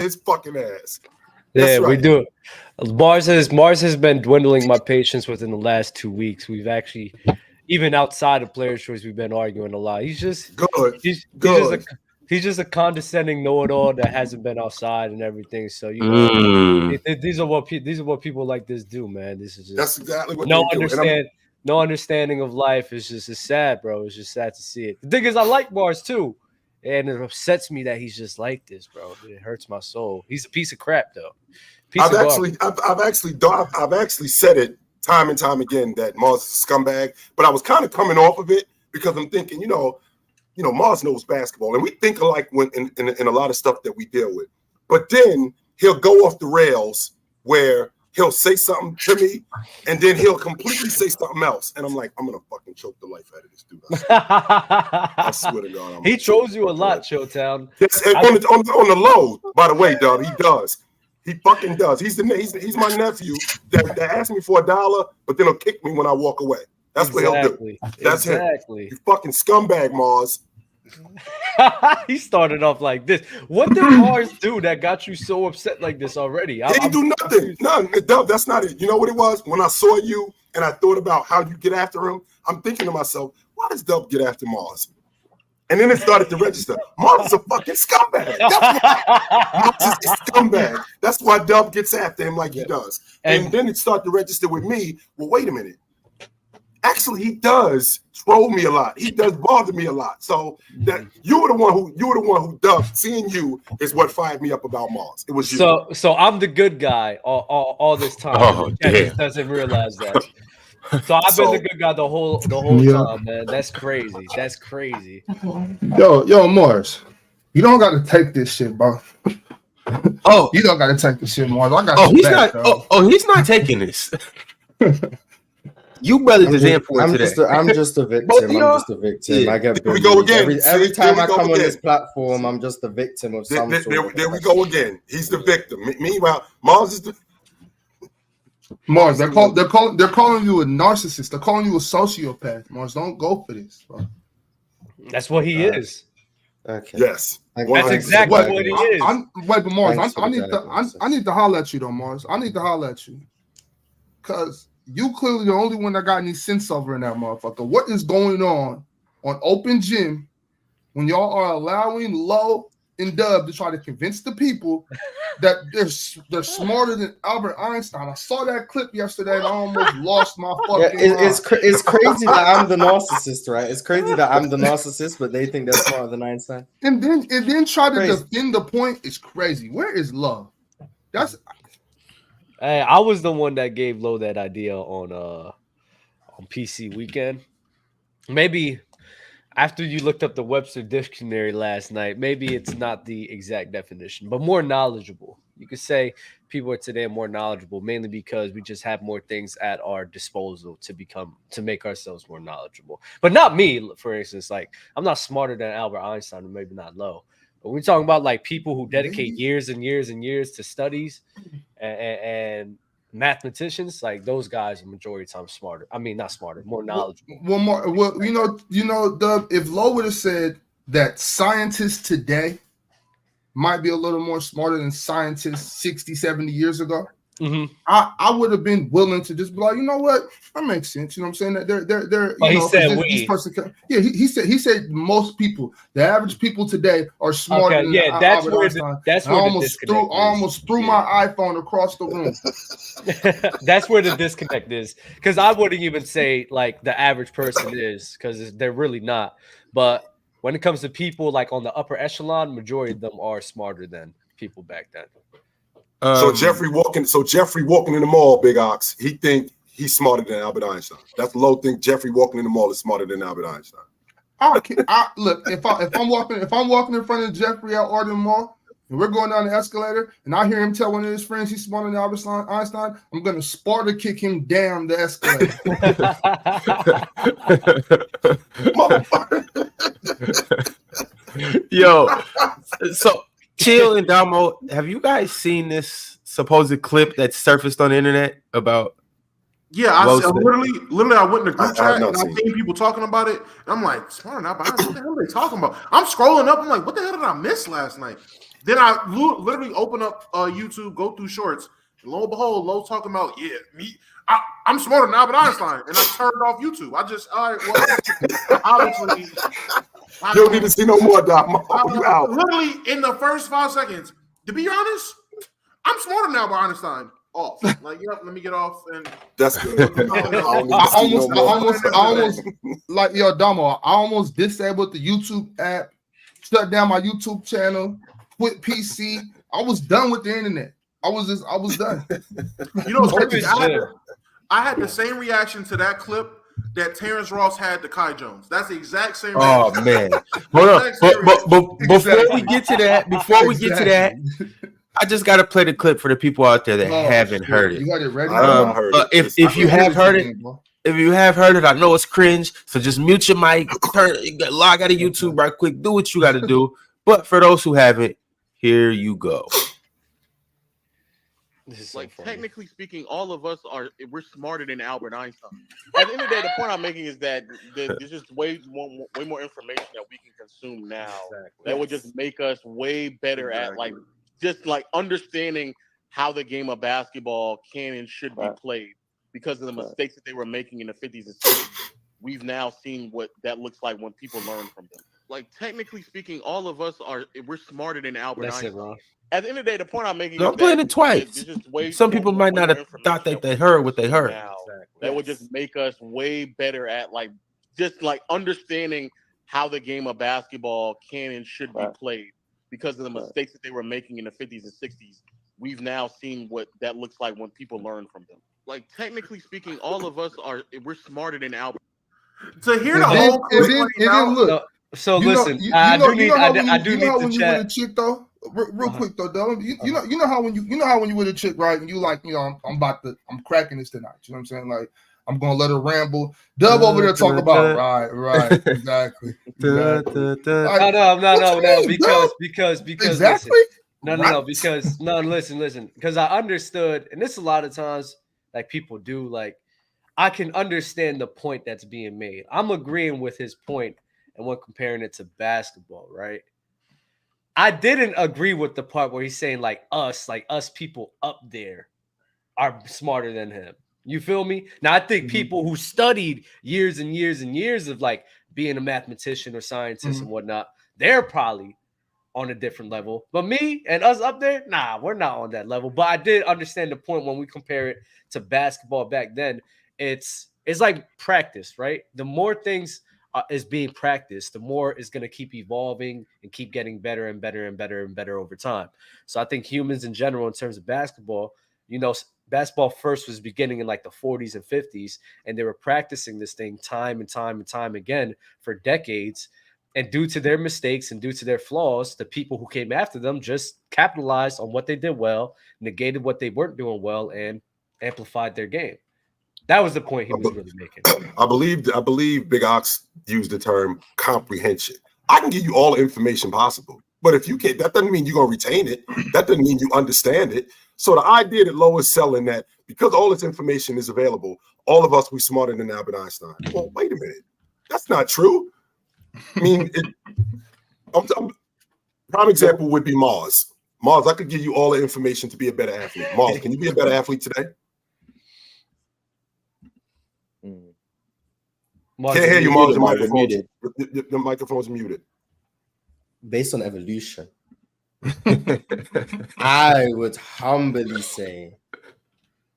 his fucking ass. Yeah, right. We do. Mars has been dwindling my patience within the last 2 weeks. We've actually, even outside of Player's Choice, we've been arguing a lot. He's just good. He's just a condescending know-it-all that hasn't been outside and everything. So these are what people like this do, man. This is just that's exactly what no understanding of life. It's sad, bro. It's just sad to see it. The thing is, I like Mars too, and it upsets me that he's just like this, bro. It hurts my soul. He's a piece of crap, though. I've actually said it time and time again that Mars is a scumbag, but I was kind of coming off of it because I'm thinking, Mars knows basketball, and we think alike when in a lot of stuff that we deal with. But then he'll go off the rails where he'll say something to me, and then he'll completely say something else, and I'm like, I'm gonna fucking choke the life out of this dude. I swear to God, he trolls you a lot, Showtown. Yes, on the low, by the way, dog, he does. He fucking does. He's my nephew that asked me for $1, but then he'll kick me when I walk away. That's what he'll do. That's him. You fucking scumbag, Mars. He started off like this. What did Mars do that got you so upset like this already? He didn't do nothing. No, Dub, that's not it. You know what it was? When I saw you and I thought about how you get after him, I'm thinking to myself, why does Dub get after Mars? And then it started to register. Mars is a fucking scumbag. Mars is a scumbag. That's why Dub gets after him like he does. And then it started to register with me. Well, wait a minute. Actually, he does troll me a lot. He does bother me a lot. So that you were the one who dubbed. Seeing you is what fired me up about Mars. It was you. So I'm the good guy all this time. Oh, Chet doesn't realize that. So I've been the good guy the whole time, man. That's crazy. That's crazy. Yo, Mars, you don't got to take this shit, bro. Oh, you don't got to take this shit, Mars. I got. He's not taking this. You brothers is in for it today. I'm just a victim. Yeah. I get there we go again. Every time I come on this platform, I'm just a victim of some sort. There we go again. He's the victim. Meanwhile, Mars is the Mars. They're calling you a narcissist. They're calling you a sociopath. Mars, don't go for this, bro. That's what he is. Okay. Yes. That's exactly what he is. But Mars, I need to holler at you though, Mars. I need to holler at you. Because you clearly the only one that got any sense over in that motherfucker. What is going on Open Gym when y'all are allowing Low and Dub to try to convince the people that they're smarter than Albert Einstein? I saw that clip yesterday and I almost lost my fucking mind. It's crazy that I'm the narcissist, right? It's crazy that I'm the narcissist, but they think they're smarter than Einstein. And then try to defend the point is crazy. Where is Love? Hey, I was the one that gave Low that idea on PC Weekend. Maybe after you looked up the Webster Dictionary last night, maybe it's not the exact definition, but more knowledgeable. You could say people are today more knowledgeable, mainly because we just have more things at our disposal to make ourselves more knowledgeable. But not me, for instance. Like, I'm not smarter than Albert Einstein, or maybe not Low. But we're talking about like people who dedicate years and years and years to studies and mathematicians. Like those guys are majority of the time smarter. I mean, not smarter, more knowledgeable. Well, if Low would have said that scientists today might be a little more smarter than scientists 60, 70 years ago, I would have been willing to just be like, you know what, that makes sense. You know what I'm saying? That they're he said we. He said most people, the average people today are smarter than that's Albert where Einstein. that's where I almost threw my iPhone across the room. That's where the disconnect is, because I wouldn't even say like the average person is, because they're really not. But when it comes to people like on the upper echelon, majority of them are smarter than people back then. So Jeffrey walking in the mall, Big Ox, he think he's smarter than Albert Einstein. That's Low think Jeffrey walking in the mall is smarter than Albert Einstein. Look, if I'm walking in front of Jeffrey at Arden Mall and we're going down the escalator and I hear him tell one of his friends he's smarter than Albert Einstein, I'm gonna Sparta kick him down the escalator. Yo, so Chill and Damo, have you guys seen this supposed clip that surfaced on the internet about? Yeah, I literally I went in the group chat and I seen people talking about it. And I'm like, smart enough, what the hell are they talking about? I'm scrolling up. I'm like, what the hell did I miss last night? Then I literally open up YouTube, go through shorts, and lo and behold, Lowe's talking about I'm smarter than Albert Einstein, and I turned off YouTube. I just obviously you don't need to see no more, Doc. You out. Literally in the first 5 seconds. To be honest, I'm smarter than Albert Einstein. Off. Like, yep, let me get off. And that's good. I almost like Damo. I almost disabled the YouTube app, shut down my YouTube channel, quit PC. I was done with the internet. I was done. You know, I had the same reaction to that clip that Terrence Ross had to Kai Jones. That's the exact same reaction. Oh man. Hold on. But before we get to that, I just got to play the clip for the people out there that haven't heard it. You got it ready? If you have heard it, I know it's cringe. So just mute your mic, log out of YouTube right quick, do what you got to do. But for those who haven't, here you go. Like, so technically speaking, all of us we're smarter than Albert Einstein. At the end of the day, the point I'm making is that there's just way more information that we can consume now that would just make us way better at understanding how the game of basketball can and should be played because of the mistakes that they were making in the 50s and 60s. We've now seen what that looks like when people learn from them. Like, technically speaking, all of us we're smarter than Albert Einstein. At the end of the day, the point I'm making is I'm playing it twice. Some people might not have thought that they heard what they heard. That would just make us way better at understanding how the game of basketball can and should be played because of the mistakes that they were making in the 50s and 60s. We've now seen what that looks like when people learn from them. Like, technically speaking, all of us we're smarter than Albert. To hear the whole look. So listen, I do need to chat. Real quick though, you know how when you with a chick, right? And you like, I'm cracking this tonight. You know what I'm saying? Like, I'm gonna let her ramble. Dub over there talk about right, exactly. No, because exactly. Listen, because I understood, and this a lot of times like people do, like I can understand the point that's being made. I'm agreeing with his point, and when comparing it to basketball, right? I didn't agree with the part where he's saying like us people up there are smarter than him. You feel me? Now, I think people who studied years and years and years of like being a mathematician or scientist and whatnot, they're probably on a different level. But me and us up there, nah, we're not on that level. But I did understand the point when we compare it to basketball back then. It's like practice, right? The more things is being practiced, the more is going to keep evolving and keep getting better and better and better and better over time. So I think humans in general, in terms of basketball, basketball first was beginning in like the 40s and 50s, and they were practicing this thing time and time and time again for decades. And due to their mistakes and due to their flaws, the people who came after them just capitalized on what they did well, negated what they weren't doing well, and amplified their game. That was the point he was really making. I believe Big Ox used the term comprehension. I can give you all the information possible, but if you can't, that doesn't mean you're gonna retain it. That doesn't mean you understand it. So the idea that Lowe is selling that because all this information is available, all of us we smarter than Albert Einstein. Well, wait a minute, that's not true. I mean, prime example would be Mars. Mars, I could give you all the information to be a better athlete. Mars, can you be a better athlete today? Can't hear you, Mars. Your microphone's muted. Based on evolution, I would humbly say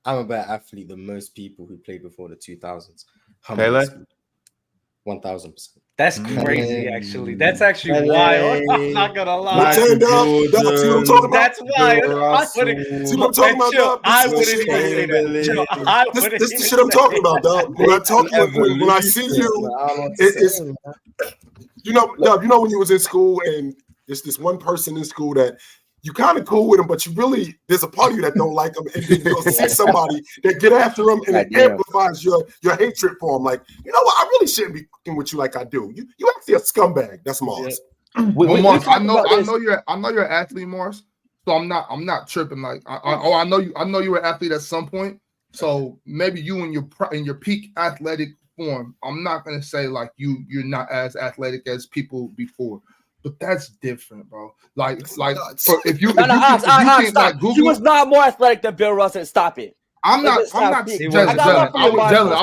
I'm a better athlete than most people who played before the 2000s. 1000%. That's crazy, actually. That's actually wild. I'm not gonna lie. See what I'm talking about? That's wild. See what I'm talking about, dog? I wouldn't even say that. This is the shit I'm talking about, dog. When I see you, it's Dub, when you was in school and it's this one person in school that you kind of cool with him, but you really, there's a part of you that don't like him, and then you'll see somebody that get after him, and it amplifies your hatred for him. Like, you know what? I really shouldn't be fucking with you like I do. You actually a scumbag. That's Mars. Well, Mars, I know you're an athlete, Mars. So I'm not tripping. Like, I know you're an athlete at some point. So maybe you in your peak athletic form. I'm not gonna say like you're not as athletic as people before. But that's different, bro. Like nuts. if you Stop. like Google, He was not more athletic than Bill Russell. Stop it. I'm not I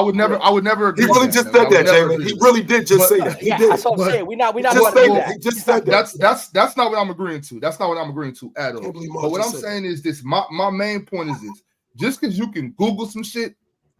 would never agree. He really just said that, Jalen. He really did just say that. He did. That's what I'm saying. We not just going to do that. He just said that. That's not what I'm agreeing to. That's not what I'm agreeing to at all. But what I'm saying is this: my main point is this: just because you can Google some shit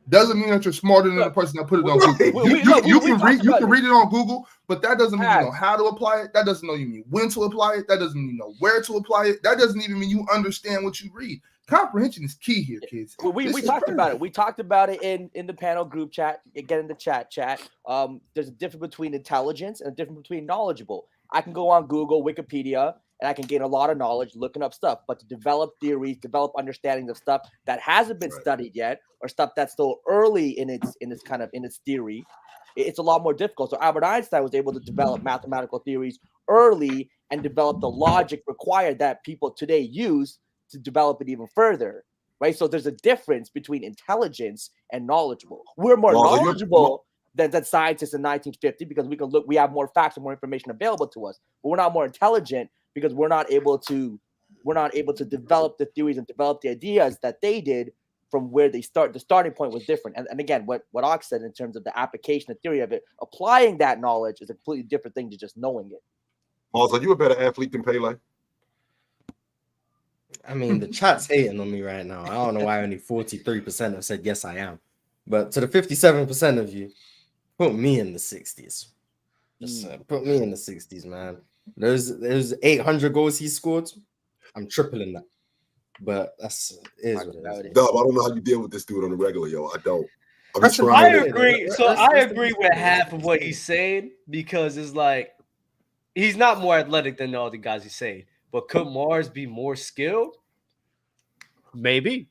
doesn't mean that you're smarter than the person that put it on Google. You can read it on Google, but that doesn't mean you know how to apply it. That doesn't mean you mean when to apply it. That doesn't mean you know where to apply it. That doesn't even mean you understand what you read. Comprehension is key here, kids. We talked about it. We talked about it in the panel group chat. Again, in the chat. There's a difference between intelligence and a difference between knowledgeable. I can go on Google, Wikipedia, and I can gain a lot of knowledge looking up stuff. But to develop theories, develop understanding of stuff that hasn't been studied yet, or stuff that's still early in its theory, it's a lot more difficult. So Albert Einstein was able to develop mathematical theories early and develop the logic required that people today use to develop it even further, right? So there's a difference between intelligence and knowledgeable. We're more knowledgeable than scientists in 1950 because we have more facts and more information available to us, but we're not more intelligent because we're not able to develop the theories and develop the ideas that they did from where they start. The starting point was different. And again, what Ox said in terms of the application, the theory of it, applying that knowledge is a completely different thing to just knowing it. Also, you a better athlete than Pele? I mean, the chat's hating on me right now. I don't know why only 43% have said yes, I am. But to the 57% of you, put me in the 60s. Just put me in the 60s, man. There's 800 goals he scored. I'm tripling that. But is what it is. Dub, I don't know how you deal with this dude on the regular, yo. I don't. I agree. So I agree with half of what he's saying because it's like he's not more athletic than all the guys he's saying. But could Mars be more skilled? Maybe.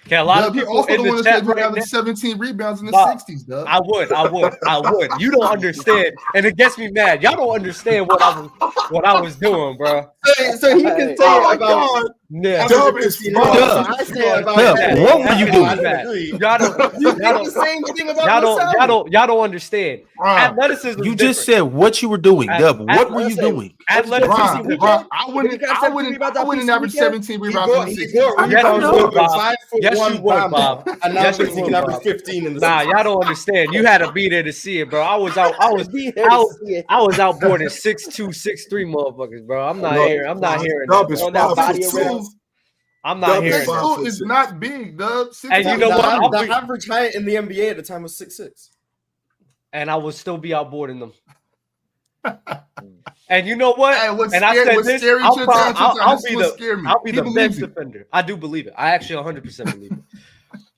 Can a lot of people also in the chat right right now, 17 rebounds in the 60s, Doug. I would. You don't understand, and it gets me mad. Y'all don't understand what I was doing, bro. So he can say about. Yeah. Dub is smart. What were you doing? Y'all don't understand. Athleticism. You just said what you were doing, Dub. What were you doing? Athleticism. I wouldn't average 17 rebounds in the 60s. Yes, you would, Bob. And now he can average 15 in the 60s. Nah, y'all don't understand. You had to be there to see it, bro. I was outboarding 6'2", 6'3" motherfuckers, bro. I'm not hearing that. I'm not hearing that. Is not big, Dub. And you know what? The average height in the NBA at the time was 6'6". And I would still be outboarding them. And you know what? Hey, and I said this, I'll be the best it. defender. I do believe it. I actually 100% believe it.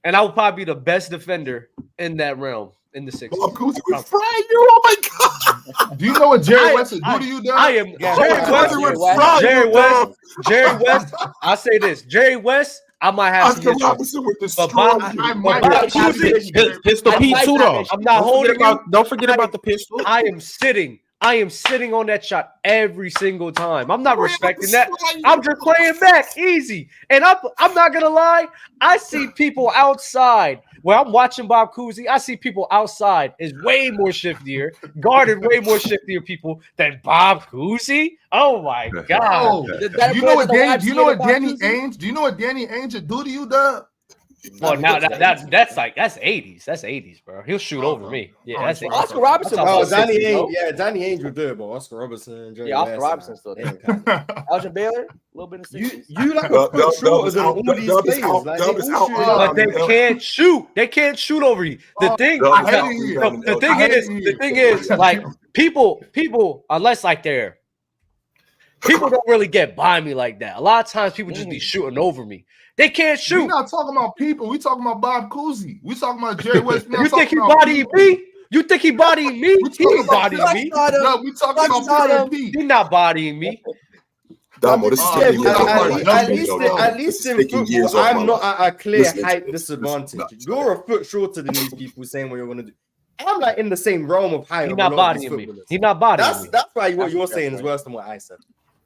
And I will probably be the best defender in that realm in the 60s. Bob Cousy would fry you. Oh my God. Do you know what Jerry West would do to you, Doug? I am Jerry West. I say this. Jerry West, I might have to Robinson with the Pistol Pete too, though. I'm not holding you. Don't forget about the pistol. I am sitting on that shot every single time. I'm not respecting that. I'm just playing back easy. And I'm not gonna lie. I see people outside where I'm watching Bob Cousy. I see people outside is way more shiftier, guarded way more shiftier people than Bob Cousy. Oh my God! Do you know what Danny Ainge would do to you, Doug? Well, now that's 80s. That's 80s, bro. He'll shoot over me. Yeah, that's 80s. Oscar Robertson. Danny Ainge would do it, but Oscar Robertson. Oscar Robertson still there. Elgin Baylor, a little bit of 60s. You like a foot shorter than all these players. But they can't shoot. They can't shoot over you. The thing is, like people, unless like people don't really get by me like that. A lot of times people just be shooting over me. They can't shoot. We're not talking about people. We're talking about Bob Cousy. We're talking about Jerry West. You think he bodying me? You think he bodying me? He ain't bodying me. No, we're talking about He's not bodying me. Damo, this is at least in football, I'm not at a clear height disadvantage. You're a foot shorter than these people saying what you're going to do. I'm like in the same realm of height. He's not bodying me. He's not bodying me. That's why what you're saying is worse than what I said.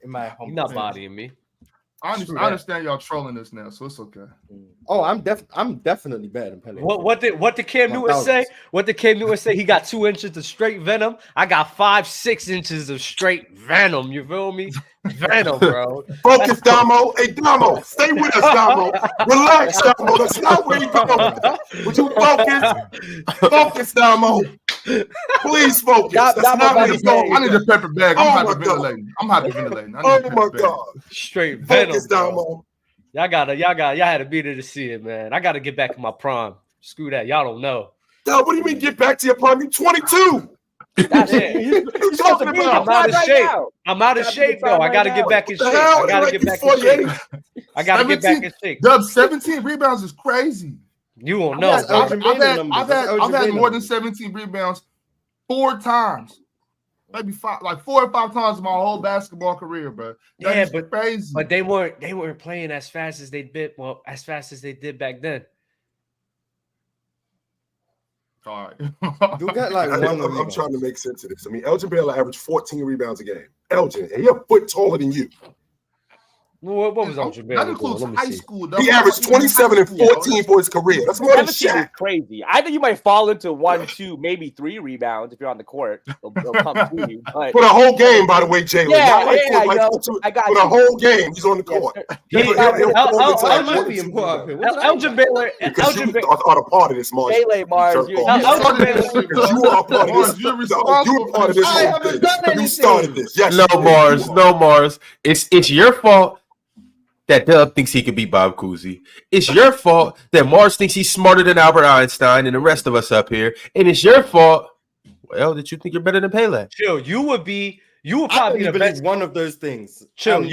In my home, he's not bodying me. I understand y'all trolling this now, so it's okay. Oh, I'm definitely better than Pele. What did Cam Newton say? What did Cam Newton say? He got 2 inches of straight venom. I got 5-6 inches of straight venom. You feel me? Venom, bro. Focus, Damo. Hey, Damo, stay with us, Damo. Relax, Damo. That's not where you going. Would you focus? Focus, Damo. Please focus. That's not where you going. I need a pepper bag. I'm hyperventilating. Oh my God. Straight venom. Focus, Damo. Y'all had to be there to see it, man. I gotta get back in my prime. Screw that. Y'all don't know. Yo, what do you mean get back to your prime? You're 22. That's it. You're supposed to be in I'm out of right shape. now. I'm out of shape, though. I gotta get back in shape. I gotta get back in shape. I gotta get back in shape. Dub, 17 rebounds is crazy. You won't know. I've had more than 17 rebounds 4 times. Maybe 4 or 5 times in my whole basketball career, bro. That's crazy. But they weren't playing as fast as they did. Well, as fast as they did back then. All right. You got like I'm trying to make sense of this. I mean, Elgin Baylor averaged 14 rebounds a game. Elgin, and he's a foot taller than you. What was Elgin Baylor? That includes high school. He averaged 27 and 14 for his career. That's more than 17 is Shaq. crazy. I think you might fall into 1, 2, maybe 3 rebounds if you're on the court. They'll come to you. But For the whole game, by the way, Jalen. I got for you. the whole game, he's on the court. Elgin Baylor. Because you are a part of this, Mars. Baylor, Mars. You are a part of this. You're a part of this. I haven't done anything. You started this. Yes. No, Mars. It's your fault that Dub thinks he could beat Bob Cousy. It's your fault that Mars thinks he's smarter than Albert Einstein and the rest of us up here. And it's your fault, well, that you think you're better than Pele. Chill. You would probably be the best. One of those things. Chill.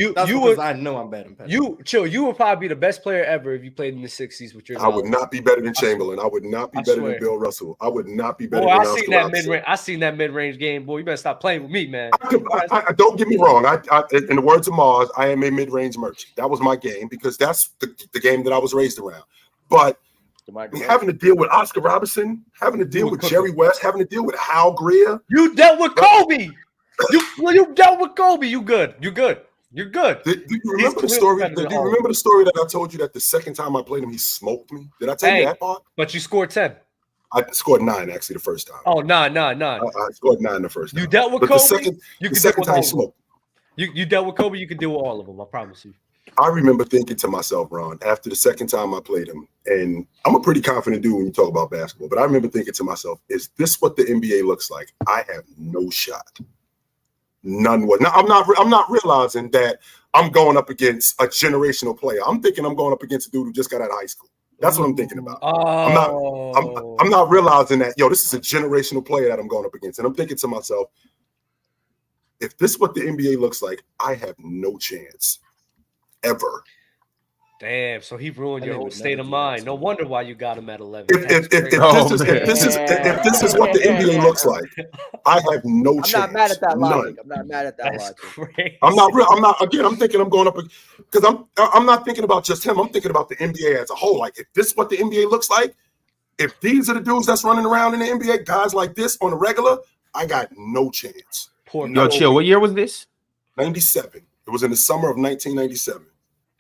I know I'm better than Pele. You would probably be the best player ever if you played in the 60s with your. I would not be better than Chamberlain. I would not be better than Bill Russell. I would not be better than Oscar Robertson. I seen that mid-range game, boy. You better stop playing with me, man. I don't get me wrong. In the words of Mars, I am a mid-range merchant. That was my game because that's the game that I was raised around. But having to deal with Oscar Robertson, having to deal with Jerry West, having to deal with Hal Greer. You dealt with Kobe. You dealt with Kobe. You good. You're good. Do you remember the story? Do you remember the story that I told you that the second time I played him, he smoked me? Did I tell you that part? But you scored 10. I scored 9 actually the first time. Oh, nine. I scored 9 the first time. You dealt with but Kobe. The second time he smoked. You dealt with Kobe. You can deal with all of them. I promise you. I remember thinking to myself, Ron, after the second time I played him, and I'm a pretty confident dude when you talk about basketball, but I remember thinking to myself, is this what the NBA looks like? I have no shot. None was. Now, I'm not realizing that I'm going up against a generational player. I'm thinking I'm going up against a dude who just got out of high school. That's what I'm thinking about. I'm not realizing that, this is a generational player that I'm going up against. And I'm thinking to myself, if this is what the NBA looks like, I have no chance ever. Damn, so he ruined your whole state of mind. No wonder why you got him at 11. If this is what the NBA looks like, I have no chance. I'm not mad at that logic. I'm not mad at that logic. I'm thinking I'm going up because I'm not thinking about just him. I'm thinking about the NBA as a whole. Like, if this is what the NBA looks like, if these are the dudes that's running around in the NBA, guys like this on the regular, I got no chance. Chill. What year was this? 97. It was in the summer of 1997.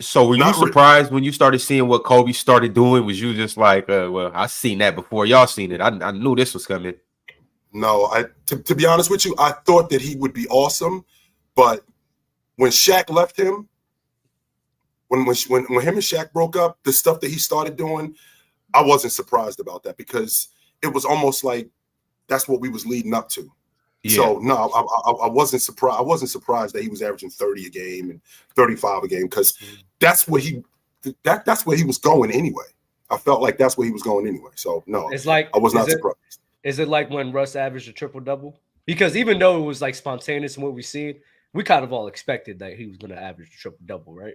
So were you surprised when you started seeing what Kobe started doing? Was you just like, well, I seen that before y'all seen it. I knew this was coming. No, to be honest with you, I thought that he would be awesome, but when Shaq left him, when him and Shaq broke up, the stuff that he started doing, I wasn't surprised about that because it was almost like that's what we was leading up to. Yeah. So no, I wasn't surprised. I wasn't surprised that he was averaging 30 a game and 35 a game because that's where he was going anyway. I felt like that's where he was going anyway. So no, it's like I was not surprised. Is it like when Russ averaged a triple double? Because even though it was like spontaneous in what we seen, we kind of all expected that he was going to average a triple double, right?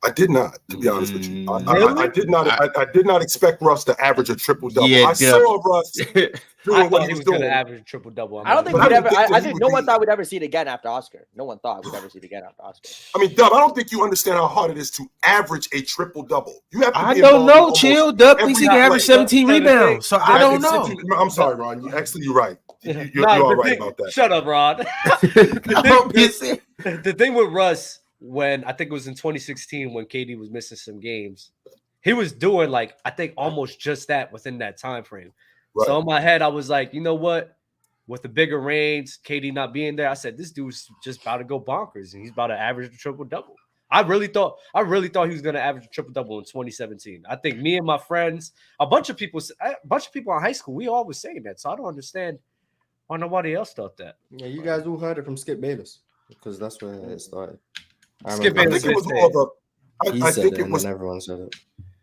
I did not, to be honest with you. I did not. I did not expect Russ to average a triple double. Yeah, I saw Russ. I thought he was going to average a triple double. I don't think we'd ever. I think no one thought we'd ever see it again after Oscar. No one thought we'd ever see it again after Oscar. I mean, Dub, I don't think you understand how hard it is to average a triple double. You have to. I don't know. Chill, Dub thinks he can average 17 rebounds, so I don't know. I'm sorry, Ron. You're right. You're all right about that. Shut up, Ron. The thing with Russ when I think it was in 2016 when KD was missing some games. He was doing like I think almost just that within that time frame. Right. So in my head, I was like, you know what? With the bigger range, KD not being there, I said this dude's just about to go bonkers, and he's about to average a triple double. I really thought he was going to average a triple double in 2017. I think me and my friends, a bunch of people in high school, we all was saying that. So I don't understand why nobody else thought that. Yeah, you guys all heard it from Skip Bayless because that's where it started. Skip I Bayless think it was more of a. He I said think it, it and was. then everyone said it.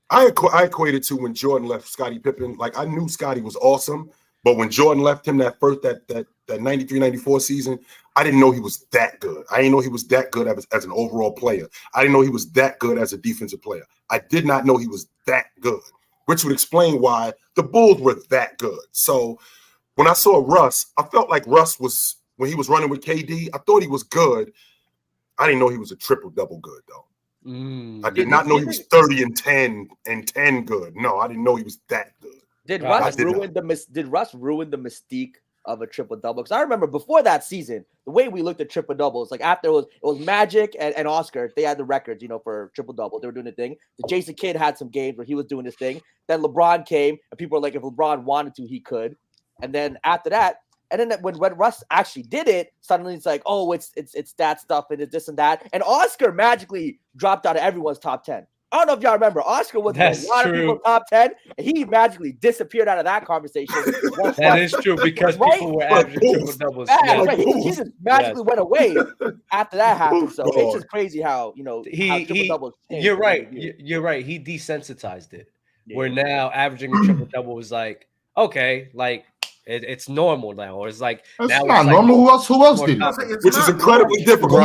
I equated to when Jordan left Scottie Pippen. Like I knew Scottie was awesome, but when Jordan left him that 93-94 season, I didn't know he was that good. I didn't know he was that good as an overall player. I didn't know he was that good as a defensive player. I did not know he was that good, which would explain why the Bulls were that good. So when I saw Russ, I felt like Russ was, when he was running with KD, I thought he was good. I didn't know he was a triple-double good, though. I did not know he was 30 and 10 good. No, I didn't know he was that good. Did Russ ruin the mystique of a triple double? Because I remember before that season, the way we looked at triple doubles, like after it was Magic and Oscar, they had the records, for triple double. They were doing the thing. The Jason Kidd had some games where he was doing his thing. Then LeBron came, and people were like, if LeBron wanted to, he could. And then after that, and then when Russ actually did it, suddenly it's like, oh, it's that stuff and it's this and that. And Oscar magically dropped out of everyone's top 10. I don't know if y'all remember. Oscar was in a lot of people's top 10, and he magically disappeared out of that conversation. That is true because people were averaging triple doubles. Right. He just magically went away after that happened. So it's just crazy how how triple doubles changed. You're right. You're right. He desensitized it. Yeah. Where now averaging a triple double is like, okay, like it's normal now, or it's like it's now not it's normal. Like, who else did it? Which is incredibly difficult.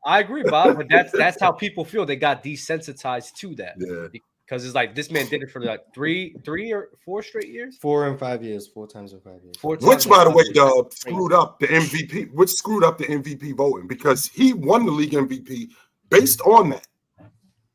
I agree, Bob. But that's how people feel. They got desensitized to that. Yeah. Because it's like this man did it for like three or 4 straight years. 4 and 5 years. 4 times in 5 years. Which, by the way, screwed up the MVP. Which screwed up the MVP voting because he won the league MVP based on that,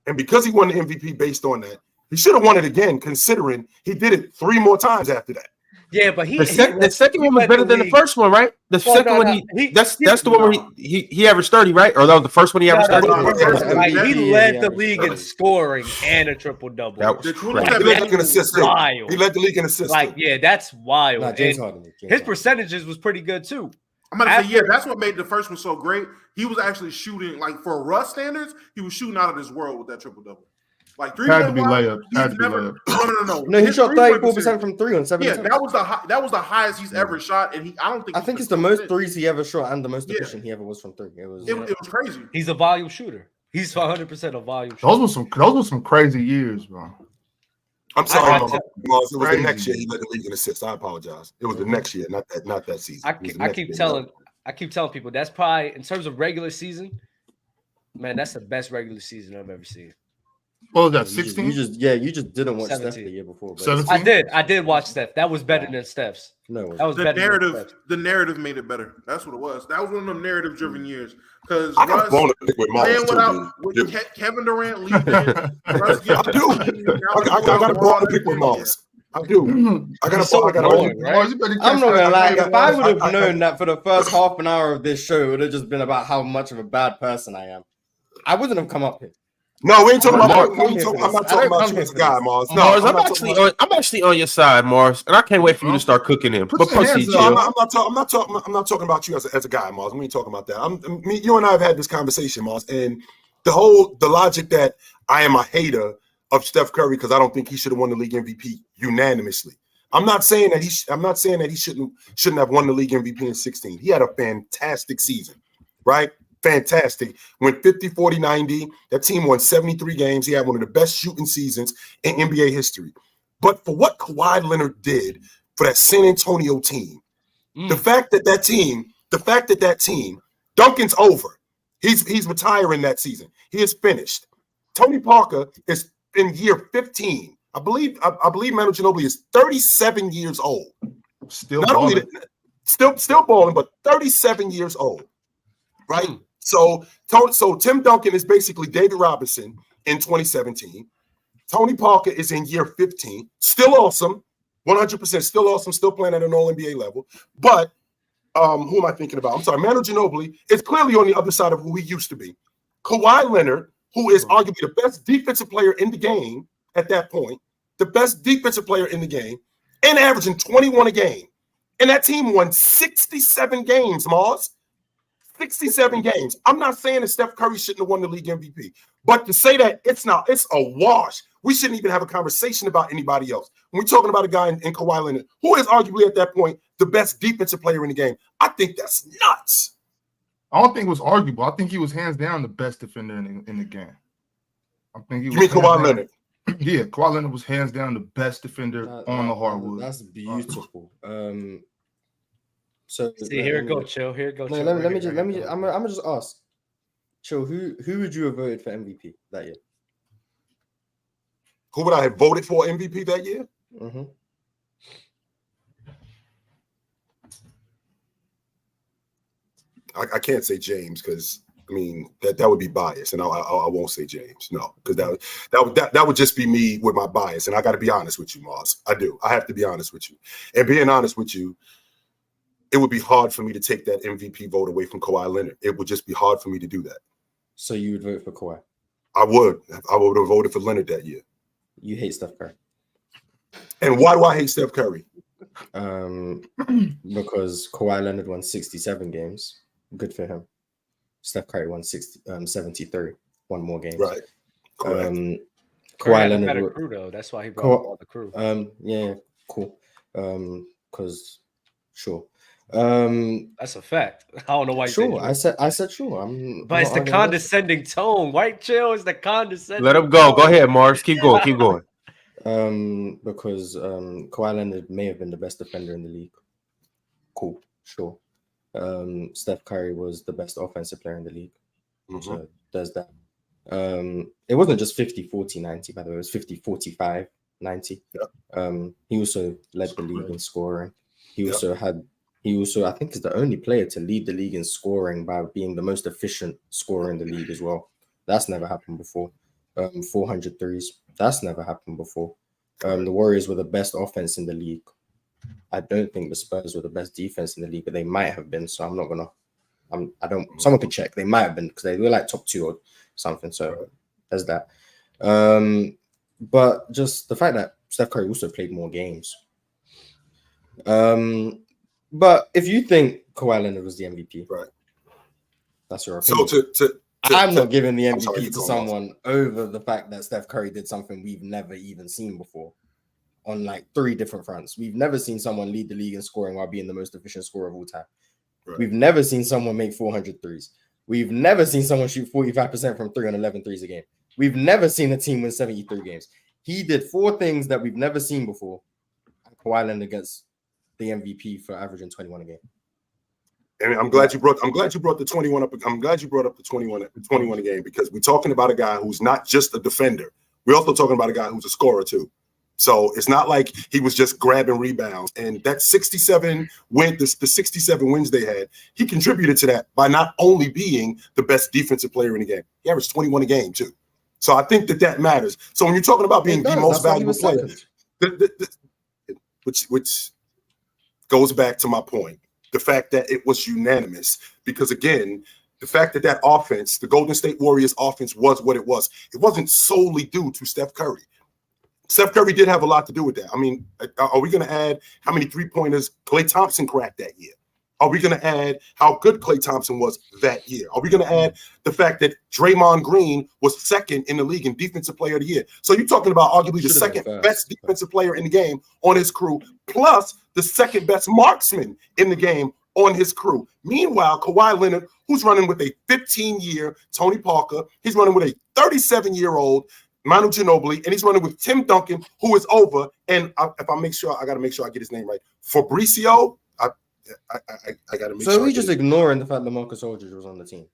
and because he won the MVP based on that. He should have won it again, considering he did it 3 more times after that. Yeah, but the second one was better than the first one, right? The second one, that's the one where he averaged 30, right? Or that was the first one he averaged 30. He led the league in scoring and a triple double. That was crazy. He led the league in assists. He led the league in assists. Like, yeah, that's wild. Nah, his percentages was pretty good too. I'm about to say, yeah, that's what made the first one so great. He was actually shooting, like for Russ standards, he was shooting out of this world with that triple double. Like 3 had to be layup. No, he shot 34% from 3 on 7. Yeah, that was the highest he's ever shot, and I think it's the most threes he ever shot and the most efficient he ever was from 3. It was crazy. He's a volume shooter. He's 100% a volume shooter. Those were some crazy years, bro. I'm sorry, Mars. It was the next year he led the league in assists. I apologize. It was the next year, not that season. I keep telling people that's probably in terms of regular season, man, that's the best regular season I've ever seen. What was that, 16? You just didn't watch 17. Steph the year before. 17? I did watch Steph. That was better than Steph's. No, that was the better narrative. The narrative made it better. That's what it was. That was one of them narrative-driven years. Because I got blown with Mars with Kevin Durant leaving. Russ I do. I got a ball to pick with Mars. I do. I got a ball. I'm not gonna lie. If I would have known that for the first half an hour of this show, it would have just been about how much of a bad person I am, I wouldn't have come up here. No, we ain't talking about Mars. I'm not talking about you as a guy, Mars. No, Mars, I'm actually on your side, Mars, and I can't wait for you to start cooking him. But proceed, I'm not talking about you as a guy, Mars. We ain't talking about that. You and I have had this conversation, Mars, and the logic that I am a hater of Steph Curry because I don't think he should have won the league MVP unanimously. I'm not saying that he shouldn't have won the league MVP in 16. He had a fantastic season, right? Fantastic. Went 50, 40, 90. That team won 73 games. He had one of the best shooting seasons in NBA history. But for what Kawhi Leonard did for that San Antonio team, the fact that team, Duncan's over. He's retiring that season. He is finished. Tony Parker is in year 15. I believe Manu Ginobili is 37 years old. Still balling, but 37 years old. Right? So Tim Duncan is basically David Robinson in 2017. Tony Parker is in year 15. Still awesome. 100% still awesome. Still playing at an all-NBA level. But who am I thinking about? I'm sorry, Manu Ginobili is clearly on the other side of who he used to be. Kawhi Leonard, who is arguably the best defensive player in the game at that point, the best defensive player in the game, and averaging 21 a game. And that team won 67 games, Mars. 67 games. I'm not saying that Steph Curry shouldn't have won the league MVP, but to say that it's a wash. We shouldn't even have a conversation about anybody else. When we're talking about a guy in Kawhi Leonard, who is arguably at that point the best defensive player in the game, I think that's nuts. I don't think it was arguable. I think he was hands down the best defender in the game. I think he was. You mean Kawhi Leonard? Yeah, Kawhi Leonard was hands down the best defender on the hardwood. That's beautiful. So see, here it go, Chill. Here it go. No, let me just. I'm gonna just ask, Chill. Who would you have voted for MVP that year? Who would I have voted for MVP that year? Mm-hmm. I can't say James because I mean that would be bias, and I won't say James. No, because that would just be me with my bias, and I got to be honest with you, Mars. I do. I have to be honest with you, and being honest with you, it would be hard for me to take that MVP vote away from Kawhi Leonard. It would just be hard for me to do that. So you would vote for Kawhi? I would. I would have voted for Leonard that year. You hate Steph Curry. And why do I hate Steph Curry? Because Kawhi Leonard won 67 games. Good for him. Steph Curry won 73. One more game. Right. Kawhi Leonard crew though. That's why he brought all the crew. Yeah, cool. Because sure. That's a fact. I don't know why. Sure, I said sure. But it's the condescending tone. White Chill is the condescending. Let him go. Go ahead, Mars. Keep going. Keep going. Because Kawhi Leonard may have been the best defender in the league. Cool, sure. Steph Curry was the best offensive player in the league. Mm-hmm. So there's that. It wasn't just 50-40-90, by the way. It was 50-45-90. Yeah. He also led the league in scoring. He also I think is the only player to lead the league in scoring by being the most efficient scorer in the league as well. That's never happened before. 400 threes. That's never happened before. The Warriors were the best offense in the league. I don't think the Spurs were the best defense in the league, but they might have been. So I'm not gonna. Someone could check. They might have been because they were like top 2 or something. So there's that. But just the fact that Steph Curry also played more games. But if you think Kawhi Leonard was the MVP, right? That's your opinion. So I'm not giving the MVP to someone over the fact that Steph Curry did something we've never even seen before on like 3 different fronts. We've never seen someone lead the league in scoring while being the most efficient scorer of all time. Right. We've never seen someone make 400 threes. We've never seen someone shoot 45% from 3 on 11 threes a game. We've never seen a team win 73 games. He did 4 things that we've never seen before. Kawhi Leonard gets the MVP for averaging 21 a game. And I'm glad you brought the 21 up. I'm glad you brought up the 21 a game because we're talking about a guy who's not just a defender. We're also talking about a guy who's a scorer too. So it's not like he was just grabbing rebounds. And that 67 win, the 67 wins they had, he contributed to that by not only being the best defensive player in the game. He averaged 21 a game too. So I think that matters. So when you're talking about being the most valuable player, which goes back to my point, the fact that it was unanimous, because again, the fact that offense, the Golden State Warriors offense was what it wasn't solely due to Steph Curry. Steph Curry did have a lot to do with that. I mean, are we going to add how many 3-pointers Klay Thompson cracked that year? Are we going to add how good Klay Thompson was that year? Are we going to add the fact that Draymond Green was second in the league in Defensive Player of the Year? So you're talking about arguably the second best defensive player in the game on his crew, plus the second best marksman in the game on his crew. Meanwhile, Kawhi Leonard, who's running with a 15-year Tony Parker, he's running with a 37-year-old Manu Ginobili, and he's running with Tim Duncan, who is over. And I got to make sure I get his name right. Fabricio. I got to make sure. So are we just ignoring the fact that LaMarcus Aldridge was on the team?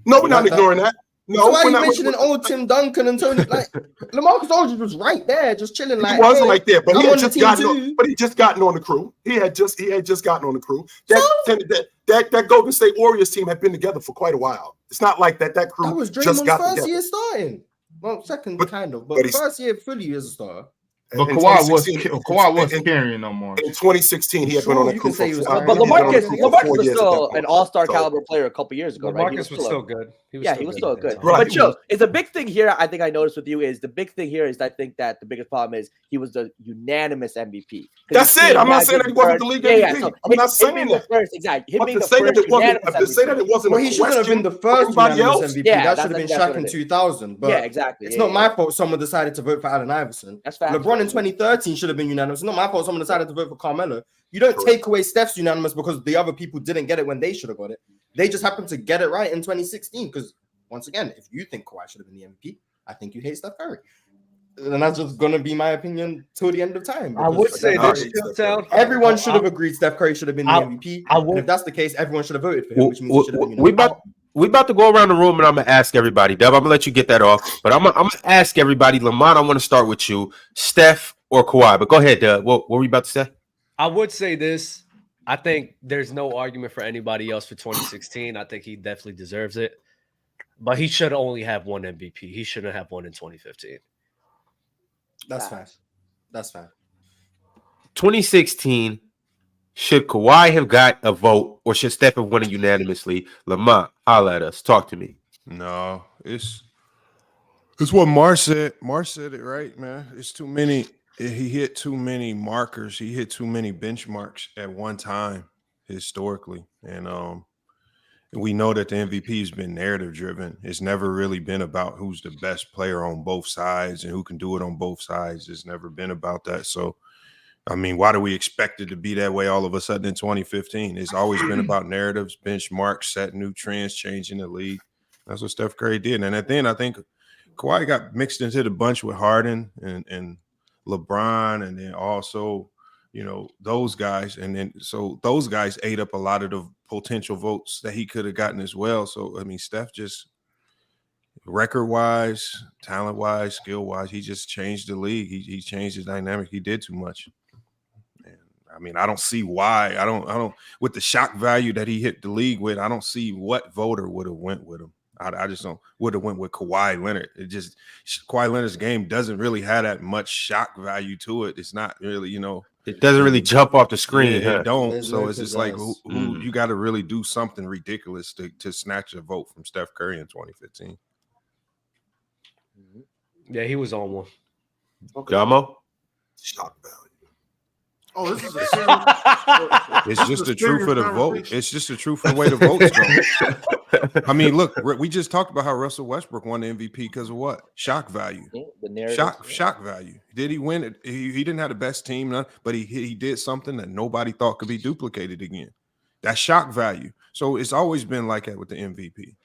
No, we're not ignoring that. No, so why are you mentioning old Tim Duncan and Tony? Like LaMarcus Aldridge was right there, just chilling. Like he was right there, but he had just gotten on the crew. He had just gotten on the crew. That Golden State Warriors team had been together for quite a while. It's not like that crew that was just got first together. Year starting. Well, second kind of, but first year fully as a starter. But In Kawhi 2016 was carrying no more. In 2016, he had been on the You crew can say he was for But carrying. LaMarcus was years at that still point. an all-star So- caliber player a couple years ago, right? LaMarcus was still good. He was still good. at that Right. But he Joe, was. is the big thing here, I think I noticed with you, is the big thing here is I think that the biggest problem is he was the unanimous MVP. That's it. I'm not saying that he wasn't the league MVP. I'm not saying that. First, exactly. Him But being to the say that first it wasn't, unanimous to say that MVP. it wasn't Well, a he shouldn't have been question the for first everybody unanimous else. MVP. Yeah, that that's should have been what Shaq it in is. 2000. But Yeah, exactly. it's not my fault someone decided to vote for Allen Iverson. That's fact. LeBron in 2013 should have been unanimous. It's not my fault someone decided to vote for Carmelo. You don't take away Steph's unanimous because the other people didn't get it when they should have got it. They just happened to get it right in 2016. Because once again, if you think Kawhi should have been the MVP, I think you hate Steph Curry. And that's just gonna be my opinion till the end of time. I would say this, Chilltown. Everyone should have agreed Steph Curry should have been the MVP. I And if that's the case, everyone should have voted for him, which means he should have been unanimous. We about to go around the room and I'm gonna ask everybody. Dub, I'm gonna let you get that off, but I'm gonna ask everybody. Lamont, I want to start with you, Steph or Kawhi. But go ahead, Dub. What were you about to say? I would say this. I think there's no argument for anybody else for 2016. I think he definitely deserves it. But he should only have one MVP. He shouldn't have one in 2015. That's fine. That's fine. 2016, should Kawhi have got a vote or should Steph have won it unanimously? Lamont, holla at us. Talk to me. No, it's what Mars said. Mars said it right, man. It's too many. He hit too many markers. He hit too many benchmarks at one time historically. And we know that the MVP has been narrative driven. It's never really been about who's the best player on both sides and who can do it on both sides. It's never been about that. So, I mean, why do we expect it to be that way all of a sudden in 2015? It's always been about narratives, benchmarks, setting new trends, changing the league. That's what Steph Curry did. And at the end, I think Kawhi got mixed into the bunch with Harden and LeBron, and then also, you know, those guys. And then so those guys ate up a lot of the potential votes that he could have gotten as well. So, I mean, Steph just record-wise, talent-wise, skill-wise, he just changed the league. He changed the dynamic. He did too much. And I mean, I don't see why. I don't with the shock value that he hit the league with, I don't see what voter would have went with him. I just don't would have went with Kawhi Leonard. It just Kawhi Leonard's game doesn't really have that much shock value to it. It's not really, you know, it doesn't really jump off the screen. Yeah, Huh? it don't. There's So no it's just like who you got to really do something ridiculous to snatch a vote from Steph Curry in 2015. Yeah, he was on one. Okay. Yamo? Shock value. Oh, this is a serious. It's just the truth of the vote. It's just the truth of the way the votes go. I mean, look, we just talked about how Russell Westbrook won the MVP because of what? Shock value. Yeah, the narrative. Shock value. Did he win it? He didn't have the best team, but he did something that nobody thought could be duplicated again. That's shock value. So it's always been like that with the MVP.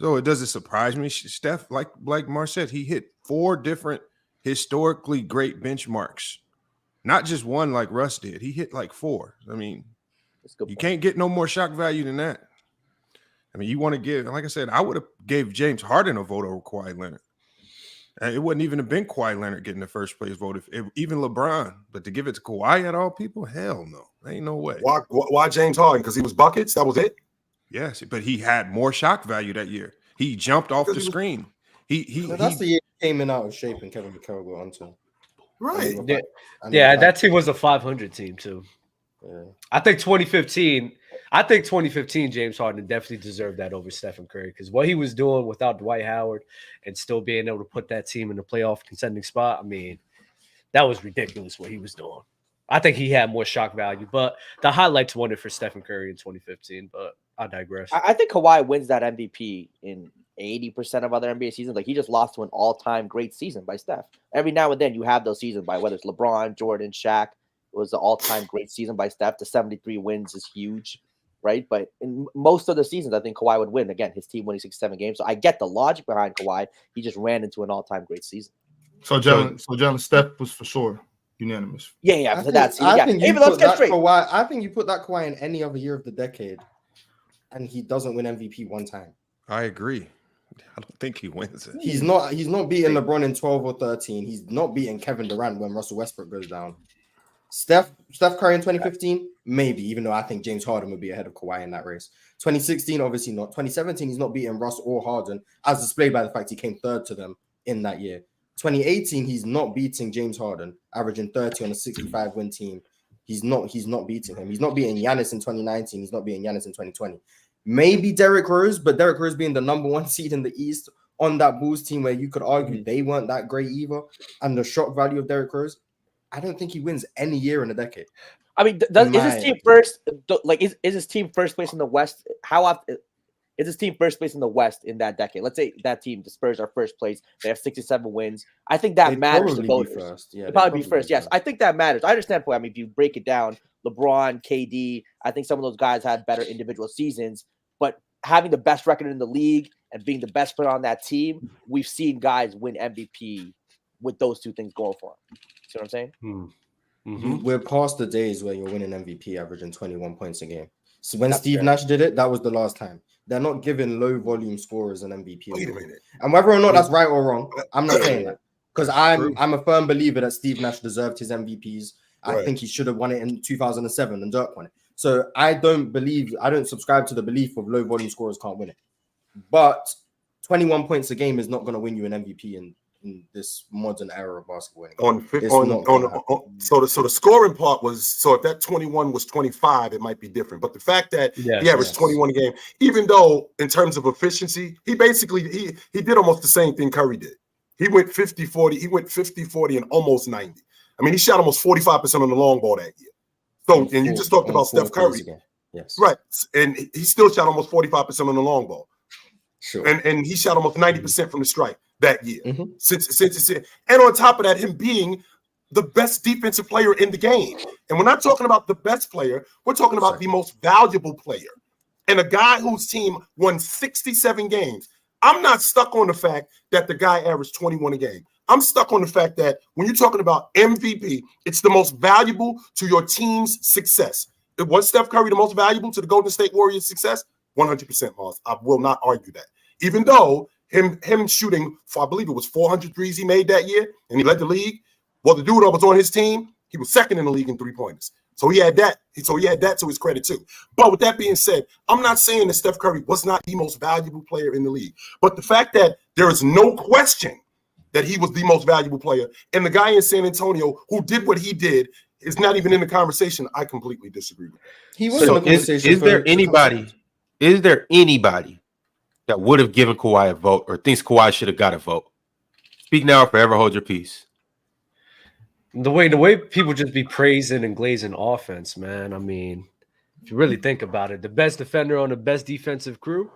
So it doesn't surprise me. Steph, like Mar said, he hit 4 different historically great benchmarks. Not just one like Russ did. He hit like 4. I mean, you can't get no more shock value than that. I mean, you want to give, like I said, I would have gave James Harden a vote over Kawhi Leonard. And it wouldn't even have been Kawhi Leonard getting the first place vote, if even LeBron. But to give it to Kawhi at all people, hell no. Ain't no way. Why James Harden? Because he was buckets? That was it? Yes, but he had more shock value that year. He jumped off the screen. That's the year he came in out of shape and Kevin McHale got onto. Right. Yeah, that team was a 500 team too. Yeah. I think 2015, James Harden definitely deserved that over Stephen Curry because what he was doing without Dwight Howard and still being able to put that team in the playoff contending spot, I mean, that was ridiculous what he was doing. I think he had more shock value, but the highlights won it for Stephen Curry in 2015, but I digress. I think Kawhi wins that MVP in 80% of other NBA seasons. Like, he just lost to an all-time great season by Steph. Every now and then you have those seasons by whether it's LeBron, Jordan, Shaq. It was the all-time great season by Steph. The 73 wins is huge, right? But in most of the seasons, I think Kawhi would win. Again, his team winning 67 games. So I get the logic behind Kawhi. He just ran into an all-time great season. So gentlemen, Steph was for sure unanimous. Yeah. I Let's think get straight. Kawhi, I think you put that Kawhi in any other year of the decade, and he doesn't win MVP one time. I agree. I don't think he wins it. He's not beating LeBron in 12 or 13. He's not beating Kevin Durant when Russell Westbrook goes down. Steph Curry in 2015, maybe, even though I think James Harden would be ahead of Kawhi in that race. 2016, obviously not. 2017, he's not beating Russ or Harden, as displayed by the fact he came third to them in that year. 2018, he's not beating James Harden, averaging 30 on a 65-win team. He's not beating him. He's not beating Giannis in 2019. He's not beating Giannis in 2020. Maybe Derrick Rose, but Derrick Rose being the number 1 seed in the East on that Bulls team where you could argue they weren't that great either, and the shock value of Derrick Rose, I don't think he wins any year in a decade. I mean, is his team first? Like, is his team first place in the West? How often is his team first place in the West in that decade? Let's say that team, the Spurs, are first place. They have 67 wins. I think that matters to voters. They'd probably be first. Yes, I think that matters. I understand. I mean, if you break it down, LeBron, KD, I think some of those guys had better individual seasons, but having the best record in the league and being the best player on that team, we've seen guys win MVP with those two things going for them. See what I'm saying? Mm-hmm. We're past the days where you're winning MVP averaging 21 points a game. So when Steve Nash did it, that was the last time. They're not giving low volume scorers an MVP. Wait a minute. And whether or not that's right or wrong, I'm not saying that. Because I'm a firm believer that Steve Nash deserved his MVPs. I think he should have won it in 2007 and Dirk won it. So I don't subscribe to the belief of low volume scorers can't win it. But 21 points a game is not going to win you an MVP in this modern era of basketball. So the scoring part was, so if that 21 was 25, it might be different. But the fact that he averaged 21 a game, even though in terms of efficiency, he basically he did almost the same thing Curry did. He went 50-40, he went 50-40 and almost 90. I mean, he shot almost 45% on the long ball that year. So, and you just talked about Steph Curry. Yes. Right. And he still shot almost 45% on the long ball. Sure. And he shot almost 90% from the stripe that year. And on top of that, him being the best defensive player in the game. And we're not talking about the best player. We're talking about the most valuable player. And a guy whose team won 67 games. I'm not stuck on the fact that the guy averaged 21 a game. I'm stuck on the fact that when you're talking about MVP, it's the most valuable to your team's success. Was Steph Curry the most valuable to the Golden State Warriors' success? 100%, Mars. I will not argue that. Even though him shooting, I believe it was 400 threes he made that year, and he led the league. Well, the dude that was on his team, he was second in the league in 3-pointers. So he had that. So he had that to his credit too. But with that being said, I'm not saying that Steph Curry was not the most valuable player in the league. But the fact that there is no question that he was the most valuable player, and the guy in San Antonio who did what he did is not even in the conversation, I completely disagree with that. He was in the conversation. Is there anybody that would have given Kawhi a vote or thinks Kawhi should have got a vote? Speak now or forever hold your peace. The way people just be praising and glazing offense, man. I mean, if you really think about it, the best defender on the best defensive crew,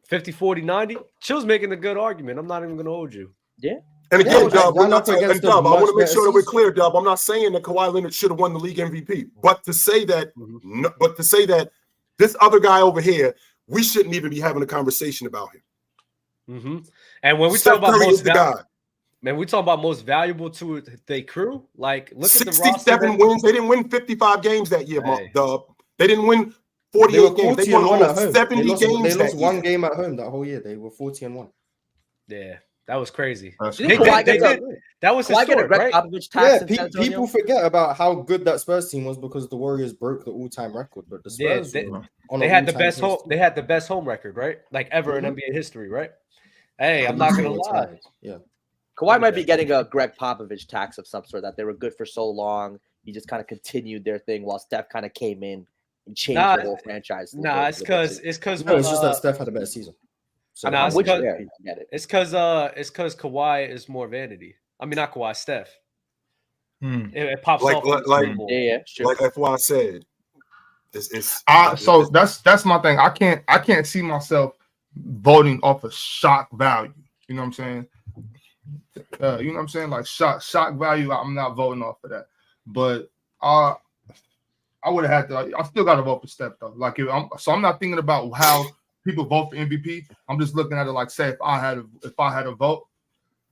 50, 40, 90. Chill's making a good argument. I'm not even going to hold you. Yeah. And again, Dub, I want to make sure that we're clear, Dub. I'm not saying that Kawhi Leonard should have won the league MVP, but to say that, this other guy over here, we shouldn't even be having a conversation about him. Mm-hmm. And when we Steph talk about Curry is the guy. Man, we talk about most valuable to their crew. Like, look at the 67 wins. They didn't win 55 games that year, Dub. They didn't win 48 games. They won almost 70 games. They lost one game at home that whole year. They were 40-1. Yeah, that was crazy. That was historic, right? Yeah, people forget about how good that Spurs team was because the Warriors broke the all-time record. But the Spurs, they had the best home. They had the best home record, right? Like ever in NBA history, right? Hey, I'm not gonna lie. Yeah. Kawhi might be getting a Greg Popovich tax of some sort, that they were good for so long. He just kind of continued their thing while Steph kind of came in and changed the whole franchise. It's because it's just that Steph had a better season. So it's because Kawhi is more vanity. I mean, not Kawhi, Steph. It pops off. Like that's why I said. So that's my thing. I can't see myself voting off of shock value. You know what I'm saying? You know what I'm saying? Like shock value, I'm not voting off of that. But I would have had to. I still got to vote for Steph though. Like I'm not thinking about how people vote for MVP. I'm just looking at it like, say, if I had a vote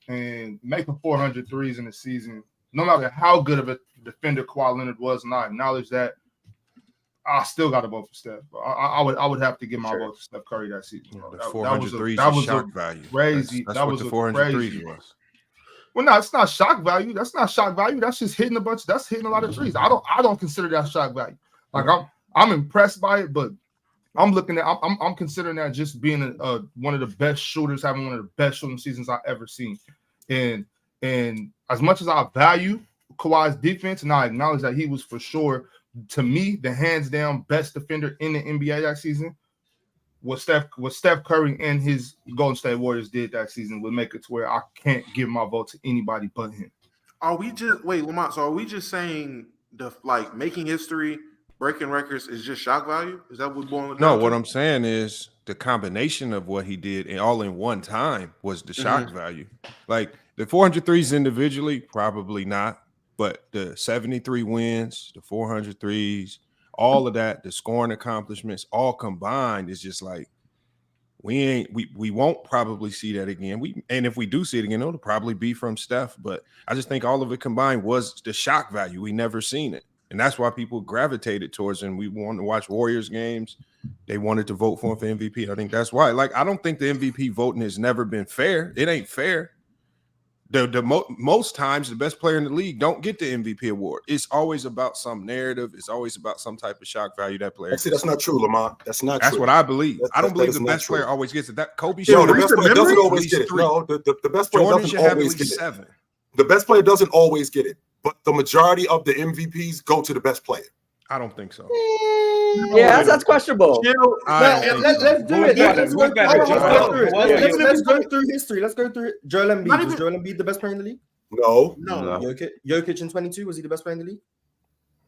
and making 400 threes in the season, no matter how good of a defender Kawhi Leonard was, and I acknowledge that, I still got to vote for Steph. I would have to give my vote to Steph Curry that season. The 400 threes is shock value. Crazy. That's what the 400 threes was. Well, no, it's not shock value. That's not shock value. That's just hitting a bunch. That's hitting a lot of threes. I don't consider that shock value. Like I'm impressed by it, but I'm considering that just being one of the best shooters, having one of the best shooting seasons I've ever seen. And as much as I value Kawhi's defense, and I acknowledge that he was for sure, to me, the hands down best defender in the NBA that season, what Steph Curry and his Golden State Warriors did that season would make it to where I can't give my vote to anybody but him. Are we just Lamont? So are we just saying making history, breaking records is just shock value? Is that what boiling down No, to? what I'm saying is the combination of what he did and all in one time was the shock value. Like the 403s individually, probably not, but the 73 wins, the 403s, all of that, the scoring accomplishments, all combined is just like we won't probably see that again. And if we do see it again, it'll probably be from Steph. But I just think all of it combined was the shock value. We never seen it. And that's why people gravitated towards him. We wanted to watch Warriors games. They wanted to vote for him for MVP. I think that's why. Like, I don't think the MVP voting has never been fair. It ain't fair. Most times, the best player in the league don't get the MVP award. It's always about some narrative. It's always about some type of shock value that player. See, that's not true, Lamont. That's not true. That's what I believe. I don't believe the best player always gets it. That Kobe should the best player doesn't always get it. No, the best player Jordan doesn't should have at always least get it. 7. The best player doesn't always get it, but the majority of the MVPs go to the best player. I don't think so. Yeah, that's questionable. Let's do it. Let's go through history. Let's go through it. Joel Embiid. Was Joel Embiid the best player in the league? No. Jokic in 22, was he the best player in the league?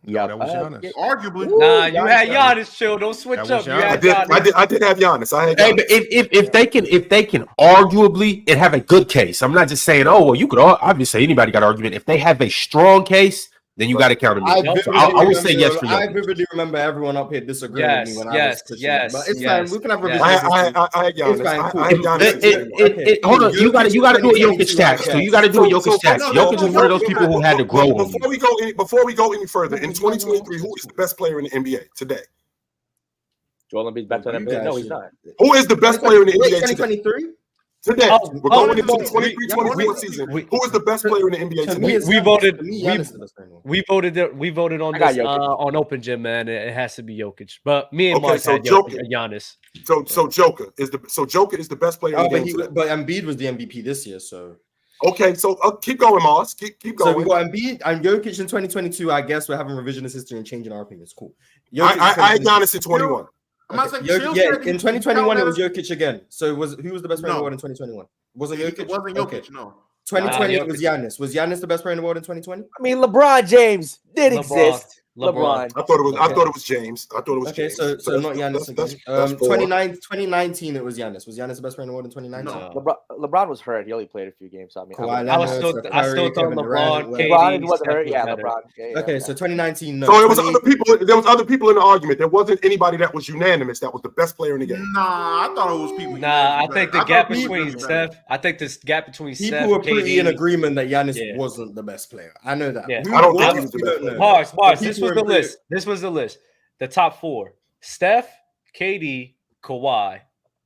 Yeah, that was Giannis. Arguably. Nah, you had Giannis. Chill. Don't switch up. You had Giannis. I did have Giannis. I had Giannis. Hey, but if they can arguably and have a good case, I'm not just saying, oh well, you could obviously anybody got an argument. If they have a strong case, then you got to count them. I would say yes for you. I vividly remember everyone up here disagreeing with me when I was pushing it. But it's fine. We can have revision. I had Giannis. Hold on. You got to do a Jokic tax. So you got to do a Jokic tax. Jokic is one of those people who had to grow. Before we go any further, in 2023, who is the best player in the NBA today? Joel Embiid's better than NBA. No, he's not. Who is the best player in the NBA today? 2023? Today, we're going into the 23-24 season. Who is the best player in the NBA today? We voted on this on Open Gym, man. It has to be Jokic, but me and Mark had Giannis. So Joker is the best player in the game today. But Embiid was the MVP this year, so. Okay, so keep going, Mars. Keep going. So we got Embiid and Jokic in 2022. I guess we're having revisionist history and changing our opinions. Cool. I had Giannis in 21. In 2021 it was Jokic again. So who was the best player in the world in 2021? Wasn't Jokic? It wasn't Jokic, no. 2020 it was Giannis. Was Giannis the best player in the world in 2020? I mean, LeBron James did exist. LeBron. I thought it was James. Okay, so not Giannis again. 2019 it was Giannis. Was Giannis the best player in the world in 2019? No. LeBron was hurt. He only played a few games. So I still thought LeBron. LeBron wasn't hurt. Yeah, LeBron. Okay, so 2019. No. So it was other people. There was other people in the argument. There wasn't anybody that was unanimous. That was the best player in the game. Nah, I thought it was people. Nah, I think the gap between Steph. I think this gap between Steph. People were pretty in agreement that Giannis wasn't the best player. I know that. Yeah. I don't think he was the best player. Mars. This was the list. The top 4: Steph, KD, Kawhi,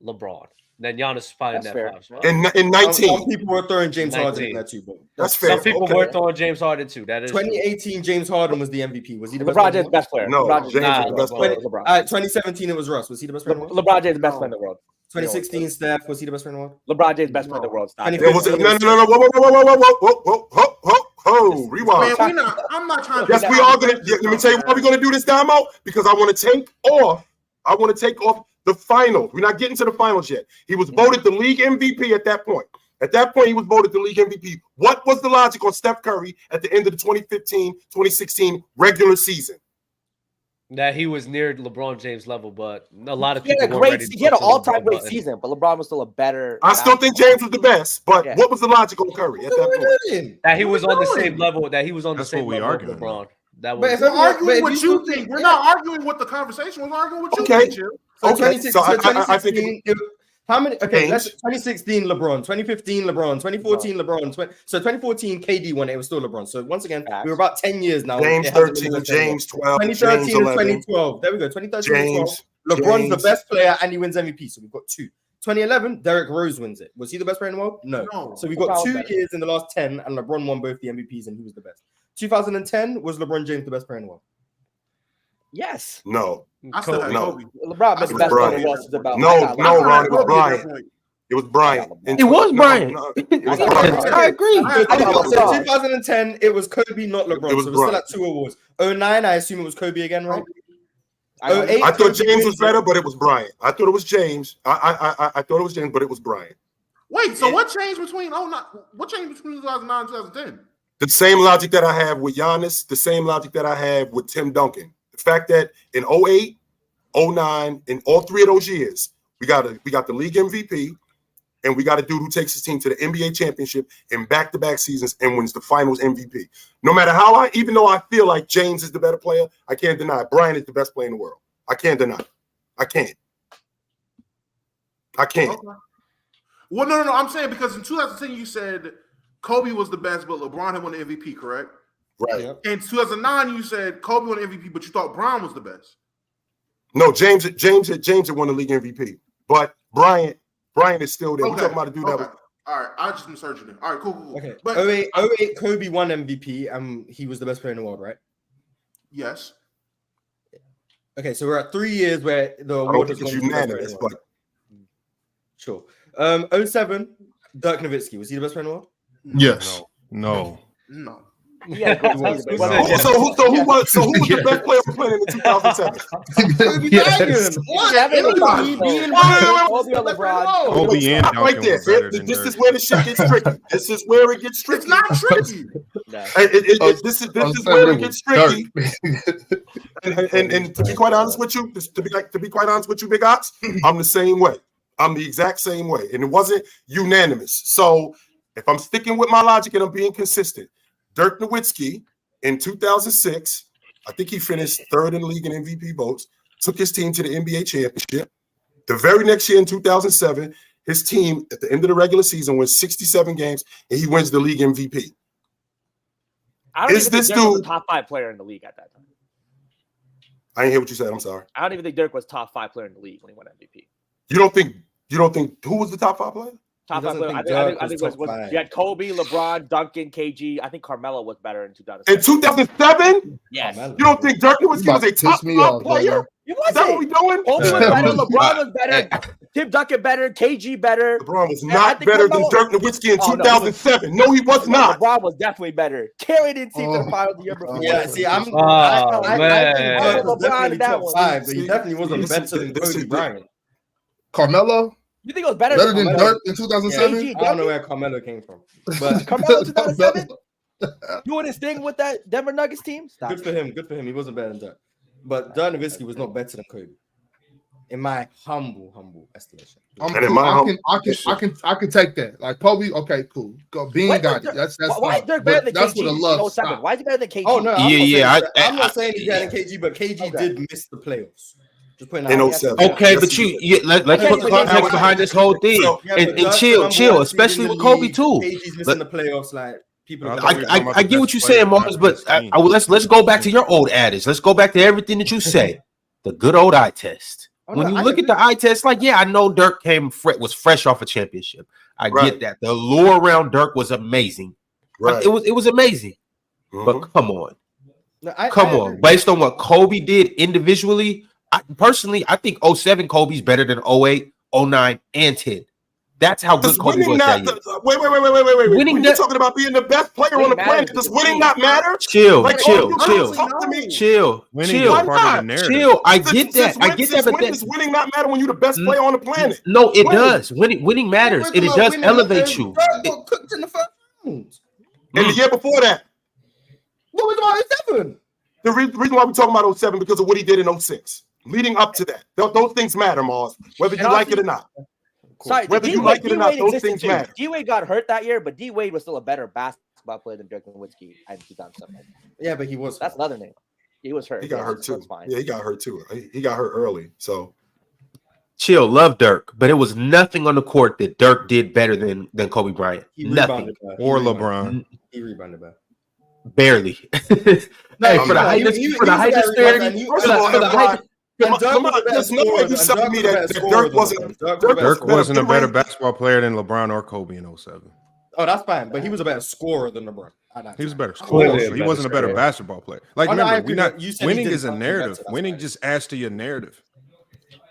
LeBron. Then Giannis is probably in that 5 spot. In 19, some people were throwing James Harden in that too, but that's fair. Some people were throwing James Harden too. That is 2018. True. James Harden was the MVP. Was he the LeBron James best player? No, James was the best player. 2017 it was Russ. Was he the best player in the world? LeBron James the best player in the world. 2016 Steph. Was he the best player in the world? LeBron James best player in the world. No. Whoa, rewind. Man, I'm not trying to. Yes, we are gonna. Let me tell you why we're gonna do this time out, because I want to take off the finals. We're not getting to the finals yet. He was voted the league MVP at that point. At that point, he was voted the league MVP. What was the logic on Steph Curry at the end of the 2015-2016 regular season? That he was near LeBron James level, but a lot of people he had an all-time great season, but LeBron was still a better. I still think James was the best, but what was the logic on Curry at that point? That he was on the same level. That he was on the same level with LeBron. That was. But if we're arguing what you think, we're not arguing what the conversation was. Arguing what you think. So I think. How many? Okay, that's 2016 LeBron, 2015 LeBron, 2014 LeBron. So 2014 KD won it. It was still LeBron. So once again, we were about 10 years now. James 13, James 12, 2013 James and 2012. There we go. 2013 and 2012. LeBron's the best player and he wins MVP. So we've got 2. 2011, Derrick Rose wins it. Was he the best player in the world? No. So we've got 2 years in the last 10, and LeBron won both the MVPs, and he was the best. 2010 was LeBron James the best player in the world. Yes. No. I still have Kobe. LeBron was the best player in the world. No, Ron, it was Bryant. It was Bryant. It was Bryant. It was Bryant. I agree. So 2010, it was Kobe, not LeBron. It was So we're still Bryant. at 2 awards. 09, I assume it was Kobe again, right? I thought James was better, but it was Bryant. I thought it was James. I thought it was James, but it was Bryant. Wait, so what changed between 2009 and 2010? The same logic that I have with Giannis, the same logic that I have with Tim Duncan. The fact that in 08, 09, in all 3 of those years, we got the league MVP, and we got a dude who takes his team to the NBA championship in back-to-back seasons and wins the finals MVP. No matter how even though I feel like James is the better player, I can't deny it. Bryant is the best player in the world. I can't deny it. I can't. Okay. Well, no. I'm saying because in 2010 you said Kobe was the best, but LeBron had won the MVP, correct? Right. Yep. In 2009 you said Kobe won the MVP, but you thought Brown was the best. No, James had won the league MVP, but Bryant is still there. We're talking about a dude that was. All right, I just been searching it. All right, cool. Okay. But 08, Kobe won MVP. He was the best player in the world, right? yes. Okay, so we're at 3 years where the I award don't think has it's gone to the best player in unanimous, the but world. Sure. 07, Dirk Nowitzki. Was he the best player in the world? Yes. No. Yeah, so who was the best player on the planet in 2007? Kobe Bryant. Kobe and Duncan Right there. were better than This Dirk. is where the shit gets tricky. This is where it gets tricky. It's not tricky. This is where it gets tricky. And to be quite honest with you, Big Ox, I'm the same way. I'm the exact same way, and it wasn't unanimous. So if I'm sticking with my logic and I'm being consistent, Dirk Nowitzki in 2006, I think he finished 3rd in the league in MVP votes, took his team to the NBA championship. The very next year in 2007, his team at the end of the regular season wins 67 games and he wins the league MVP. I don't Is even this think Dirk was dude- a top 5 player in the league at that time. I didn't hear what you said. I'm sorry. I don't even think Dirk was top 5 player in the league when he won MVP. You don't think who was the top 5 player? Top 5 player. I think it was you had Kobe, LeBron, Duncan, KG. I think Carmelo was better in 2007. In 2007? Yes. You don't think Dirk Nowitzki was a top 5 player? He Is that what we doing? Kobe was better. LeBron was better. Tim Duncan better. KG better. LeBron was not better than Dirk Nowitzki in 2007. No, he was not. LeBron was definitely better. Carried his team to the finals the year before. Yeah, see, I think man. Dirk was definitely that top one. 5, but he definitely wasn't better than Kobe Bryant. Carmelo? You think it was better Than Carmelo? Dirk in 2007? KG, I don't know where Carmelo came from, but Carmelo 2007? You want his thing with that Denver Nuggets team? Stop. good for him. Good for him. He wasn't better than Dirk, but Dirk Nowitzki was not better than Kobe, in my humble estimation. I can take that. Like Kobe, okay, cool. Go Bean got it. That's Why is fine. Dirk better than That's KG where the love in 07? stopped. Why is he better than KG? Oh no, I'm not saying he's better than KG, but KG Okay. did miss the playoffs. Just putting In out 07. Okay, but let's put context behind this whole thing and chill, especially with Kobe too. KG's missing the playoffs, like people. I get what you're saying, Marcus, but let's go back to your old adage. Let's go back to everything that you say. The good old eye test. When you look at the eye test, like, yeah, I know Dirk was fresh off a championship. I get that. The lure around Dirk was amazing. Right. It was amazing. But come on. Come on. Based on what Kobe did individually, I think 07 Kobe's better than 08, 09, and 10. That's how good Kobe was that year. Wait. Winning when you're talking about being the best player on the planet, does winning not matter? Chill. Winning I get that. But does winning not matter when you're the best player on the planet? No, it does. Winning matters. It does elevate you. Cooked in the first round. And the year before that, what was about 07? the reason why we're talking about 07 because of what he did in 06. Leading up to that, those things matter, Mars, whether you like it or not. Sorry, whether you like it or not, those things matter. D-Wade got hurt that year, but D-Wade was still a better basketball player than Dirk Nowitzki in 2007. Yeah, but he was. That's another name. He was hurt. He got hurt too. Yeah, he got hurt too. He got hurt early. So chill, love Dirk, but it was nothing on the court that Dirk did better than Kobe Bryant. Nothing. Or LeBron. He rebounded back. Barely. Hey, for the height disparity, Dirk wasn't a better basketball player than LeBron or Kobe in 07. Oh, that's fine, but he was a better scorer than LeBron. He was a better scorer. So he wasn't a better basketball player. Like, remember, winning is a narrative. Winning just adds to your narrative.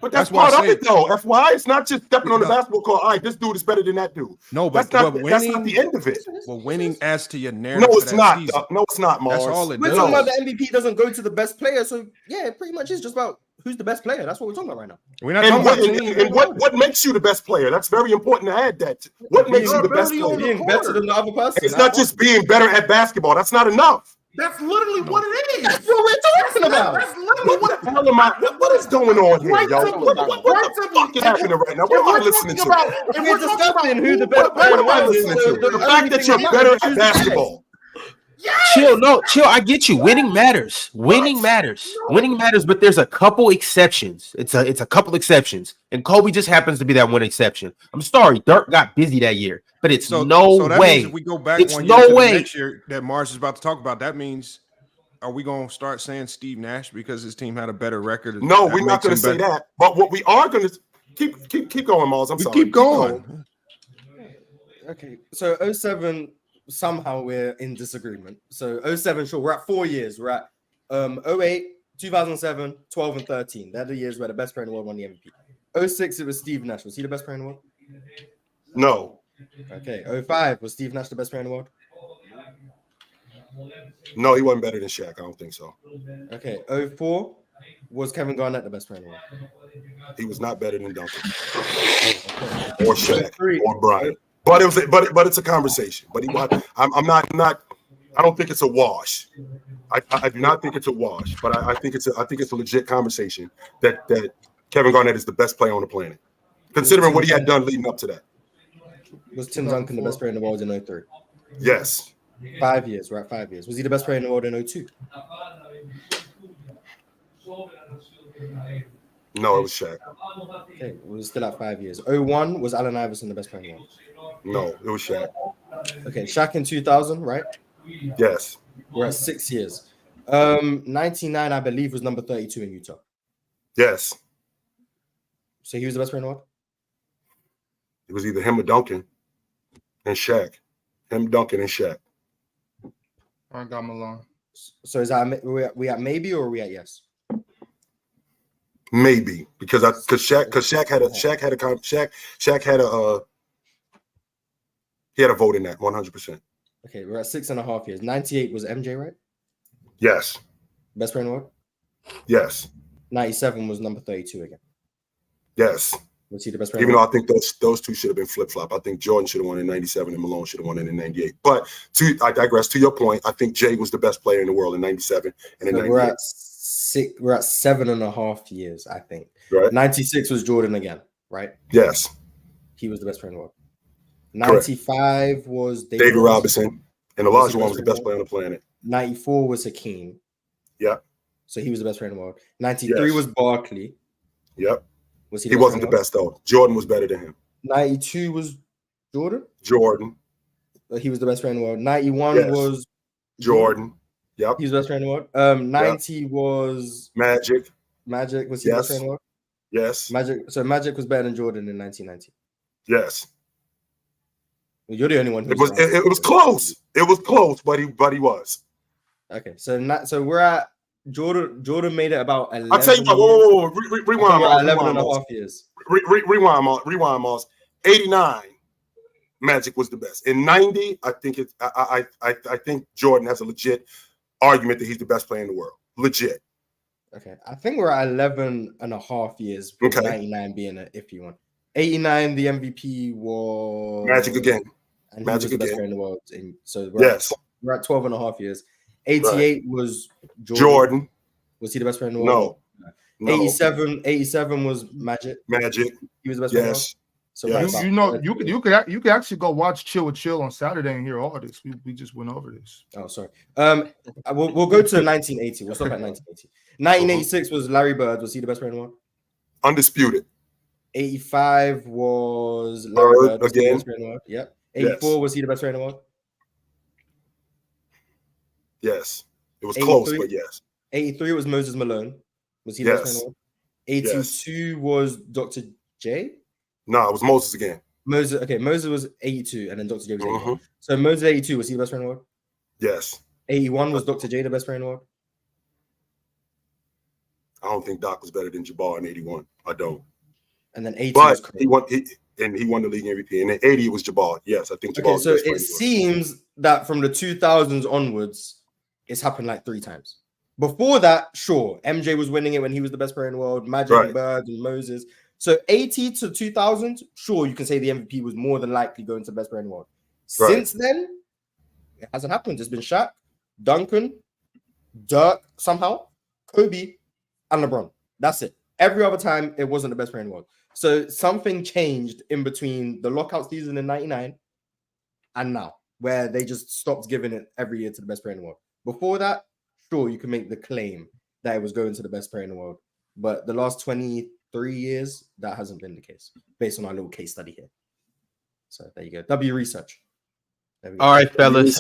But that's why I part of say it, though. FYI, it's not just stepping on the basketball court. All right, this dude is better than that dude. No, but that's winning, not the end of it. Well, winning adds to your No, narrative. it's not. No, it's not, Mars. That's all it We're does. talking about the MVP doesn't go to the best player, so yeah, it pretty much is just about who's the best player. That's what we're talking about right now. We're not talking about and what makes you the best player? That's very important to add that. What makes you the best player? Being better than the other person. It's not just being better at basketball. That's not enough. That's literally what it is. That's what we're talking about. That's literally what the hell am I? What is going on here, yo? What the fuck is happening right now? What am I listening to? If we're discussing who the best player am I listening to? The fact that you're better at basketball. Chill. I get you. Winning matters. Winning matters, but there's a couple exceptions. It's a couple exceptions, and Kobe just happens to be that one exception. I'm sorry, Dirk got busy that year, but it's so no that way. Means if we go back it's one year no to way. the next year that Mars is about to talk about. That means, are we going to start saying Steve Nash because his team had a better record? No, we're not going to say that. But what we are going to keep going, Mars. I'm sorry. Keep going. Okay, so 07. Somehow we're in disagreement. So 07, sure, we're at 4 years. We're at 08, 2007, 12, and 13. They're the years where the best player in the world won the MVP. 06, it was Steve Nash. Was he the best player in the world? No. Okay. 05, was Steve Nash the best player in the world? No, he wasn't better than Shaq. I don't think so. Okay. 04, was Kevin Garnett the best player in the world? He was not better than Duncan or Shaq 03. or Bryant. But it was, but it's a conversation. But I'm not. I don't think it's a wash. I do not think it's a wash. But I think it's a legit conversation that Kevin Garnett is the best player on the planet, considering what he had done leading up to that. Was Tim Duncan the best player in the world in 03? Yes. 5 years. We're at 5 years. Was he the best player in the world in 02? No, it was Shaq. Okay, we're still at 5 years. 01, was Allen Iverson the best player in the world? No, it was Shaq. Okay, Shaq in 2000, right? Yes. We're at 6 years. 99, I believe, was number 32 in Utah. Yes. So he was the best player in the world? It was either him or Duncan and Shaq. Him, Duncan, and Shaq. I got Malone. So is that we at maybe or are we at yes? Maybe because Shaq had a vote in that 100%. Okay, we're at 6.5 years. 98 was MJ, right? Yes. Best player in the world? Yes. 97 was number 32 again. Yes. Was he the best player? Even though I think those two should have been flip-flop. I think Jordan should have won in 97 and Malone should have won it in 98. But I digress. To your point, I think Jay was the best player in the world in 97 and in 98. We're at 7.5 years, I think. Right. 96 was Jordan again, right? Yes. He was the best player in the world. 95 Correct. Was David Robinson. And Elijah was the best player on the planet. 94 was Hakeem. Yep. So he was the best player in the world. 93 was Barkley. Yep. He wasn't the best, though. Jordan was better than him. 92 was Jordan? Jordan. He was the best player in the world. 91 was Jordan. Yep. He was the best player in the world. 90 was Magic. Magic. Was he the best player in the world? Yes. Magic. So Magic was better than Jordan in 1990. Yes. Well, you're the only one who it was close. It was close, but he was. Okay. So we're at Jordan made it about 11. I'll tell you what. Rewind. 11 and a half years. Rewind, Moss. 89. Magic was the best. In 90, I think I think Jordan has a legit argument that he's the best player in the world. Legit. Okay. I think we're at 11 and a half years. With 99 being an iffy one. 89, the MVP was Magic again. And Magic he was the best again. player in the world. So we're at 12 and a half years. 88 was Jordan. Was he the best player in the world? No. 87 was Magic. He was the best player in the world. So you could actually go watch Chill with Chill on Saturday and hear all of this. We just went over this. Oh, sorry. We'll go to 1980. We'll stop at 1980. 1986 was Larry Bird. Was he the best player in the world? Undisputed. 85 was Larry Bird. Was he the best player in the world? Yep. 84 was he the best player in the world? Yes. It was close, but yes. 83 was Moses Malone. Was he the best player in the world? 82 was Dr. J? No, it was Moses again. Moses was 82, and then Dr. J was 81. So Moses 82, was he the best player in the world? Yes. 81 was Dr. J the best player in the world? I don't think Doc was better than Jabbar in 81. I don't. And then 80 But was crazy. he won the league MVP. And in 80 it was Jabbar. Yes, I think Jabbar Okay, was so best player it in the world. seems that from the 2000s onwards, it's happened like 3 times. Before that, sure, MJ was winning it when he was the best player in the world, Magic and Bird and Moses. So 80 to 2000, sure, you can say the MVP was more than likely going to the best player in the world. Since then, it hasn't happened. It's been Shaq, Duncan, Dirk somehow, Kobe, and LeBron. That's it. Every other time, it wasn't the best player in the world. So something changed in between the lockout season in 99 and now, where they just stopped giving it every year to the best player in the world. Before that, sure, you can make the claim that it was going to the best player in the world. But the last 23 years, that hasn't been the case, based on our little case study here. So there you go. W research. All right, fellas.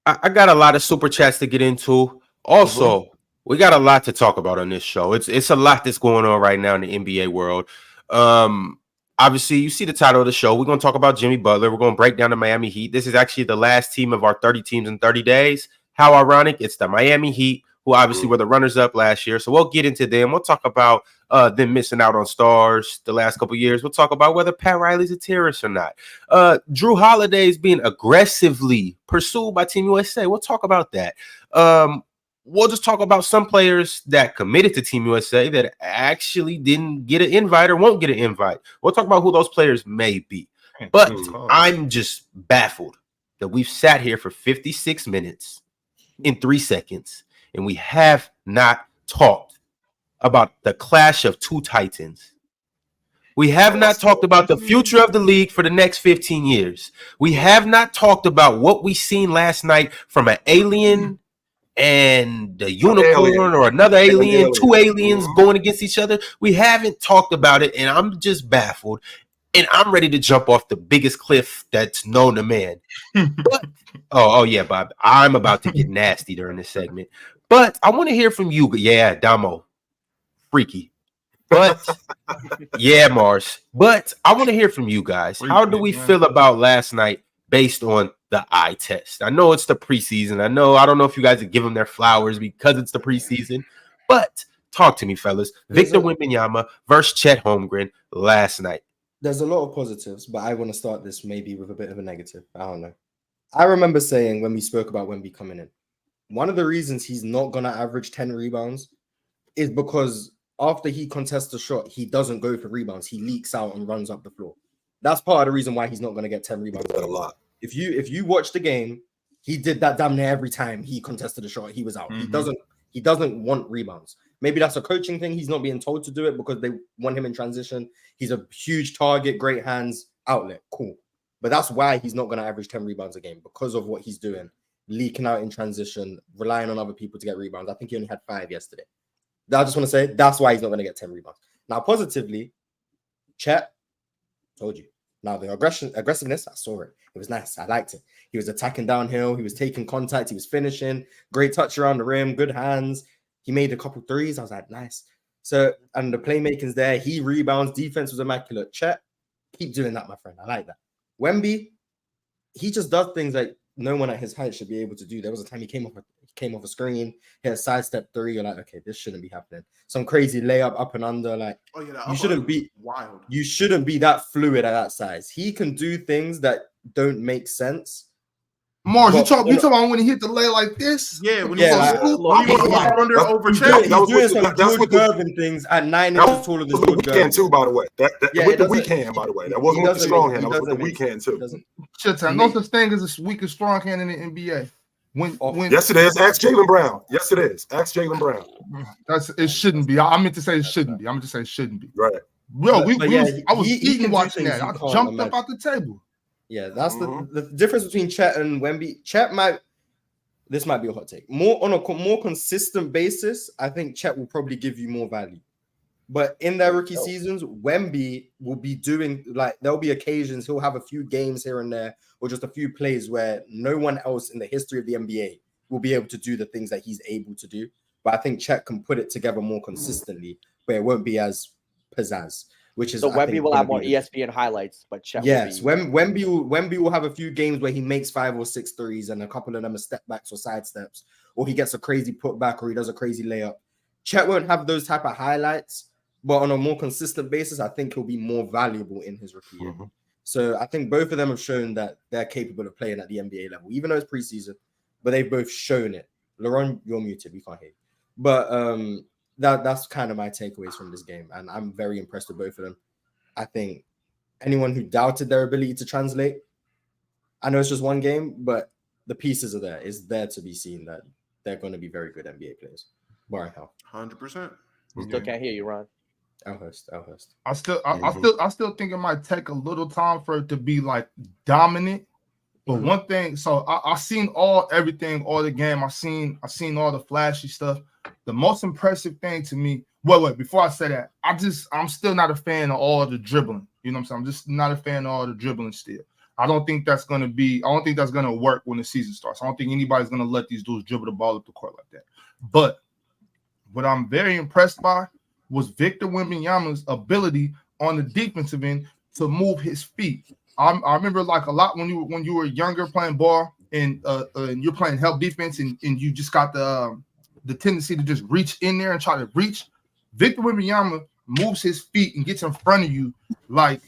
I got a lot of super chats to get into. Also, we got a lot to talk about on this show. It's a lot that's going on right now in the NBA world. Obviously, you see the title of the show. We're going to talk about Jimmy Butler. We're going to break down the Miami Heat. This is actually the last team of our 30 teams in 30 days. How ironic. It's the Miami Heat, who obviously were the runners-up last year. So we'll get into them. We'll talk about them missing out on stars the last couple of years. We'll talk about whether Pat Riley's a terrorist or not. Drew Holiday is being aggressively pursued by Team USA. We'll talk about that. We'll just talk about some players that committed to Team USA that actually didn't get an invite or won't get an invite. We'll talk about who those players may be. But I'm just baffled that we've sat here for 56 minutes in 3 seconds and we have not talked about the clash of two titans. We have not talked about the future of the league for the next 15 years. We have not talked about what we seen last night from an alien and the unicorn or another alien, two aliens going against each other. We haven't talked about it, and I'm just baffled. And I'm ready to jump off the biggest cliff that's known to man. But, oh yeah, Bob. I'm about to get nasty during this segment. But I want to hear from you. Yeah, Damo. Freaky. But yeah, Mars. But I want to hear from you guys. How do we feel about last night based on the eye test? I know it's the preseason. I don't know if you guys would give them their flowers because it's the preseason. But talk to me, fellas. Victor Wembanyama versus Chet Holmgren last night. There's a lot of positives, but I want to start this maybe with a bit of a negative. I don't know. I remember saying when we spoke about Wemby coming in, one of the reasons he's not going to average 10 rebounds is because after he contests a shot, he doesn't go for rebounds. He leaks out and runs up the floor. That's part of the reason why he's not going to get 10 rebounds. A lot. If you watch the game, he did that damn near every time he contested a shot. He was out. He doesn't want rebounds. Maybe that's a coaching thing. He's not being told to do it because they want him in transition. He's a huge target, great hands, outlet. Cool. But that's why he's not going to average 10 rebounds a game, because of what he's doing. Leaking out in transition, relying on other people to get rebounds. I think he only had 5 yesterday. I just want to say that's why he's not going to get 10 rebounds. Now, positively, Chet, told you. Now, the aggressiveness, I saw it. It was nice. I liked it. He was attacking downhill. He was taking contact. He was finishing. Great touch around the rim. Good hands. He made a couple threes. I was like, nice. So, and the playmaking's there. He rebounds. Defense was immaculate. Chet, keep doing that, my friend. I like that. Wemby, he just does things like no one at his height should be able to do. There was a time he came off a screen, hit a sidestep 3. You're like, okay, this shouldn't be happening. Some crazy layup up and under. Like, you shouldn't be wild. You shouldn't be that fluid at that size. He can do things that don't make sense. Mars, you talking about when he hit the lay like this? Yeah, when he goes under over Chet. He's doing some George Gervin things at 9 inches taller than George Gervin too, by the way. With the weak hand, by the way. That wasn't with the strong hand. That was with the weak hand too. Shit, no such thing as a weak and strong hand in the NBA. Yes, it is. Ask Jaylen Brown. Yes, it is. Ask Jaylen Brown. It shouldn't be. I meant to say it shouldn't be. I'm just saying it shouldn't be. Right. Bro, I was eating watching that. I jumped up out the table. Yeah, that's the difference between Chet and Wemby. This might be a hot take. On a more consistent basis, I think Chet will probably give you more value. But in their rookie seasons, Wemby will be doing, like, there'll be occasions he'll have a few games here and there or just a few plays where no one else in the history of the NBA will be able to do the things that he's able to do. But I think Chet can put it together more consistently where it won't be as pizzazz. So Wemby will have more ESPN highlights, but Chet Wemby will have a few games where he makes 5 or 6 threes and a couple of them are step backs or side steps, or he gets a crazy putback or he does a crazy layup. Chet won't have those type of highlights, but on a more consistent basis, I think he'll be more valuable in his rookie year. So I think both of them have shown that they're capable of playing at the NBA level, even though it's preseason, but they've both shown it. Laurent, you're muted. We can't hear you. But that's kind of my takeaways from this game. And I'm very impressed with both of them. I think anyone who doubted their ability to translate, I know it's just one game, but the pieces are there. It's there to be seen that they're going to be very good NBA players. Barring how. 100%. Still can't hear you, Ron. Elhurst. I still think it might take a little time for it to be like dominant. But one thing, so I seen everything, all the game. I seen all the flashy stuff. The most impressive thing to me. Wait, before I say that, I'm still not a fan of all the dribbling. You know what I'm saying? I'm just not a fan of all the dribbling still. I don't think that's gonna work when the season starts. I don't think anybody's gonna let these dudes dribble the ball up the court like that. But what I'm very impressed by was Victor Wembanyama's ability on the defensive end to move his feet. I remember like a lot when you were younger playing ball and you're playing help defense and you just got the tendency to just reach in there and try to reach. Victor Wembanyama moves his feet and gets in front of you like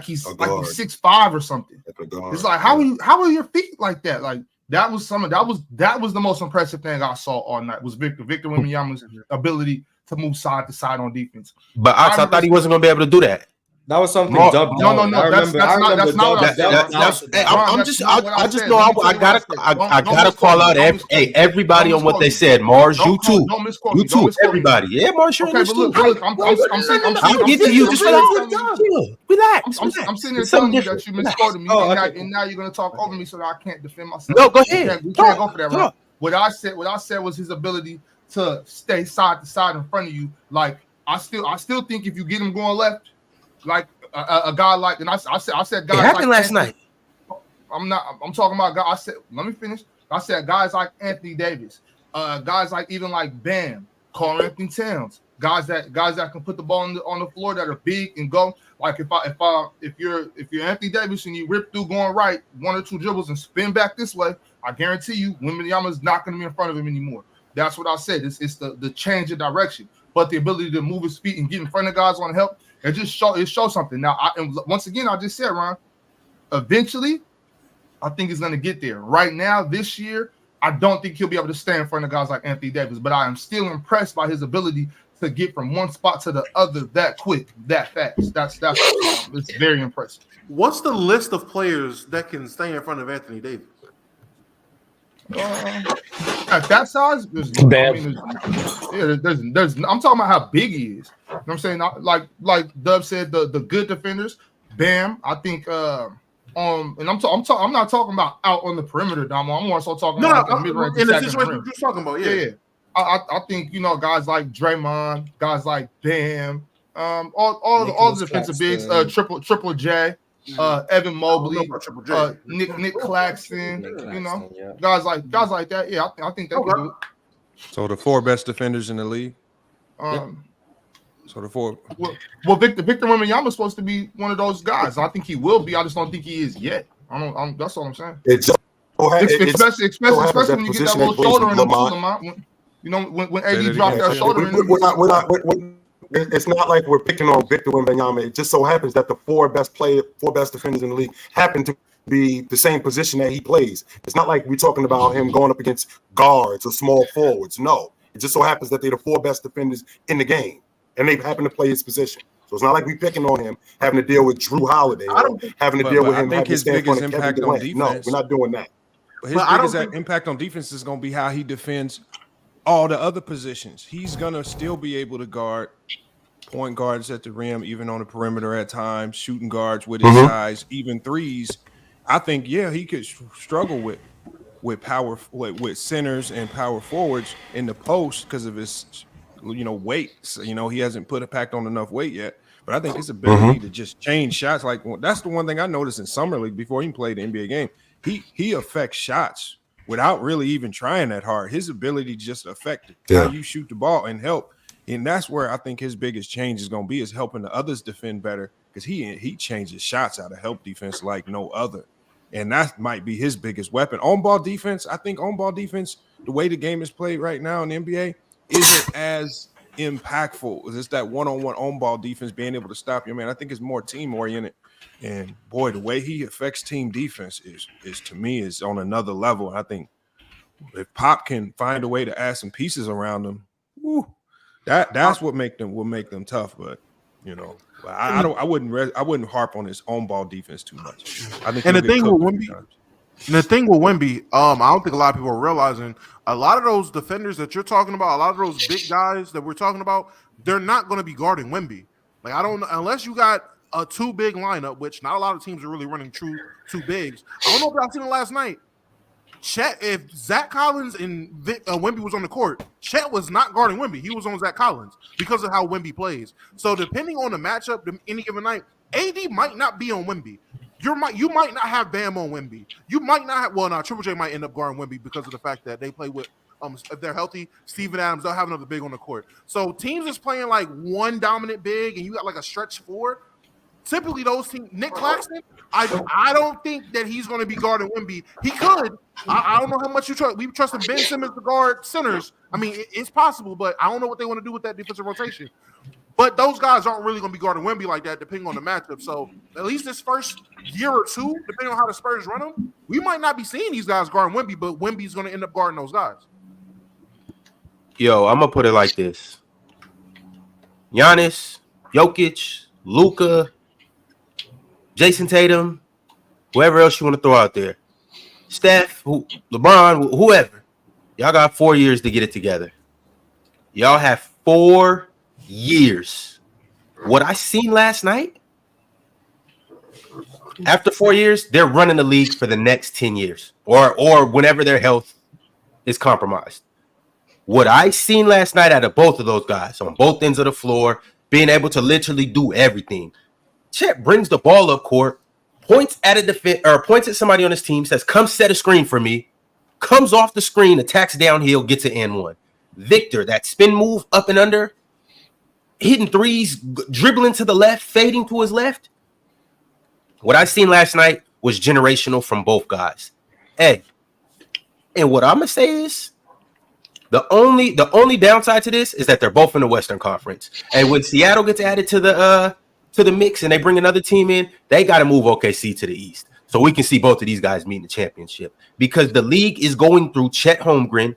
he's 6'5" or something. It's like how are your feet like that? Like that was the most impressive thing I saw all night was Victor Wembanyama's ability to move side to side on defense. But I thought he wasn't going to be able to do that. That was something. No. That's not what I said. I just know I gotta call out everybody on what they said. Mars, you too, everybody. Yeah, Mars, you're okay, but look, I'll get to you. Just relax. I'm sitting there telling you that you misquoted me, and now you're gonna talk over me so that I can't defend myself. No, go ahead. We can't go for that, right? What I said was his ability to stay side to side in front of you. Like I still think if you get him going left. Like a guy like, and I said guys. It happened like last night. I'm talking about guys. I said, let me finish. I said guys like Anthony Davis, guys like even like Bam, Karl Anthony Towns, guys that can put the ball on the floor that are big and go. Like if you're Anthony Davis and you rip through going right, one or two dribbles and spin back this way, I guarantee you, Wembanyama's not going to be in front of him anymore. That's what I said. It's the change of direction, but the ability to move his feet and get in front of guys on help. It shows something. Now, once again, I just said, Ron, eventually, I think he's going to get there. Right now, this year, I don't think he'll be able to stay in front of guys like Anthony Davis, but I am still impressed by his ability to get from one spot to the other that quick, that fast. That's it's very impressive. What's the list of players that can stay in front of Anthony Davis? At that size, there's I'm talking about how big he is. You know what I'm saying? Like Dub said, the good defenders, Bam. I think and I'm not talking about out on the perimeter, Damo. I'm more so talking about the mid-range in the situation you're talking about. Yeah. I think guys like Draymond, guys like Bam, all the defensive bigs, Triple J. Evan Mobley, Nick Claxton, guys like that. Yeah, I think they can do it. So the four best defenders in the league. So the four. Well, Victor Wembanyama is supposed to be one of those guys. I think he will be. I just don't think he is yet. That's all I'm saying. Especially when you get that little shoulder in him. When AD dropped that shoulder in him. It's not like we're picking on Victor Wembanyama. It just so happens that the four best defenders in the league happen to be the same position that he plays. It's not like we're talking about him going up against guards or small forwards. No, it just so happens that they're the four best defenders in the game, and they happen to play his position. So it's not like we're picking on him, having to deal with Drew Holiday, or having to deal with him. I think his biggest impact on defense. No, we're not doing that. His biggest impact on defense is going to be how he defends all the other positions. He's going to still be able to guard point guards at the rim, even on the perimeter at times, shooting guards with his size, even threes. I think, he could struggle with power, with centers and power forwards in the post because of his, weight. So, he hasn't packed on enough weight yet. But I think his ability to just change shots, that's the one thing I noticed in summer league before he played the NBA game. He affects shots without really even trying that hard. His ability to just affect how you shoot the ball and help. And that's where I think his biggest change is going to be, is helping the others defend better, because he changes shots out of help defense like no other. And that might be his biggest weapon. On-ball defense, I think on-ball defense, the way the game is played right now in the NBA, isn't as impactful. It's that one-on-one on-ball defense, being able to stop your man. I think it's more team-oriented. And boy, the way he affects team defense is to me is on another level. I think if Pop can find a way to add some pieces around them, that's what will make them tough. But you know, I wouldn't harp on his on-ball defense too much. I think and the thing with Wemby, I don't think a lot of people are realizing a lot of those defenders that you're talking about, a lot of those big guys that we're talking about, they're not going to be guarding Wemby. Like unless you got a too big lineup, which not a lot of teams are really running true two bigs. I don't know if y'all seen it last night. Chet, if Zach Collins and Wemby was on the court, Chet was not guarding Wemby. He was on Zach Collins because of how Wemby plays. So depending on the matchup, any given night, AD might not be on Wemby. You might not have Bam on Wemby. You might not have Triple J might end up guarding Wemby because of the fact that they play with if they're healthy, Steven Adams, they'll have another big on the court. So teams is playing like one dominant big and you got like a stretch four. Typically, those teams, Nick Claxton, I don't think that he's going to be guarding Wemby. He could. I don't know how much you trust. We trust Ben Simmons to guard centers. I mean, it's possible, but I don't know what they want to do with that defensive rotation. But those guys aren't really going to be guarding Wemby like that, depending on the matchup. So at least this first year or two, depending on how the Spurs run them, we might not be seeing these guys guarding Wemby, but Wemby's going to end up guarding those guys. Yo, I'm going to put it like this. Giannis, Jokic, Luka, Jason Tatum, whoever else you want to throw out there, Steph, LeBron, whoever, y'all got 4 years to get it together. Y'all have 4 years. What I seen last night, after 4 years, they're running the league for the next 10 years or whenever their health is compromised. What I seen last night out of both of those guys on both ends of the floor, being able to literally do everything. Chet brings the ball up court, points at somebody on his team, says, come set a screen for me, comes off the screen, attacks downhill, gets an N1. Victor, that spin move up and under, hitting threes, dribbling to the left, fading to his left. What I seen last night was generational from both guys. Hey, and what I'm going to say is, the only downside to this is that they're both in the Western Conference. And when Seattle gets added to the mix and they bring another team in, they got to move OKC to the East. So we can see both of these guys meet in the championship because the league is going through Chet Holmgren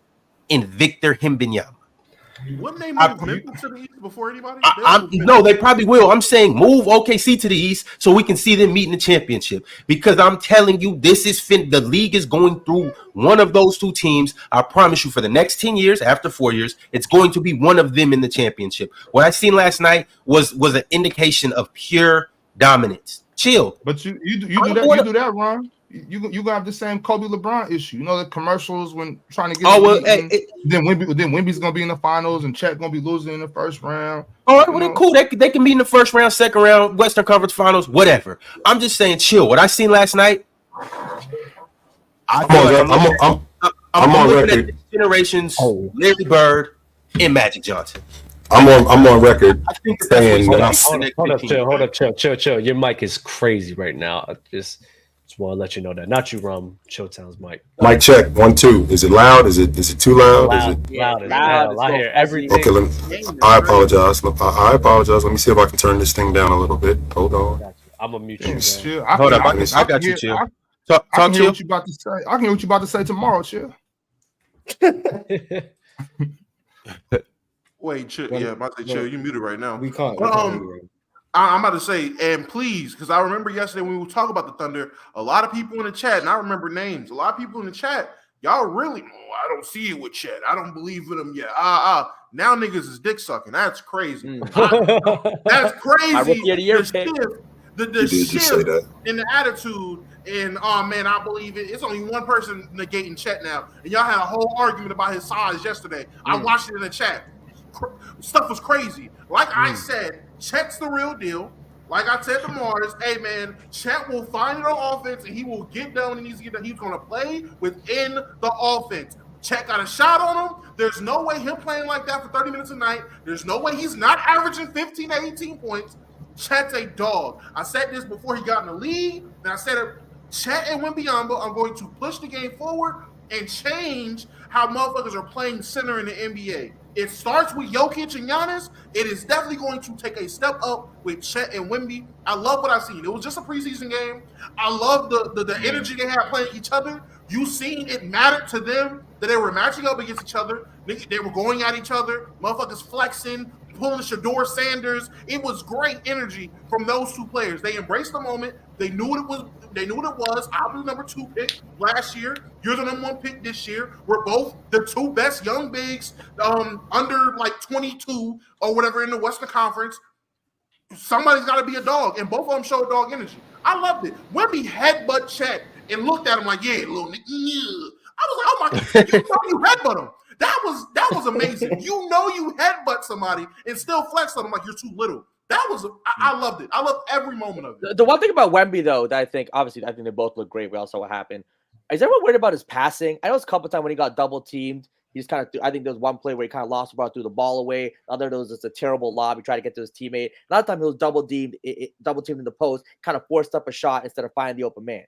and Victor Wembanyama. Wouldn't they move Memphis to the East before anybody? No, they probably will. I'm saying move OKC to the East so we can see them meet in the championship because I'm telling you, the league is going through one of those two teams. I promise you for the next 10 years, after 4 years, it's going to be one of them in the championship. What I seen last night was an indication of pure dominance. Chill. But you do that, Ron. You gonna have the same Kobe LeBron issue. You know the commercials when trying to get then Wemby's gonna be in the finals and Chet gonna be losing in the first round. All right, well then cool. They can meet in the first round, second round, Western Conference Finals, whatever. I'm just saying, chill. What I seen last night, I'm on record. At this generation's Larry Bird and Magic Johnson. I'm on record. I think saying hold up, chill. Your mic is crazy right now. I just want to let you know that. Not you, Showtown's mic. Mic check 1 2. Is it loud? Is it too loud? Loud. I hear everything. Okay, I apologize. I apologize. Let me see if I can turn this thing down a little bit. Hold on. I'm gonna mute you. Hold up, I got you, chill. Talk I can hear what you about to say. I can hear what you about to say tomorrow, chill. Wait, chill. Yeah, about to chill. You muted right now. We can't. I'm about to say, and please, because I remember yesterday when we were talking about the Thunder, a lot of people in the chat, and I remember names, a lot of people in the chat, y'all really, I don't see it with Chet. I don't believe in him yet. Now niggas is dick sucking. That's crazy. That's crazy. The shift in the attitude, and man, I believe it. It's only one person negating Chet now, and y'all had a whole argument about his size yesterday. I watched it in the chat. Stuff was crazy. Like I said, Chet's the real deal. Like I said to Mars, hey man, Chet will find it on offense and he will get done when he needs to get done. He's going to play within the offense. Chet got a shot on him. There's no way him playing like that for 30 minutes a night. There's no way he's not averaging 15 to 18 points. Chet's a dog. I said this before he got in the league, and I said it. Chet and Wembanyama are going to push the game forward and change how motherfuckers are playing center in the NBA. It starts with Jokic and Giannis. It is definitely going to take a step up with Chet and Wemby. I love what I've seen. It was just a preseason game. I love the energy they had playing each other. You seen it mattered to them that they were matching up against each other. They were going at each other. Motherfuckers flexing, pulling Shador Sanders. It was great energy from those two players. They embraced the moment. They knew what it was. They knew what it was. I was the number 2 pick last year. You're the number 1 pick this year. We're both the 2 best young bigs under like 22 or whatever in the Western Conference. Somebody's got to be a dog, and both of them showed dog energy. I loved it. Wemby headbutt Chet and looked at him like, yeah, little nigga. Yeah. I was like, oh my God, you know you headbutt him. That was amazing. You know you headbutt somebody and still flex on them like you're too little. I loved it. I loved every moment of it. The one thing about Wemby, though, that I think they both look great. We all saw what happened. Is everyone worried about his passing? I know it's a couple times when he got double teamed. He just kind of, I think there was one play where he kind of lost the ball, threw the ball away. The other, there was just a terrible lob. He tried to get to his teammate. Another time he was double teamed in the post, kind of forced up a shot instead of finding the open man.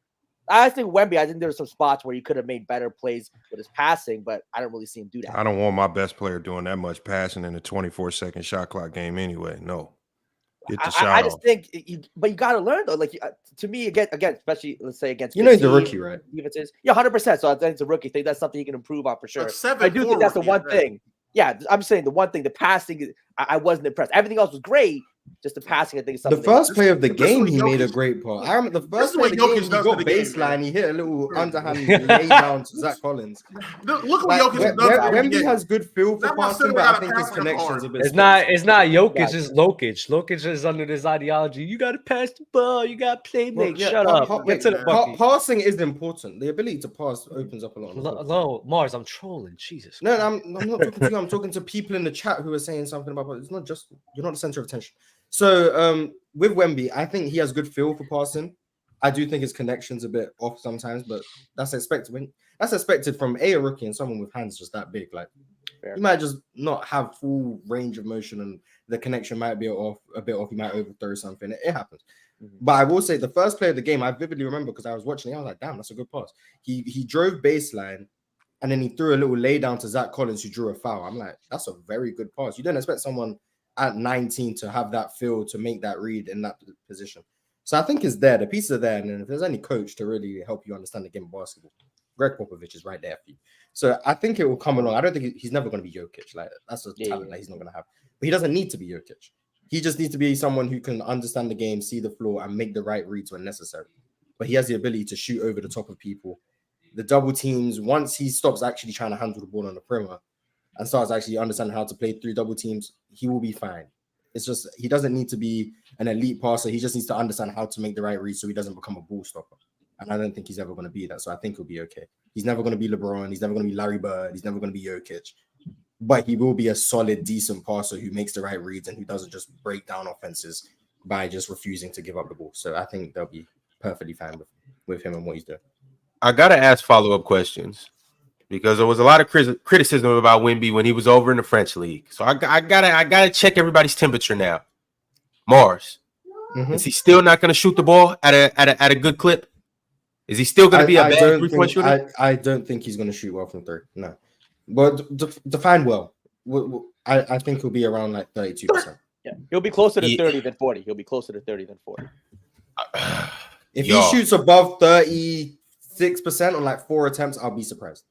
I think Wemby, I think there were some spots where he could have made better plays with his passing, but I don't really see him do that. I don't want my best player doing that much passing in a 24-second shot clock game anyway. No. Get the shot I just off. think, you got to learn though. Like to me, again, especially let's say against he's a rookie, right? Defenses, 100%. So I think it's a rookie thing. That's something he can improve on for sure. I do think that's the one thing. Yeah, I'm saying the one thing, the passing, I wasn't impressed. Everything else was great. Just the passing, I think, is something. The first play of the game, he made a great part. I remember the first play of the game, he got baseline. He hit a little underhand lay down to Zach Collins. Look what Jokic does. Wemby has good feel for passing, but I think his connection's a bit. It's not Jokic, it's Lokic. Lokic is under this ideology. You got to pass the ball. You got to play make. Shut up. Get to the bucket. Passing is important. The ability to pass opens up a lot. No, Mars, I'm trolling. Jesus. No, I'm not talking to you. I'm talking to people in the chat who are saying something about. It's not just you're not the center of attention. So with Wemby, I think he has good feel for passing. I do think his connection's a bit off sometimes, but that's expected. That's expected from a rookie and someone with hands just that big. Like you might just not have full range of motion, and the connection might be off a bit off. You might overthrow something. It happens. Mm-hmm. But I will say the first play of the game, I vividly remember because I was watching it. I was like, damn, that's a good pass. He drove baseline, and then he threw a little lay down to Zach Collins, who drew a foul. I'm like, that's a very good pass. You don't expect someone at 19 to have that feel to make that read in that position. So I think it's there. The pieces are there. And then if there's any coach to really help you understand the game of basketball, Greg Popovich is right there for you. So I think it will come along. I don't think he's never going to be Jokic. Like that's a talent that he's not going to have. But he doesn't need to be Jokic. He just needs to be someone who can understand the game, see the floor, and make the right reads when necessary. But he has the ability to shoot over the top of people. The double teams, once he stops actually trying to handle the ball on the perimeter and starts actually understanding how to play through double teams, he will be fine. It's just he doesn't need to be an elite passer. He just needs to understand how to make the right read so he doesn't become a ball stopper. And I don't think he's ever going to be that. So I think he'll be okay. He's never going to be LeBron. He's never going to be Larry Bird. He's never going to be Jokic. But he will be a solid, decent passer who makes the right reads and who doesn't just break down offenses by just refusing to give up the ball. So I think they'll be perfectly fine with him and what he's doing. I got to ask follow-up questions, because there was a lot of criticism about Wemby when he was over in the French league. So I gotta check everybody's temperature now. Mars, is he still not going to shoot the ball at a good clip? Is he still going to be a bad 3-point shooter? I don't think he's going to shoot well from three. No, but define well. I think he'll be around like 32%. Yeah, he'll be closer to 30 than 40. He'll be closer to 30 than 40. If he shoots above 36% on like 4 attempts, I'll be surprised.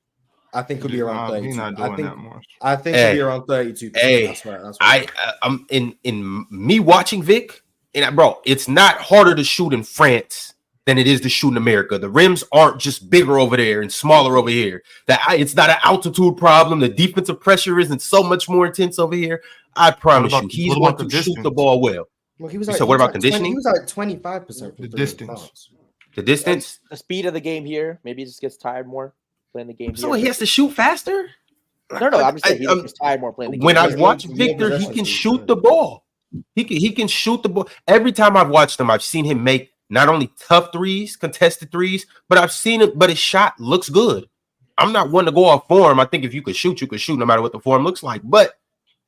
I think he'll be around 32. He's not doing that much. I think he'll be around 32%. That's right. I'm in me watching Vic, and bro, it's not harder to shoot in France than it is to shoot in America. The rims aren't just bigger over there and smaller over here. It's not an altitude problem. The defensive pressure isn't so much more intense over here. I promise you, he's going to shoot the ball well. Well, he was so what about conditioning? He was like 25%. The distance. The distance? The speed of the game here. Maybe he just gets tired more playing the game. So he has to shoot faster? No, I'm just saying he gets tired more playing the game. When I watch Victor, he can shoot the ball. He can shoot the ball. Every time I've watched him, I've seen him make not only tough threes, contested threes, but I've seen it, but his shot looks good. I'm not one to go off form. I think if you could shoot, you could shoot no matter what the form looks like. But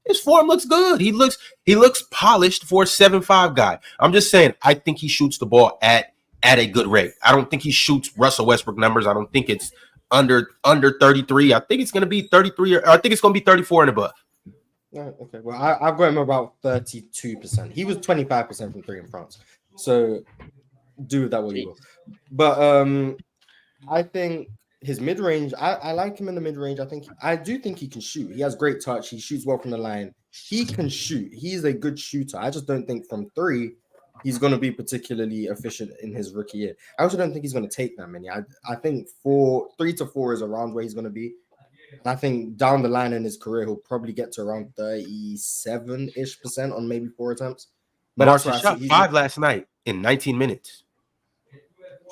his form looks good. He looks polished for a 7'5" guy. I'm just saying, I think he shoots the ball at a good rate. I don't think he shoots Russell Westbrook numbers. I don't think it's under 33. I think it's going to be 33, or I think it's going to be 34 and above. Okay. Well, I've got him about 32%. He was 25% from 3 in France. So do with that what you will. But I think his mid-range, I like him in the mid-range. I do think he can shoot. He has great touch. He shoots well from the line. He can shoot. He's a good shooter. I just don't think from 3 he's going to be particularly efficient in his rookie year. I also don't think he's going to take that many. I think 3 to 4 is around where he's going to be. And I think down the line in his career, he'll probably get to around 37-ish% on maybe 4 attempts. But Marshall shot 5 last night in 19 minutes.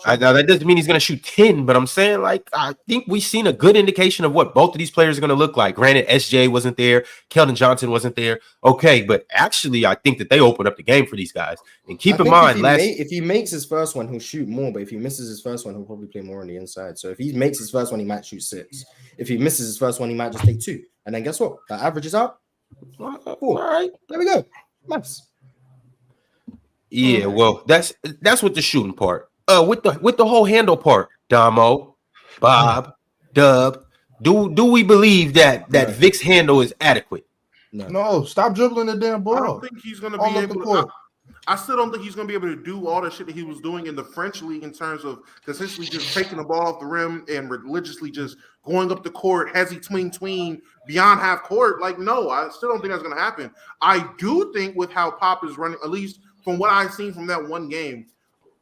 Now that doesn't mean he's going to shoot 10, but I'm saying, like, I think we've seen a good indication of what both of these players are going to look like. Granted, SJ wasn't there, Keldon Johnson wasn't there. Okay, but actually, I think that they opened up the game for these guys. And keep in mind, if he makes his first one, he'll shoot more. But if he misses his first one, he'll probably play more on the inside. So if he makes his first one, he might shoot 6. If he misses his first one, he might just take 2. And then guess what? That averages out 4. All right, there we go. Nice. Yeah, well, that's with the shooting part. With the whole handle part, Damo, Bob, Dub, do we believe that Vic's handle is adequate? No, stop dribbling the damn ball. I don't think he's going to be able to. I still don't think he's going to be able to do all the shit that he was doing in the French league in terms of consistently just taking the ball off the rim and religiously just going up the court, hezzy tween beyond half court. Like, no, I still don't think that's going to happen. I do think with how Pop is running, at least from what I've seen from that one game,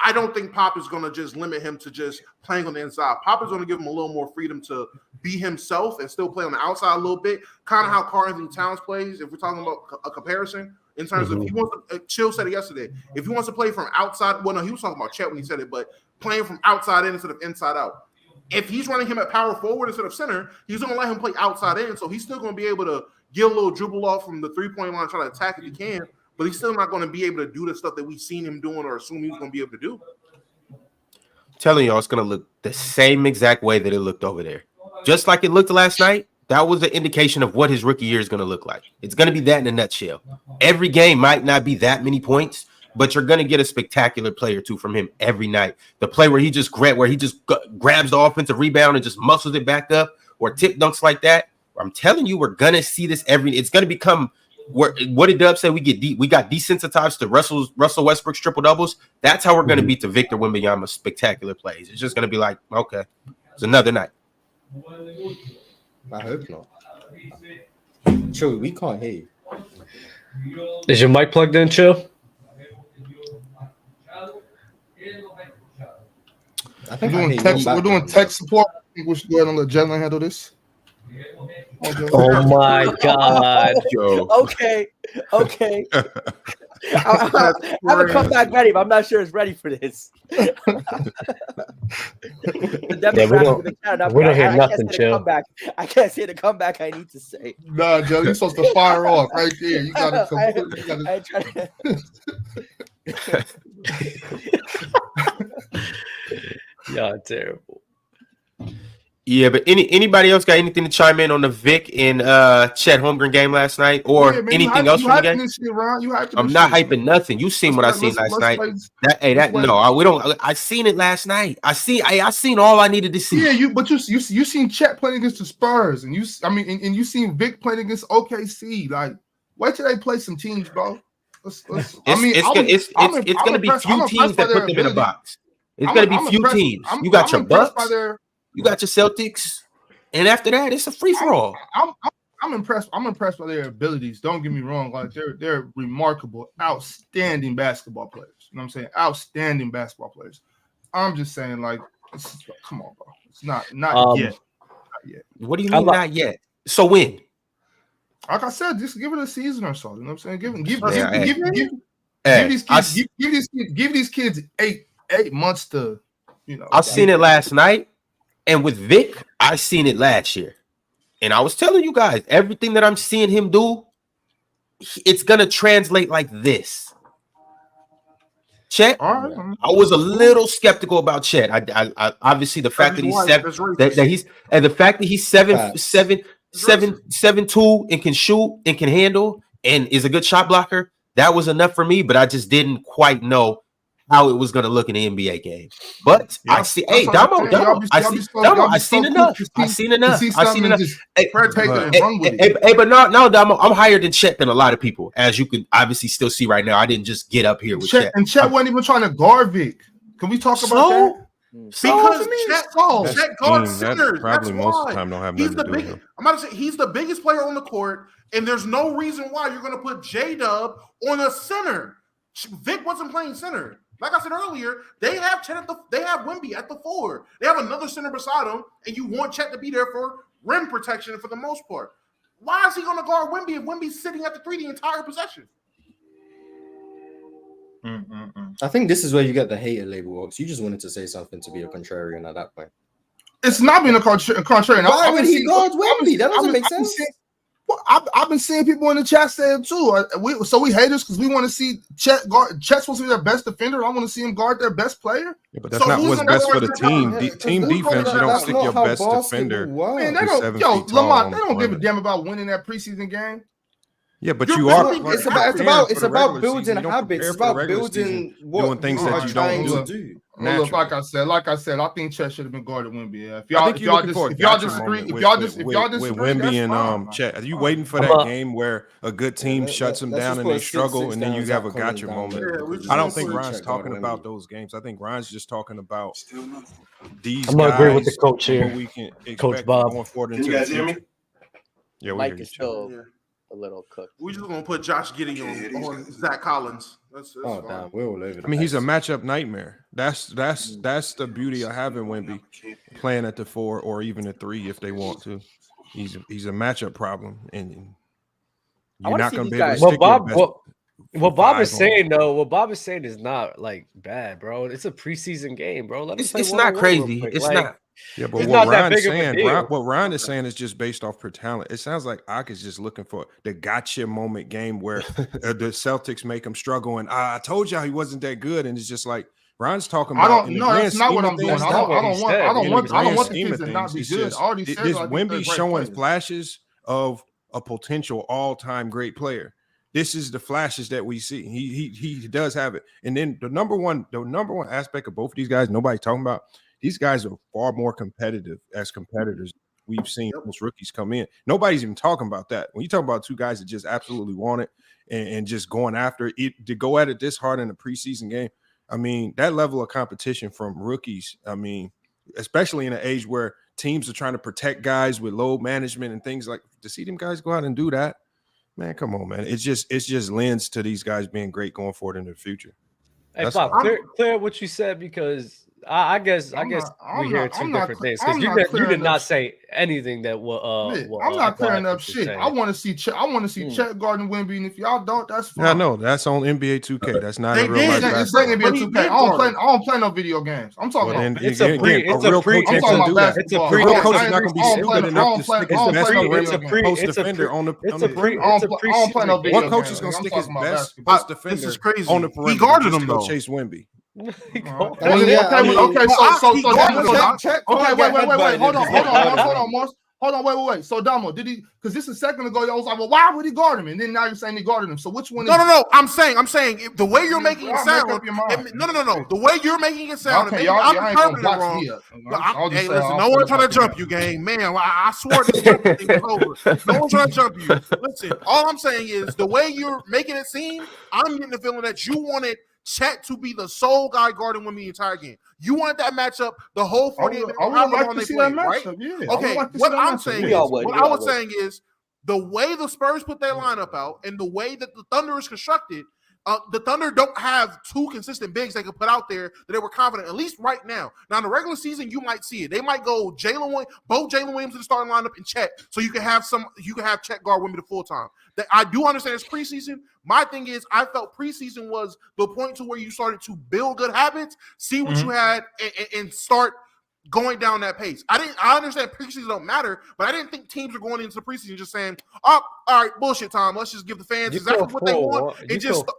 I don't think Pop is going to just limit him to just playing on the inside. Pop is going to give him a little more freedom to be himself and still play on the outside a little bit, kind of how Karl-Anthony Towns plays, if we're talking about a comparison, in terms of if he wants to, Chill said it yesterday, if he wants to play from outside, well, no, he was talking about Chet when he said it, but playing from outside in instead of inside out. If he's running him at power forward instead of center, he's going to let him play outside in, so he's still going to be able to get a little dribble off from the three-point line, try to attack if he can, but he's still not going to be able to do the stuff that we've seen him doing or assume he's going to be able to do. Telling y'all, it's going to look the same exact way that it looked over there. Just like it looked last night, that was an indication of what his rookie year is going to look like. It's going to be that in a nutshell. Every game might not be that many points, but you're going to get a spectacular play or two from him every night. The play where he just grabs the offensive rebound and just muscles it back up, or tip dunks like that. I'm telling you, we're going to see this it's going to become what did Dub say? We got desensitized to Russell Westbrook's triple doubles. That's how we're going to beat the Victor Wembanyama spectacular plays. It's just going to be like, okay, it's another night. I hope not. Chill, we can't hear you. Is your mic plugged in, Chill? I think we're doing tech support. I think we should go ahead and let Jalen handle this. Oh my God. Okay. I have a comeback ready, but I'm not sure it's ready for this. We don't hear nothing, Chill. I can't say the comeback I need to say. Nah, Joe, you're supposed to fire off right there. You got to. Y'all terrible. Yeah, but anybody else got anything to chime in on the Vic and Chet Holmgren game last night, or anything else from the game? I'm not hyping nothing. You seen what I seen last night? I seen it last night. I seen all I needed to see. Yeah, you seen Chet playing against the Spurs, and you seen Vic playing against OKC. Like, wait till they play some teams, bro. It's gonna be few teams that put them in a box. It's gonna be few teams. You got your Bucks. You got your Celtics, and after that, it's a free for all. I'm impressed. I'm impressed by their abilities. Don't get me wrong; like they're remarkable, outstanding basketball players. You know what I'm saying? Outstanding basketball players. I'm just saying, like, come on, bro. It's not yet. Not yet. What do you mean not yet? So when? Like I said, just give it a season or so. You know what I'm saying? Give these kids 8 months to, you know. I've seen it last night. And with Vic, I seen it last year. And I was telling you guys, everything that I'm seeing him do, it's going to translate like this. Chet, I was a little skeptical about Chet. I obviously the fact that he's 7'2" and can shoot and can handle and is a good shot blocker, that was enough for me, but I just didn't quite know how it was going to look in the NBA game. But I see, hey, Damo, I seen enough. I seen enough. Hey, but no, Damo, I'm higher than Chet than a lot of people, as you can obviously still see right now. I didn't just get up here with Chet. And Chet wasn't even trying to guard Vic. Can we talk about that? Because Chet guards centers. Probably most of the time don't have nothing to do with him. I'm about to say he's the biggest player on the court, and there's no reason why you're going to put J-Dub on a center. Vic wasn't playing center. Like I said earlier, they have Chet they have Wemby at the 4. They have another center beside him, and you want Chet to be there for rim protection for the most part. Why is he going to guard Wemby if Wemby's sitting at the 3 the entire possession? I think this is where you get the hater label, Oaks. You just wanted to say something to be a contrarian at that point. It's not being a contrarian. Why would he guard Wemby? That doesn't make sense. I've been seeing people in the chat say it too. We haters because we want to see Chet guard. Chet's supposed to be their best defender. I want to see him guard their best player. Yeah, but that's not what's best for the team. Team defense, you don't stick your best defender. Man, they don't. Lamont, they don't give a damn about winning that preseason game. Yeah, but you are. It's about building habits. It's about building doing things that you don't do. Look, like I said, I think Chet should have been guarded Wemby. Yeah. If y'all disagree with Wemby and Chet, are you waiting for that game where a good team shuts them down and they struggle, and then you have a gotcha moment? I don't think Ryan's talking about those games. I think Ryan's just talking about these. I'm gonna agree with the coach here. We can Coach Bob. Can you guys hear me? Yeah, we Mike hear is still a little cooked. We're just gonna put Josh Giddey on Zach Collins. That's damn, we're all over. I mean, he's a matchup nightmare. That's the beauty of having Wemby playing at the 4 or even the 3 if they want to. He's a matchup problem, and you're not gonna be able to stick your best. What Bob is saying though, what Bob is saying is not like bad, bro. It's a preseason game, bro. It's not crazy. It's not. Yeah, but what Ryan is saying is just based off per talent. It sounds like Ak is just looking for the gotcha moment game where the Celtics make him struggle, and I told y'all he wasn't that good, and it's just like Ryan's talking about. That's not what I'm doing. I don't want the kids to not be good. This Wemby showing flashes of a potential all-time great player. This is the flashes that we see. He does have it, and then the number one aspect of both of these guys, nobody talking about. These guys are far more competitive as competitors. We've seen most rookies come in. Nobody's even talking about that. When you talk about two guys that just absolutely want it and just going after it, to go at it this hard in a preseason game, I mean, that level of competition from rookies, I mean, especially in an age where teams are trying to protect guys with load management and things like to see them guys go out and do that, man, come on, man. It's just lends to these guys being great going forward in the future. Hey, Bob, clear what you said because I guess we hear two different things because you did not say anything that will. I'm not clearing up shit. I want to see Chet. I want to see Chet guarding Wemby, and if y'all don't, that's fine. Yeah, no, that's on NBA 2K. That's not in real life. It's NBA 2K. I don't play no video games. I'm talking about. It's a real coach is not going to be stupid enough to stick his best post defender on the. I don't play no video games. What coach is going to stick his best post defender on the perimeter? He guarded him though. Chase Wemby. Okay. So hold on, wait. So Damo, did he? Because this a second ago, y'all was like, well, why would he guard him? And then now you're saying he guarded him. So which one? No. I'm saying the way you're making it sound. No. The way you're making it sound. Okay, I'm interpreting it wrong. Hey, listen, no one trying to jump you, gang. Man, I swore this thing was over. No one trying to jump you. Listen, all I'm saying is the way you're making it seem, I'm getting the feeling that you wanted Chet to be the sole guy guarding Wemby the entire game. You wanted that matchup the whole 48 minutes. I would like to see that matchup, yeah. Okay, what I was saying is the way the Spurs put their lineup out and the way that the Thunder is constructed, the Thunder don't have two consistent bigs they can put out there that they were confident, at least right now. Now, in the regular season, you might see it. They might go both Jalen Williams in the starting lineup and Chet, so you can have Chet guard Wemby the full time. I do understand it's preseason. My thing is, I felt preseason was the point to where you started to build good habits, see what you had, and start going down that pace. I understand preseason don't matter, but I didn't think teams are going into the preseason just saying, all right, bullshit time. Let's just give the fans exactly what they want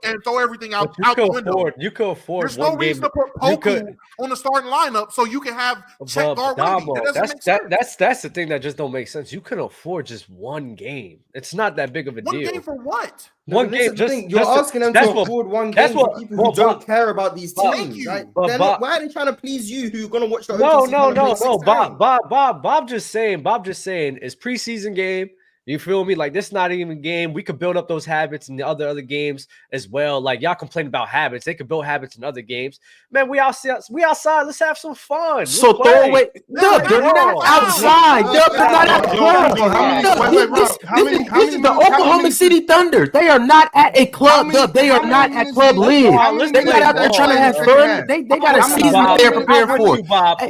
and throw everything out the window. You could afford. There's no reason to put Poku on the starting lineup so you can have Chet guard Wemby. That's the thing that just don't make sense. You can afford just one game. It's not that big of a deal. One game for what? One game. You're asking them to afford one game for people who don't care about these teams. Right? Why are they trying to please you? Who are gonna watch the? No. Bob just saying. It's preseason game. You feel me? Like, this not even game. We could build up those habits in the other games as well. Like, y'all complain about habits. They could build habits in other games. Man, we outside. Let's have some fun. So throw away. Dub, they're not outside. Dub, they're not at the club. This is the Oklahoma City Thunder. They are not at a club, Dub. They are not at Club Live. They're not out there trying to have fun. They got a season that they're prepared for.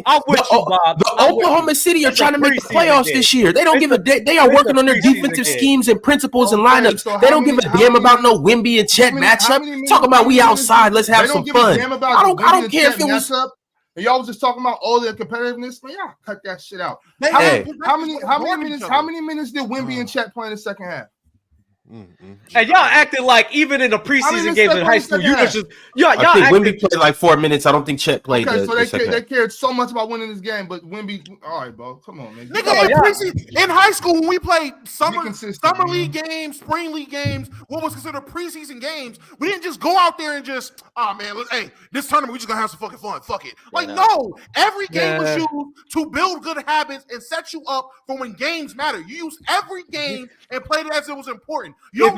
I'm with you, Bob. The Oklahoma City are trying to make the playoffs this year. They don't give a damn. They are working on their defensive schemes and principles and lineups. They don't give a damn about no Wemby and Chet matchup. Talking about we outside, let's have some fun. I don't care if it was. And y'all was just talking about all the competitiveness. Man, y'all cut that shit out. How many minutes did Wemby and Chet play in the second half? And y'all acting like even in the preseason games in high school, you was just I think Wemby played like 4 minutes. I don't think Chet played. Okay, so they cared so much about winning this game, but Wemby, all right, bro, come on, man. In high school, when we played summer league games, spring league games, what was considered preseason games, we didn't just go out there and just, this tournament we just gonna have some fucking fun. Fuck it. Like, no, every game was used to build good habits and set you up for when games matter. You use every game and played it as it was important. If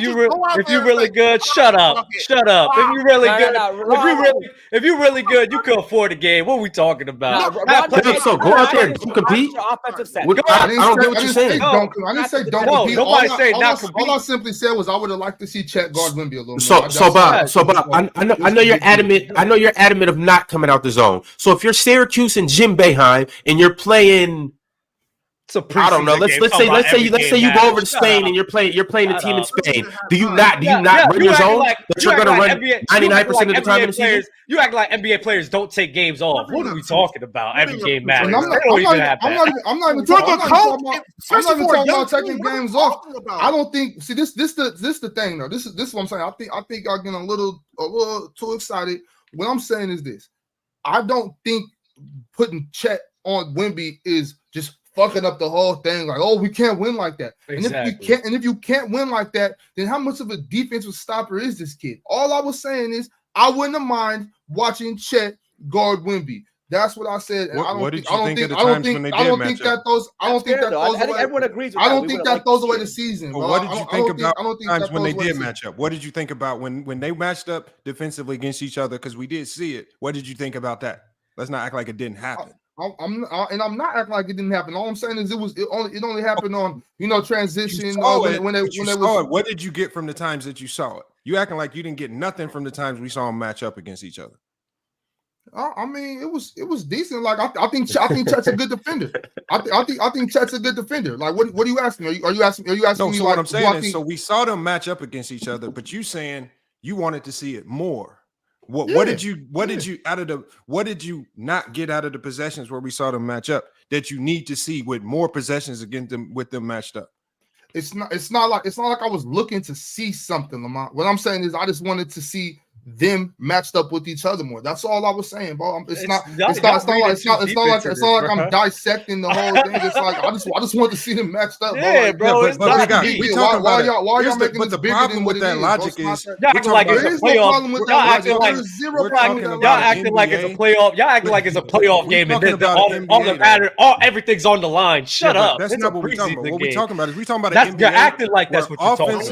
you're really good, shut up. If you're really good, if you're really good, you can afford a game. What are we talking about? So go out there and compete. I don't get what you're saying. I didn't say don't compete. Nobody said not compete. All I simply said was I would have liked to see Chet guard Wemby a little more. So Bob, I know you're adamant. I know you're adamant of not coming out the zone. So if you're Syracuse and Jim Boeheim and you're playing. I don't know. Let's say you go over to Spain and you're playing the team in Spain. Do you not run your zone? But you're gonna run 99% of the time in the season. You act like NBA players don't take games off. What are we talking about? Every game matters. I'm not even talking about taking games off. I don't think. See, this the thing though. This is what I'm saying. I think y'all getting a little too excited. What I'm saying is this. I don't think putting Chet on Wemby is just fucking up the whole thing, like, oh, we can't win like that. Exactly. And if you can't win like that, then how much of a defensive stopper is this kid? All I was saying is I wouldn't have mind watching Chet guard Wemby. That's what I said. And what did you think at the times when they did match up? I think everyone agrees with that. I don't think that throws away the season. But what did you think about times when they did match up? What did you think about when they matched up defensively against each other? Because we did see it. What did you think about that? Let's not act like it didn't happen. I'm not acting like it didn't happen. All I'm saying is it only happened on transition. What did you get from the times that you saw it? You acting like you didn't get nothing from the times we saw them match up against each other. I mean, it was decent. Like I think Chet's a good defender. I think Chet's a good defender. Like what are you asking me? Are you asking me? So like, what I'm saying is, so we saw them match up against each other, but you saying you wanted to see it more. What did you not get out of the possessions where we saw them match up that you need to see with more possessions against them with them matched up? It's not like I was looking to see something, Lamont. What I'm saying is I just wanted to see them matched up with each other more. That's all I was saying, bro. It's not like I'm dissecting the whole thing. It's like I just want to see them matched up. Yeah, bro. Why y'all making this bigger than what that logic is? Y'all acting like it's a playoff. Y'all acting like it's a playoff. Y'all acting like it's a playoff game and all the matter, everything's on the line. Shut up. That's not what we're talking about. What we're talking about is NBA. You're acting like that's what you're talking about.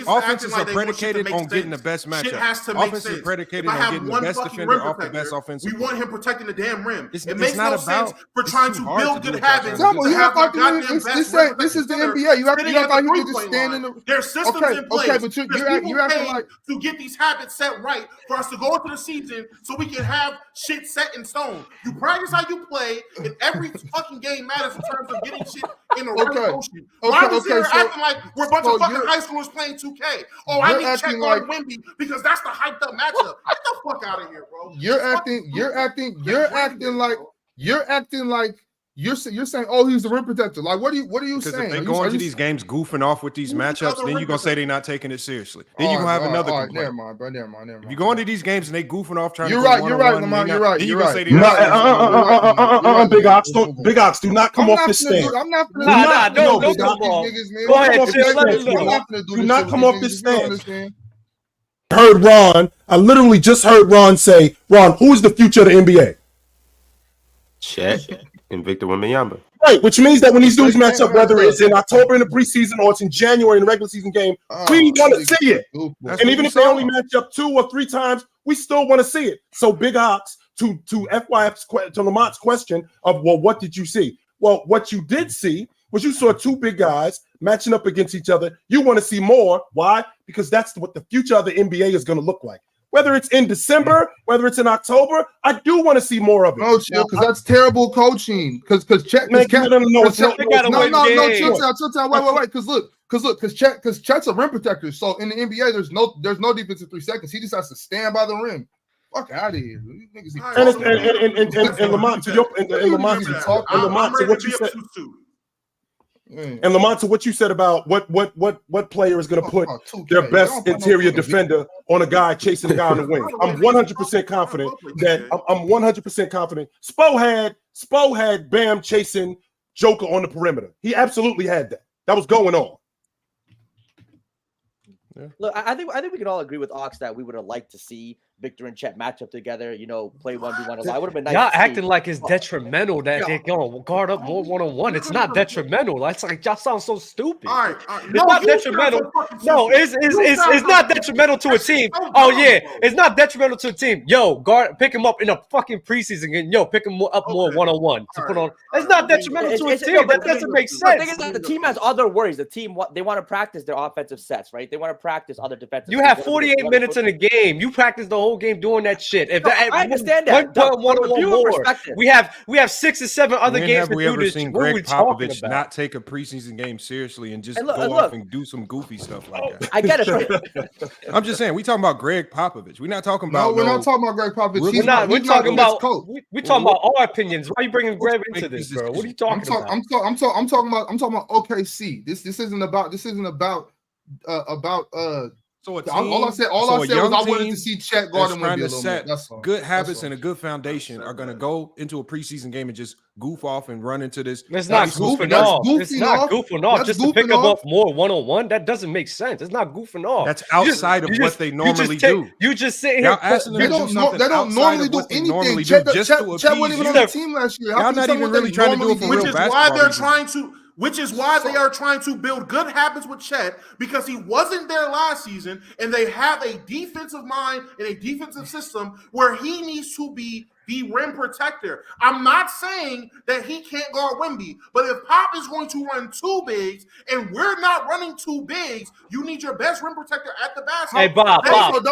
Offenses are predicated on getting the best matchup. Has to make sense. Predicated on getting the best defender off the best offensive. We want him protecting the damn rim. It makes no sense for trying to build good habits. This is the NBA. You act like you just stand in the. There's systems in place. Okay, but you're acting like to get these habits set right for us to go into the season so we can have shit set in stone. You practice how you play, and every fucking game matters in terms of getting shit in the right motion. Why are we here acting like we're a bunch of fucking high schoolers playing 2K? Oh, I need Chet guard Wemby because that's the hyped up matchup. Get the fuck out of here, bro. You're acting like You're saying, oh, he's the rim protector. Like, what are you Because saying? if they go into these games goofing off with these matchups, then you're gonna say they're not taking it seriously. Then you're gonna have another complaint. Never mind, bro. Never mind. If you go into these games and they goofing off trying You're to right, Lamont. You're right. then You're you're right. gonna say Big Ox, Big Ox, do not come off this stand. I'm not gonna don't come on. Go ahead, do not come off this stand. Heard Ron. I literally just heard Ron say, "Ron, who is the future of the NBA?" Chet and Victor Wembanyama. Right, which means that when these dudes match up, whether it's in October in the preseason or it's in January in the regular season game, we want to see it. And even if they only match up 2 or 3 times, we still want to see it. So Big Ox, to Lamont's question of, well, what did you see? Well, what you did see was you saw 2 big guys matching up against each other. You want to see more. Why? Because that's what the future of the NBA is going to look like. Whether it's in December, whether it's in October, I do want to see more of it. No, chill, because that's terrible coaching. Because Chet, wait. Because Chet's a rim protector. So in the NBA, there's no defensive 3 seconds. He just has to stand by the rim. Fuck out of here. And Lamont, to what you said. And Lamont, to what you said about what player is going to put their best interior defender on a guy chasing a guy on the wing. I'm 100% confident that I'm 100% confident. Spo had Bam chasing Joker on the perimeter. He absolutely had that. That was going on. Yeah. Look, I think we can all agree with Ox that we would have liked to see Victor and Chet match up together, play 1v1 a lot. It would have been nice. Y'all acting like it's detrimental that they're going to guard up more 1-on-1. It's not detrimental. That's like y'all sound so stupid. All right. It's not detrimental. No, it's not detrimental to a team. Oh yeah, it's not detrimental to a team. Yo, pick him up in a fucking preseason game. Yo, pick him up more 1-on-1 to put on. It's not detrimental to a team. That doesn't make sense. The thing is that the team has other worries. The team they want to practice their offensive sets, right? They want to practice other defensive. You have 48 minutes in a game. You practice the whole game doing that shit. I understand that. We have 6 or 7 other games. Have we ever seen Greg Popovich not take a preseason game seriously and just go off and do some goofy stuff like that? I get it. I'm just saying, we talking about Greg Popovich. We're not talking about. No, we're not talking about Greg Popovich. We're talking about our opinions. Why are you bringing Greg into this, bro? What are you talking about? I'm talking about OKC. This isn't about. So all I said was I wanted to see Chet guard and Wemby a little bit. That's all. Good habits and a good foundation are going to go into a preseason game and just goof off and run into this. It's not goofing off. It's not goofing off. Just to pick up off more 1-on-1, that doesn't make sense. It's not goofing off. That's outside of what they normally do. You just sit here. They don't normally do anything. Chet wasn't even on the team last year. Y'all not even really trying to do it for real basketball. Which is why they are trying to build good habits with Chet, because he wasn't there last season, and they have a defensive mind and a defensive system where he needs to be the rim protector. I'm not saying that he can't guard Wemby, but if Pop is going to run 2 bigs and we're not running 2 bigs, you need your best rim protector at the basket. Hey, Bob. Hold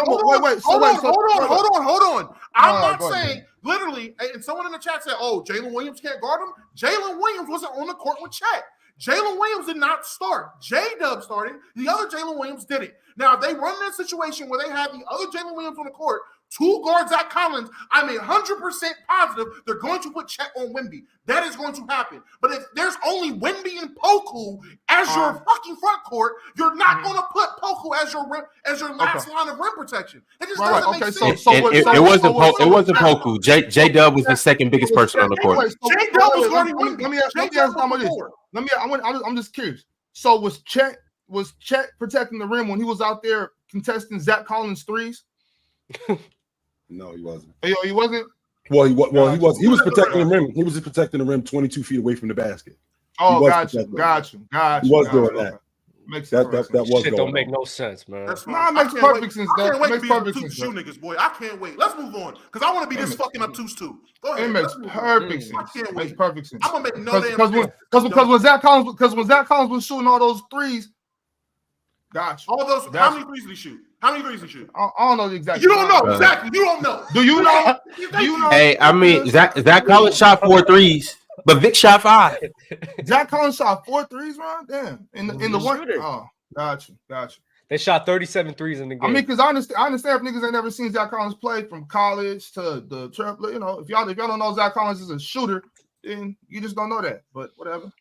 on. I'm not saying. Literally, and someone in the chat said, oh, Jalen Williams can't guard him. Jalen Williams wasn't on the court with Chet. Jalen Williams did not start. J-Dub started. The other Jalen Williams didn't. Now, if they run in a situation where they have the other Jalen Williams on the court, 2 guards Zach Collins, I'm 100% positive they're going to put Chet on Wemby. That is going to happen. But if there's only Wemby and Poku as your fucking front court, you're not going to put Poku as your last line of rim protection. It just doesn't make sense. It wasn't Poku. J-Dub was the second biggest person on the court. J-Dub was guarding Wemby. Let me ask how much this. I'm just curious. So was Chet protecting the rim when he was out there contesting Zach Collins threes? No, he wasn't. He wasn't. Well, he was. He was protecting the rim. He was just protecting the rim 22 feet away from the basket. Oh, got you. He was doing that. That was shit don't make no sense, man. It makes perfect sense. I can't wait to be obtuse shoe niggas, boy. I can't wait. Let's move on because I want to be this fucking obtuse too. Go ahead. It makes perfect sense. I can't wait. Makes perfect sense. I'm gonna make no damn sense. Because when Zach Collins was shooting all those threes, gotcha. All those. How many threes did he shoot? I don't know exactly. You don't know exactly. You don't know. Do you know? Do you know? Hey, I mean, Zach Collins shot 4 threes, but Vic shot 5. Zach Collins shot 4 threes, Ron. Damn. In the one. Oh, gotcha. They shot 37 threes in the game. I mean, because I understand if niggas ain't never seen Zach Collins play from college to the triple. If y'all don't know Zach Collins is a shooter, then you just don't know that. But whatever.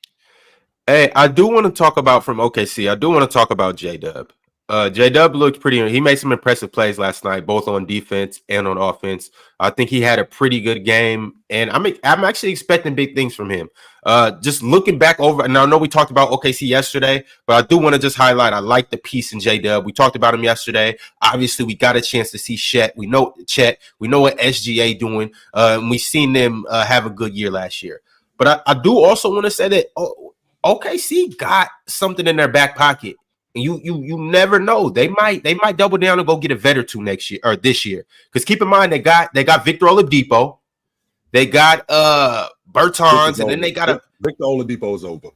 Hey, I do want to talk about from OKC. I do want to talk about J-Dub. J-Dub looked pretty. He made some impressive plays last night, both on defense and on offense. I think he had a pretty good game, and I'm actually expecting big things from him. Just looking back over, and I know we talked about OKC yesterday, but I do want to just highlight. I like the piece in J-Dub. We talked about him yesterday. Obviously, we got a chance to see Chet. We know Chet. We know what SGA doing. And we've seen them have a good year last year. But I do also want to say that OKC got something in their back pocket. And you never know. They might double down and go get a vet or two next year or this year. Because keep in mind they got Victor Oladipo, they got Bertans, and then they got Victor Oladipo is over.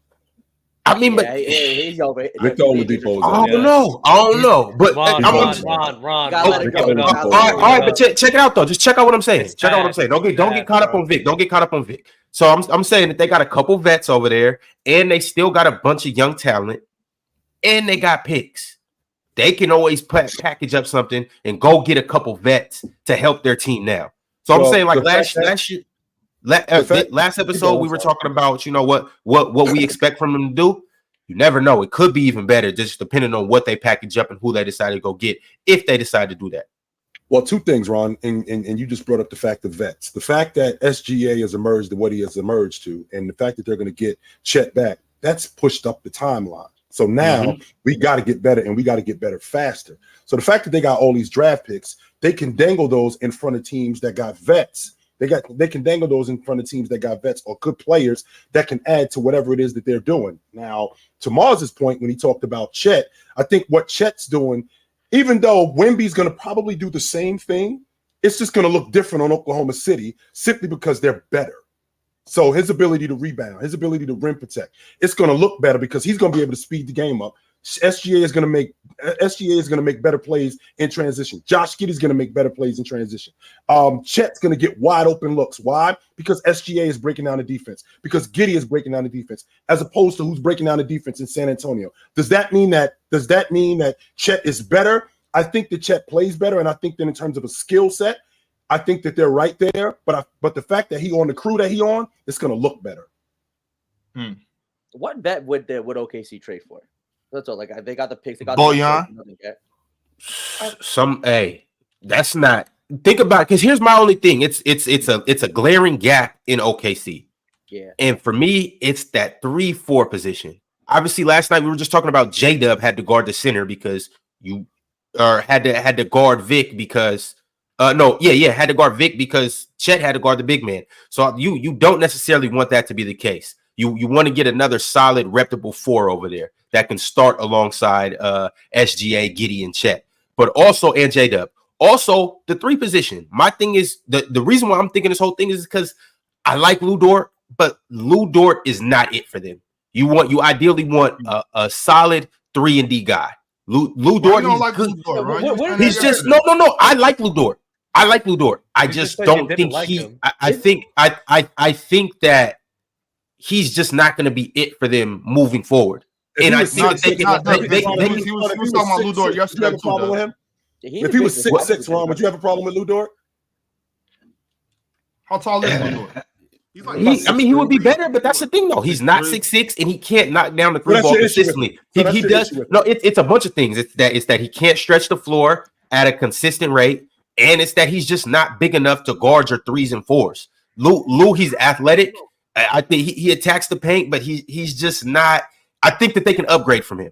I mean, but he's over. Victor Oladipo is over. I don't know. But Ron. All right, but check it out though. Just check out what I'm saying. Check out what I'm saying. Don't get caught up on Vic. Don't get caught up on Vic. So I'm saying that they got a couple vets over there, and they still got a bunch of young talent. And they got picks. They can always package up something and go get a couple vets to help their team now. So I'm saying, like last episode, we were talking about, what we expect from them to do. You never know. It could be even better, just depending on what they package up and who they decide to go get, if they decide to do that. Well, two things, Ron, and you just brought up the fact of vets. The fact that SGA has emerged to what he has emerged to, and the fact that they're going to get Chet back, that's pushed up the timeline. So now we got to get better, and we got to get better faster. So the fact that they got all these draft picks, they can dangle those in front of teams that got vets. They can dangle those in front of teams that got vets or good players that can add to whatever it is that they're doing. Now, to Mars's point, when he talked about Chet, I think what Chet's doing, even though Wemby's going to probably do the same thing, it's just going to look different on Oklahoma City simply because they're better. So his ability to rebound, his ability to rim protect, it's going to look better because he's going to be able to speed the game up. SGA is going to make better plays in transition. Josh Giddey's going to make better plays in transition. Chet's going to get wide open looks. Why? Because SGA is breaking down the defense. Because Giddey is breaking down the defense, as opposed to who's breaking down the defense in San Antonio. Does that mean that Chet is better? I think that Chet plays better, and I think that in terms of a skill set, I think that they're right there, but the fact that he on the crew that he on, it's going to look better. What bet would OKC trade for? That's all. Like they got the picks. They got Boyan. That's not. Think about it, because here's my only thing. It's a glaring gap in OKC. Yeah. And for me, it's that 3-4 position. Obviously, last night we were just talking about J-Dub had to guard the center because had to guard Vic because. Had to guard Vic because Chet had to guard the big man. So you don't necessarily want that to be the case. You want to get another solid, reputable 4 over there that can start alongside SGA, Giddey, and Chet. But also, and J-Dub. Also, the 3 position. My thing is, the reason why I'm thinking this whole thing is because I like Lu Dort, but Lu Dort is not it for them. You ideally want a solid 3-and-D guy. Lu Dort, he's good. Lu Dort, right? He's just no. I like Lu Dort. I just don't think I think that he's just not going to be it for them moving forward. And I think that he was talking about Lu Dort yesterday. If he was 6'6", Ron, would you have a problem with Lu Dort? How tall is Lu Dort? He would be better, but that's the thing, though. He's not 6'6", and he can't knock down the 3 ball consistently. He does. No, it's a bunch of things. It's that he can't stretch the floor at a consistent rate. And it's that he's just not big enough to guard your 3s and 4s. Lou, he's athletic. I think he attacks the paint, but he's just not. I think that they can upgrade from him.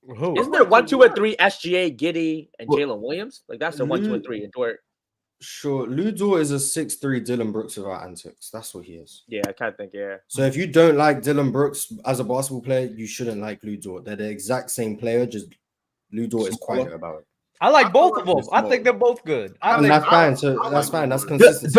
Isn't there 1, 2, and 3 SGA, Giddey, and Jalen Williams? Like that's the 1, 2, and 3 in Dort. Sure, Lu Dort is a 6'3" Dylan Brooks without antics. That's what he is. Yeah, I kind of think, yeah. So if you don't like Dylan Brooks as a basketball player, you shouldn't like Lu Dort. They're the exact same player, just Lu Dort is quieter about it. I like both of them. I think they're both good. That's fine. So that's fine. That's consistent.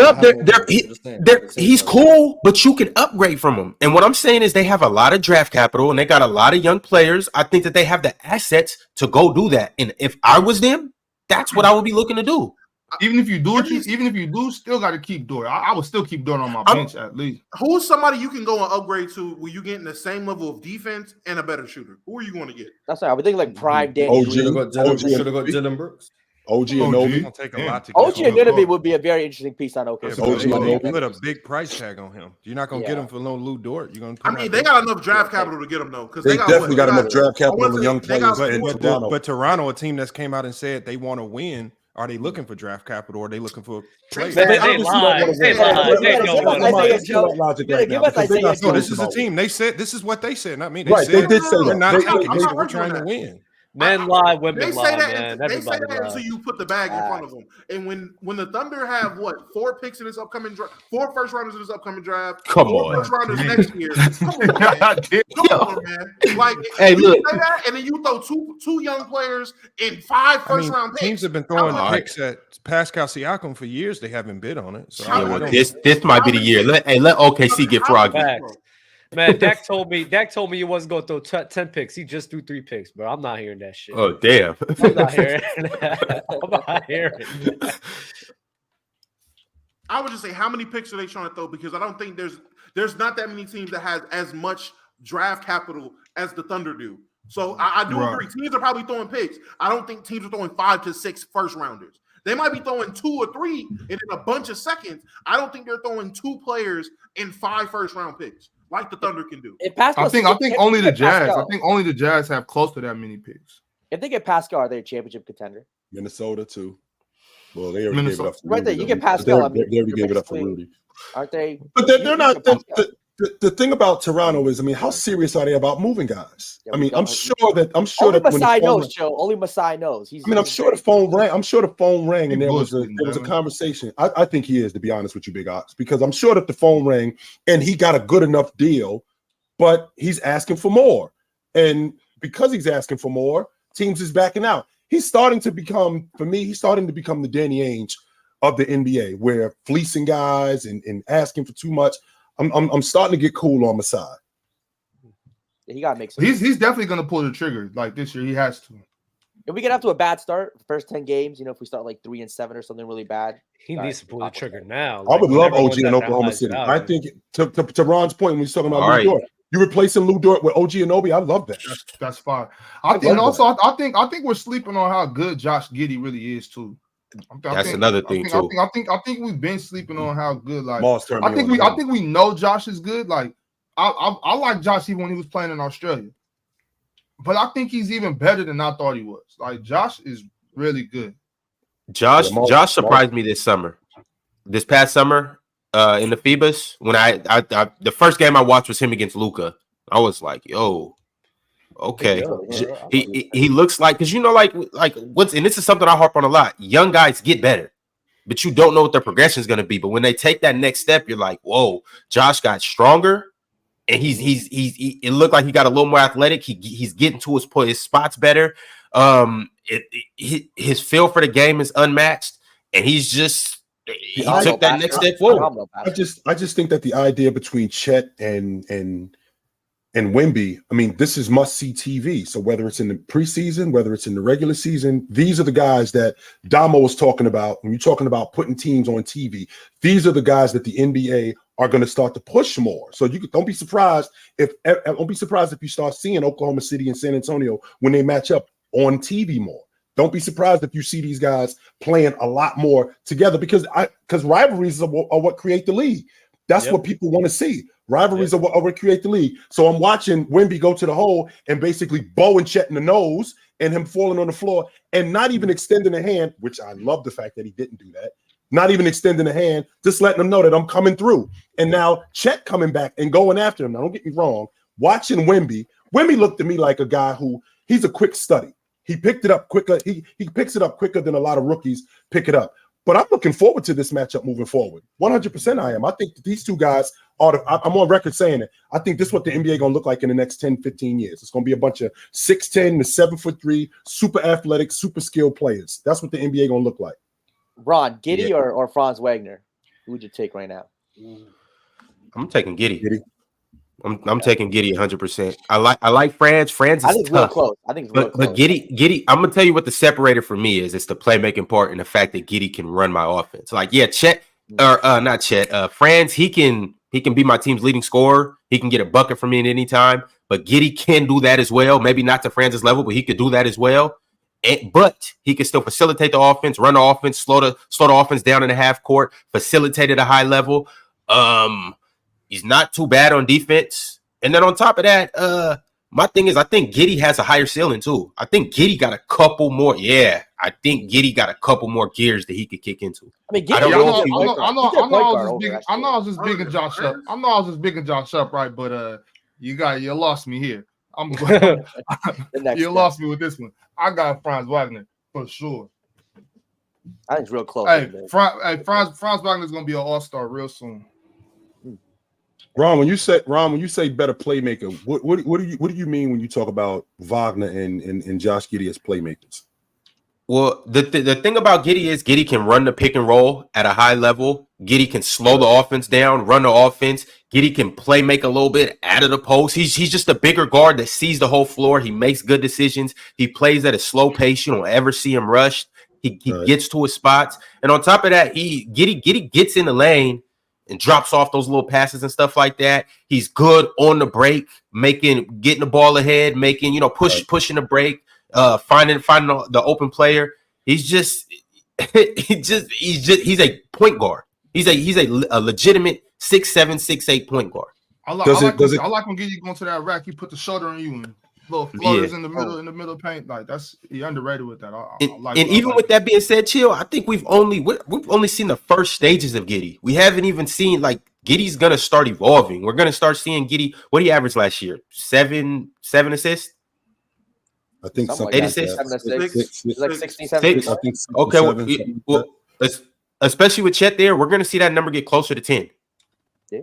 He's cool, but you can upgrade from him. And what I'm saying is they have a lot of draft capital and they got a lot of young players. I think that they have the assets to go do that. And if I was them, that's what I would be looking to do. Even if you do, still got to keep Dort. I would still keep Dort on my bench at least. Who's somebody you can go and upgrade to where you getting the same level of defense and a better shooter? Who are you going to get? That's right. I would think like prime Danny. Should have got Dylan Brooks. OG and It's Nobi. gonna take a lot to OG get him. Anunoby would be a very interesting piece on Yeah, OKC. but OG you and Nobi. put a big price tag on him. You're not gonna get him for no Lou Dort. You're gonna. I mean, they got enough draft capital to get him though, because They got definitely got enough what? draft I capital wanna and say young they got players. four- in Toronto. But Toronto, a team that's came out and said they want to win, are they looking for draft capital or are they looking for players? Man, they obviously don't lied. wanna They win. lied. They Let's don't talk want to about- win. let's talk about logic right now, because they got No, this something is a about team. They said this is what they said, not me. They Right, said they did say we're that. not They- tanking. they- They I'm we're not trying to arguing win. Men lie, women They say lie, that. man. They say Everybody that until lies. you put the bag in front of them. And when the Thunder have what 4 picks in this upcoming draft, 4 first rounders in this upcoming draft, Come 4 on. first rounders next year. Come on, man. Come on, man. Like, Hey, you look. say that, and then you throw two young players in 5 first round picks. Teams have been throwing How- picks at Pascal Siakam for years. They haven't bid on it. So Yeah, I well, don't- This might be the year. Let OKC get froggy. Facts. Man, Dak told me he wasn't going to throw 10 picks. He just threw 3 picks, bro. I'm not hearing that shit. Oh damn. I'm not hearing that. I'm not hearing that. I would just say, how many picks are they trying to throw? Because I don't think there's not that many teams that has as much draft capital as the Thunder do. So I do agree. Teams are probably throwing picks. I don't think teams are throwing 5 to 6 first rounders. They might be throwing 2 or 3 and then a bunch of seconds. I don't think they're throwing 2 players in 5 first round picks like the Thunder can do. I think only the Jazz. I think only the Jazz have close to that many picks. If they get Pascal, are they a championship contender? Minnesota too. Well, they already gave it up. For Right there, Rudy, you get though. Pascal. I They mean, already you're gave it up for basically- Rudy. Aren't they? But they're not. The thing about Toronto is, I mean, how serious are they about moving guys? Yeah, I mean, I'm sure that Only when the Masai phone knows, Joe. Only Masai knows. I mean, I'm sure the phone rang. I'm sure the phone rang, and there was a bullshitting, man. conversation. I think he is, to be honest with you, Big Ox, because I'm sure that the phone rang and he got a good enough deal, but he's asking for more, and because he's asking for more, teams is backing out. He's starting to become, for me, the Danny Ainge of the NBA, where fleecing guys and asking for too much. I'm starting to get cool on Masai. He got to make some. He's definitely going to pull the trigger. Like this year, he has to. If we get off to a bad start, the first 10 games, if we start like 3-7 or something really bad, He needs to pull the trigger now. I would love everyone's OG in at Oklahoma that City. out, I man. think to Ron's point when he's talking about All Lou right. Dort, you replacing Lou Dort with OG Anunoby. I love that. That's fine. I think we're sleeping on how good Josh Giddey really is too. That's another thing too. I think we've been sleeping on how good. Like Moss turned me I think on. we know Josh is good. Like I like Josh even when he was playing in Australia, but I think he's even better than I thought he was. Like Josh is really good. Josh surprised me this past summer in the FIBAs when I the first game I watched was him against Luka. I was like, yo, okay. He looks like, because like what's, and this is something I harp on a lot, young guys get better, but you don't know what their progression is going to be. But when they take that next step, you're like, whoa, Josh got stronger, and it looked like he got a little more athletic. He's getting to his spots better. His feel for the game is unmatched, and he took that next step forward. I just think that the idea between Chet and Wemby, I mean, this is must-see TV. So whether it's in the preseason, whether it's in the regular season, these are the guys that Damo was talking about. When you're talking about putting teams on TV, these are the guys that the NBA are going to start to push more. So don't be surprised if you start seeing Oklahoma City and San Antonio when they match up on TV more. Don't be surprised if you see these guys playing a lot more together, because rivalries are what create the league. That's what people want to see. Rivalries are what create the league. So I'm watching Wemby go to the hole and basically bow and Chet in the nose and him falling on the floor and not even extending a hand, which I love the fact that he didn't do that. Not even extending a hand, just letting them know that I'm coming through. And now Chet coming back and going after him. Now, don't get me wrong. Watching Wemby looked to me like a guy who, he's a quick study. He picked it up quicker. He picks it up quicker than a lot of rookies pick it up. But I'm looking forward to this matchup moving forward. 100% I am. I think these two guys I'm on record saying it. I think this is what the NBA going to look like in the next 10, 15 years. It's going to be a bunch of 6'10" to 7'3", super athletic, super skilled players. That's what the NBA going to look like. Ron, Giddey or Franz Wagner? Who would you take right now? I'm taking Giddey. I'm taking Giddey 100%. I like Franz. Franz is I think it's real tough. close. I think it's real close. But Giddey, I'm gonna tell you what the separator for me is. It's the playmaking part and the fact that Giddey can run my offense. Like, Chet or not Chet, Franz, he can be my team's leading scorer. He can get a bucket for me at any time. But Giddey can do that as well. Maybe not to Franz's level, but he could do that as well. but he can still facilitate the offense, run the offense, slow the offense down in the half court, facilitate at a high level. He's not too bad on defense. And then on top of that, my thing is I think Giddey has a higher ceiling too. I think Giddey got a couple more. Yeah, I think Giddey got a couple more gears that he could kick into. I mean, I know I was just bigging Josh up. I know I was just bigging Josh up, right? But you lost me here. You lost me with this one. I got Franz Wagner for sure. I think it's real close. Hey, Franz Wagner is gonna be an all-star real soon. Ron, when you say better playmaker, what do you mean when you talk about Wagner and Josh Giddey as playmakers? Well, the thing about Giddey is Giddey can run the pick and roll at a high level. Giddey can slow the offense down, run the offense. Giddey can play make a little bit out of the post. He's just a bigger guard that sees the whole floor. He makes good decisions. He plays at a slow pace. You don't ever see him rushed. He gets to his spots. And on top of that, Giddey gets in the lane and drops off those little passes and stuff like that. He's good on the break, getting the ball ahead, pushing the break, finding the open player. He's a point guard. He's a legitimate 6'7", 6'8" point guard. I like when Giddey going to that rack. He put the shoulder on you and little floaters in the middle paint. Like he underrated with that. With that being said, chill. I think we've only seen the first stages of Giddey. We haven't even seen Giddey's gonna start evolving. We're gonna start seeing Giddey. What did he average last year? 7 assists. I think something 8 assists. 7 to 6. Like 67. I think okay. Especially with Chet there, we're gonna see that number get closer to 10. Yeah.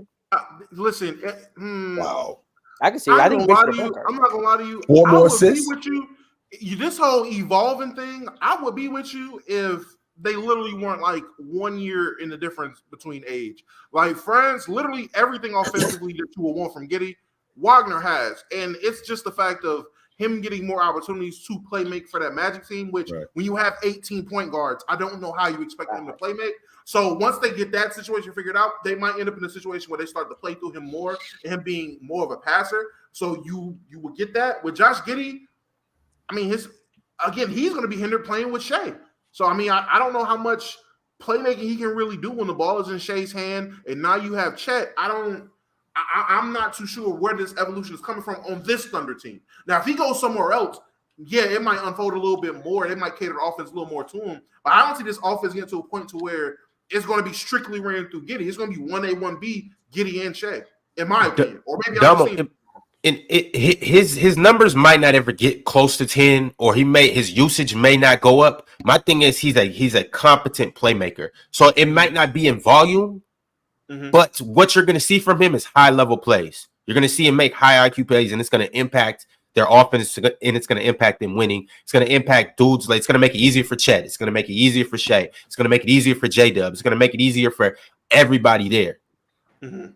Listen. Wow. I can see it. I'm not gonna lie to you. 4 more I would assists. be with you. This whole evolving thing, I would be with you if they literally weren't 1 year in the difference between age. Like Franz, literally everything offensively that you will want from Giddey, Wagner has, and it's just the fact of him getting more opportunities to play make for that Magic team. Which when you have 18 point guards, I don't know how you expect them to play make. So once they get that situation figured out, they might end up in a situation where they start to play through him more and him being more of a passer. So you will get that with Josh Giddey. I mean, he's going to be hindered playing with Shea. So I mean, I don't know how much playmaking he can really do when the ball is in Shea's hand. And now you have Chet. I'm not too sure where this evolution is coming from on this Thunder team. Now, if he goes somewhere else, yeah, it might unfold a little bit more. It might cater the offense a little more to him. But I don't see this offense getting to a point to where it's going to be strictly ran through Giddey. It's going to be 1A, 1B, Giddey and Shea, in my opinion. Or maybe his numbers might not ever get close to 10, or his usage may not go up. My thing is he's a competent playmaker. So it might not be in volume, but what you're going to see from him is high level plays. You're going to see him make high IQ plays, and it's going to impact their offense, and it's going to impact them winning. It's going to impact dudes. It's going to make it easier for Chet. It's going to make it easier for Shea. It's going to make it easier for J-Dub. It's going to make it easier for everybody there. I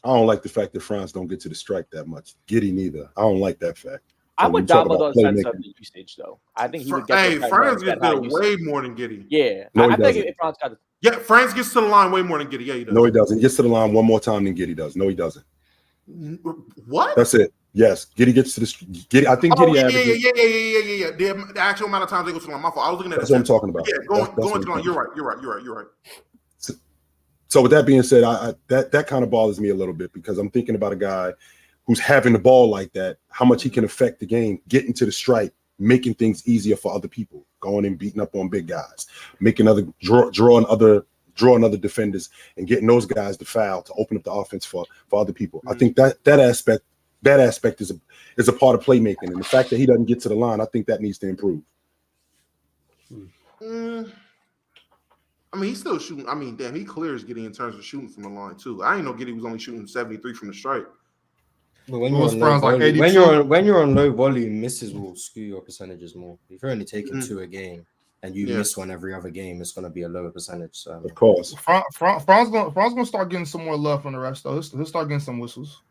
don't like the fact that Franz don't get to the strike that much. Giddey neither. I don't like that fact. I would double the sense of the usage, though. I think he would get. Franz gets to way more than Giddey. Yeah, no, I think if Franz got. Yeah, Franz gets to the line way more than Giddey. Yeah, he does. No, he doesn't. He gets to the line one more time than Giddey does. No, he doesn't. What? That's it. Yes, Giddey gets to the. Giddey, I think Giddey averages. Yeah. The actual amount of times they go to the line. My fault. I was looking at. That's what I'm talking about. Yeah, going to the line. You're right. So with that being said, that kind of bothers me a little bit because I'm thinking about a guy who's having the ball like that, how much he can affect the game, getting to the strike, making things easier for other people, going and beating up on big guys, making drawing other defenders and getting those guys to foul to open up the offense for other people. I think that aspect is a part of playmaking, and the fact that he doesn't get to the line, I think that needs to improve. I mean, he's still shooting. I mean, damn, he clears Giddey in terms of shooting from the line too. I didn't know Giddey was only shooting 73 from the strike. But when you're on low volume, misses will skew your percentages more. If you're only taking 2 a game and you miss one every other game, it's going to be a lower percentage. So of course, Franz gonna start getting some more love from the rest though. He'll start getting some whistles.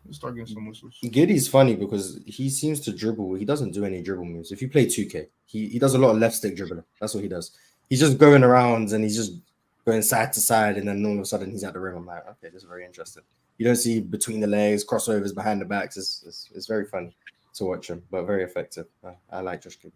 Giddey's funny because he seems to dribble. He doesn't do any dribble moves. If you play 2K, he does a lot of left stick dribbling. That's what he does. He's just going around and he's just going side to side, and then all of a sudden he's at the rim. I'm like, okay, this is very interesting. You don't see between the legs, crossovers behind the backs. It's very funny to watch him, but very effective. I like Josh Giddey.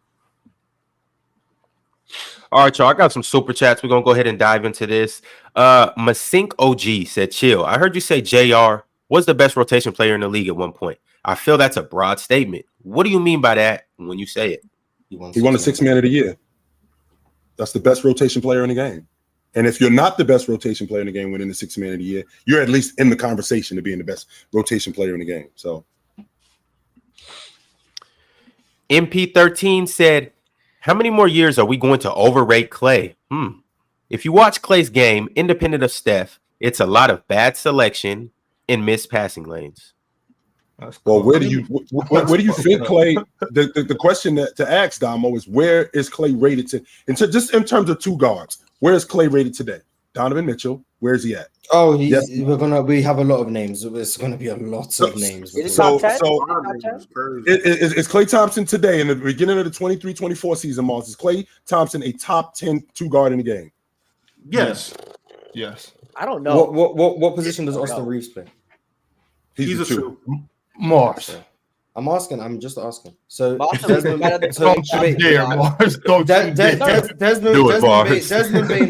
All right, y'all. I got some super chats. We're gonna go ahead and dive into this. Masink OG said, "Chill. I heard you say JR was the best rotation player in the league at one point. I feel that's a broad statement. What do you mean by that when you say it?" He won the sixth man of the year. That's the best rotation player in the game. And if you're not the best rotation player in the game winning the sixth man of the year, you're at least in the conversation of being the best rotation player in the game. So MP13 said, "How many more years are we going to overrate Klay? If you watch Klay's game, independent of Steph, it's a lot of bad selection and missed passing lanes." Well, where do you fit Klay? The question to ask, Damo, is where is Klay rated to? Just in terms of two guards, where is Klay rated today? Donovan Mitchell, where is he at? Oh, we have a lot of names. It's gonna be a lot of names. Is Klay Thompson today in the beginning of the 23-24 season, Mars? Is Klay Thompson a top 10 two guard in the game? Yes. I don't know. What position does Austin Reeves play? He's a two. Mars. I'm asking. I'm just asking. So Desmond Bain or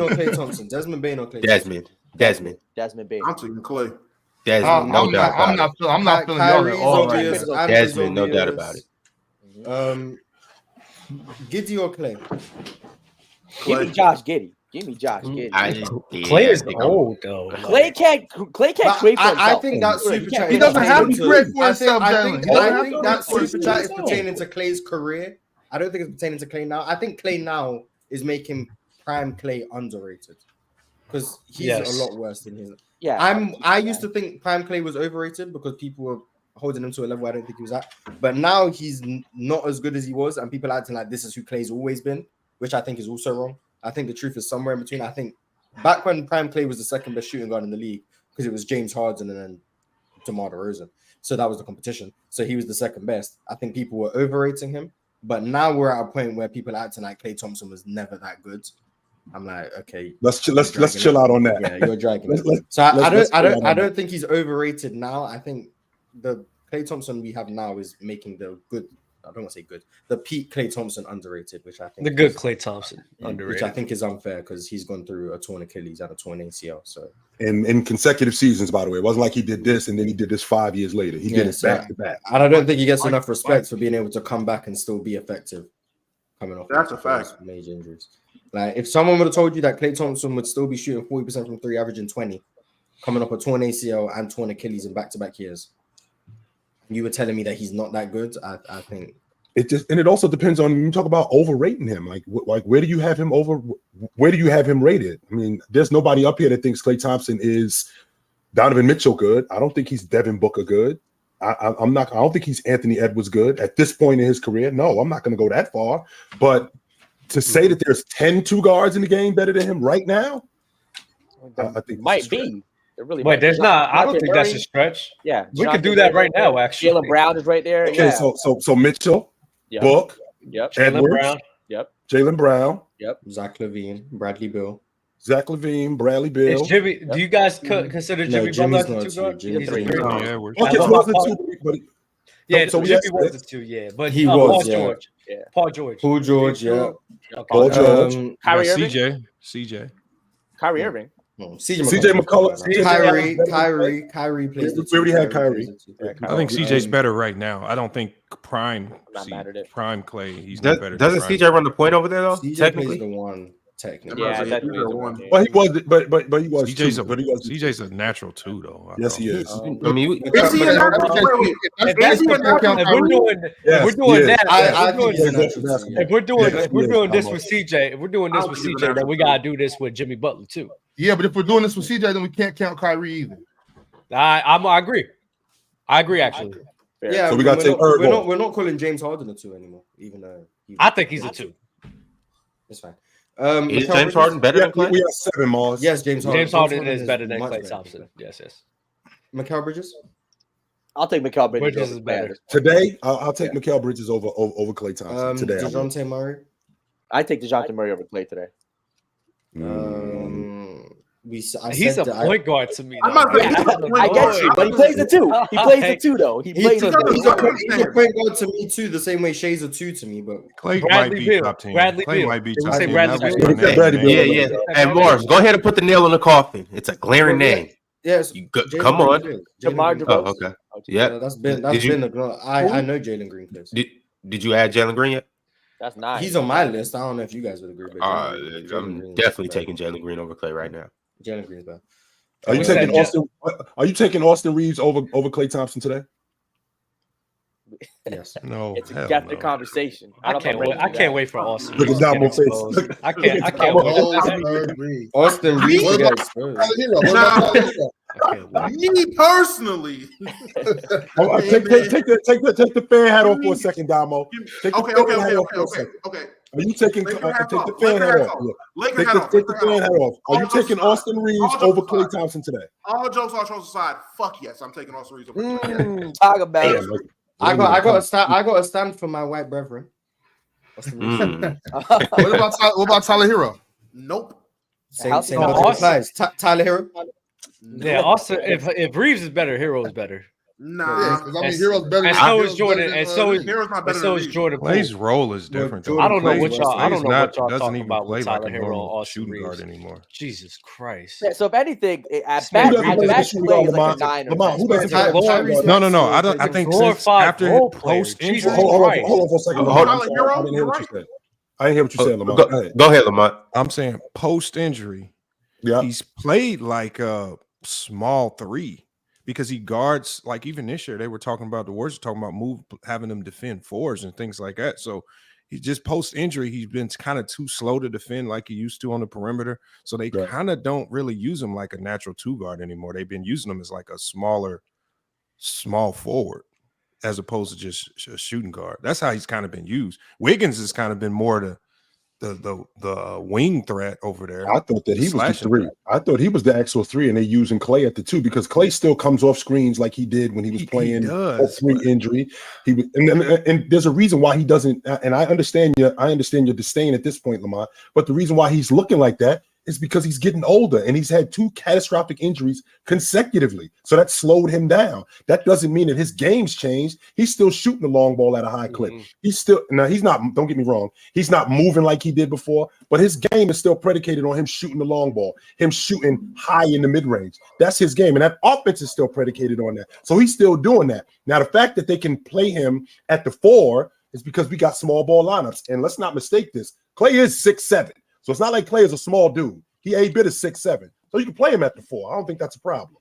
Klay Thompson? Desmond Bain or Klay? Desmond. Desmond Bain. I'm taking Klay. Desmond, no doubt about it. I'm not feeling y'all at all. Desmond, no doubt about it. Giddy or Klay? Give me Josh Giddey. Klay is old though. Klay can't create for himself. I think that super chat. He doesn't have to create for himself. I think that super chat is pertaining to Klay's career. I don't think it's pertaining to Klay now. I think Klay now is making prime Klay underrated because he's a lot worse than his. Yeah, I used to think prime Klay was overrated because people were holding him to a level I don't think he was at. But now he's not as good as he was, and people are acting like this is who Klay's always been, which I think is also wrong. I think the truth is somewhere in between. I think back when prime Klay was the second best shooting guard in the league, because it was James Harden and then DeMar DeRozan. So that was the competition. So he was the second best. I think people were overrating him. But now we're at a point where people are acting like Klay Thompson was never that good. I'm like, okay, let's chill out on that. Yeah, you're dragging it. So I don't think he's overrated now. I think the Klay Thompson we have now is making the good. I don't want to say good. The peak Klay Thompson underrated, which I think the good Klay Thompson underrated, which I think is unfair because he's gone through a torn Achilles and a torn ACL. So in consecutive seasons, by the way, it wasn't like he did this and then he did this 5 years later. He did it back to back. And I don't think he gets enough respect for being able to come back and still be effective. Coming off, that's a fact. Major injuries. Like if someone would have told you that Klay Thompson would still be shooting 40% from three, averaging 20, coming off a torn ACL and torn Achilles in back-to-back years, you were telling me that he's not that good. I think. It also depends on you talk about overrating him. Like where do you have him where do you have him rated? I mean, there's nobody up here that thinks Klay Thompson is Donovan Mitchell good. I don't think he's Devin Booker good. I don't think he's Anthony Edwards good at this point in his career. No, I'm not going to go that far. But to say that there's 10 two guards in the game better than him right now, I think might be. It really Wait, there's not. I don't think that's a stretch. Yeah, we could do that right now. Actually, Jaylen Brown is right there. Okay, so Mitchell, Book, Jaylen Brown, Jaylen Brown, Zach LaVine, Bradley Beal. Zach LaVine, Bradley Beal. Is Jimmy? Do you guys consider Jimmy Butler as a two guard? Jimmy's He's a three. So Jimmy was a two. Yeah, but he was. Paul George. Paul George. Yeah. Paul George. Kyrie Irving. CJ. Kyrie Irving. CJ McCollum. Kyrie plays. We already had Kyrie. I think CJ's better right now. I don't think prime Klay. He's not better. Doesn't CJ run the point over there though? CJ technically, plays the one. Technically, Well, he was, but he was. CJ's a natural too, though. Yes, he is. I mean, If we're doing this with CJ, then we gotta do this with Jimmy Butler too. Yeah, but if we're doing this with CJ, then we can't count Kyrie either. I agree. Actually. Yeah, so we got to take Ergo. We're not calling James Harden a two anymore, even though I think he's a two. It's fine. Is James Harden better than Klay? We have 7 Mars. Yes, James Harden is better than Klay Thompson. Yes. Mikal Bridges. I'll take Mikal Bridges. Bridges is better. Today, I'll take Mikal Bridges over Klay Thompson. Today, DeJounte Murray. I take DeJounte Murray over Klay today. He's a point guard to me. I'm not saying he's a I point get guard. you, but he plays the two. He plays the two, though. He plays the two. He's a point guard to me too, the same way Shay's a 2 to me. But Clay Bradley might be Beal. top 10. Bradley Clay Beal. might be Did we top say 10. Bradley That was Beal? my name. Bradley Beal. Yeah. And Morris, go ahead and put the nail in the coffin. It's a glaring name. yes, Come on. DeMar Green. DeRozan. Oh, okay. Yeah. That's been I know Jalen Green plays. Did you add Jalen Green yet? That's nice. He's on my list. I don't know if you guys would agree. But I'm definitely taking Jalen Green over Klay right now. Jalen Green's bad. Are you taking Austin Reeves over Klay Thompson today? Yes. No, It's a hell definite no. conversation. I can't wait for Austin. Look at Damo face. I can't wait. Austin Reeves What got about exposed. Tyler Hero? What about Tyler Hero? Me personally. Take the fan hat off for a second, Damo. Take the fan hat off for a second. Okay. Are you taking take the fan hat off? Take the fan hat off. Are you taking Austin Reeves over Klay Thompson today? All jokes aside, fuck yes, I'm taking Austin Reeves over Klay. Talk about it. I got a stand for my white brethren. Austin Reeves. What about Tyler Hero? Nope. Same Austin- applies. Tyler Hero. Yeah, Austin. If Reeves is better, Hero is better. Nah. Because I mean, Hero's better. And so is Jordan. And so is Hero's not better so than is Reeves. Jordan. Clay's Poole. role is different. I don't know Clay's- what y'all. I don't know what y'all doesn't talking even about play with like Tyler a Hero and normal Austin shooting guard Reeves. anymore. Jesus Christ. Yeah, so if anything, at Who best, doesn't play Klay shooting guard, is like a Lamont? 9 or Lamont, who 10. doesn't play Tyrese No, I don't. I He's a think glorified since after role player. post injury, Jesus Hold on Christ. for a second. Hold on, I'm sorry, Hero, I didn't hear you're what you right. said. I didn't hear what you said, Lamont. Go ahead. Go ahead, Lamont. I'm saying post injury, Yeah. he's played like a small 3 because he guards, like even this year they were talking about, the Warriors were talking about having them defend 4s and things like that. So he just post injury, he's been kind of too slow to defend like he used to on the perimeter. So they Right. kind of don't really use him like a natural 2 guard anymore. They've been using him as like a small forward as opposed to just a shooting guard. That's how he's kind of been used. Wiggins has kind of been more the wing threat over there. I thought that he was the Slashing 3. threat. I thought he was the actual 3, and they using Klay at the 2 because Klay still comes off screens like he did when he was He playing does, 3 injury. He was, and there's a reason why he doesn't. And I understand your disdain at this point, Lamont. But the reason why he's looking like that is because he's getting older and he's had 2 catastrophic injuries consecutively. So that slowed him down. That doesn't mean that his game's changed. He's still shooting the long ball at a high clip. He's not, don't get me wrong, he's not moving like he did before, but his game is still predicated on him shooting the long ball, him shooting high in the mid-range. That's his game. And that offense is still predicated on that. So he's still doing that. Now, the fact that they can play him at the 4 is because we got small ball lineups. And let's not mistake this. Klay is 6'7". So it's not like Klay is a small dude. He a bit of 6'7". So you can play him at the 4. I don't think that's a problem.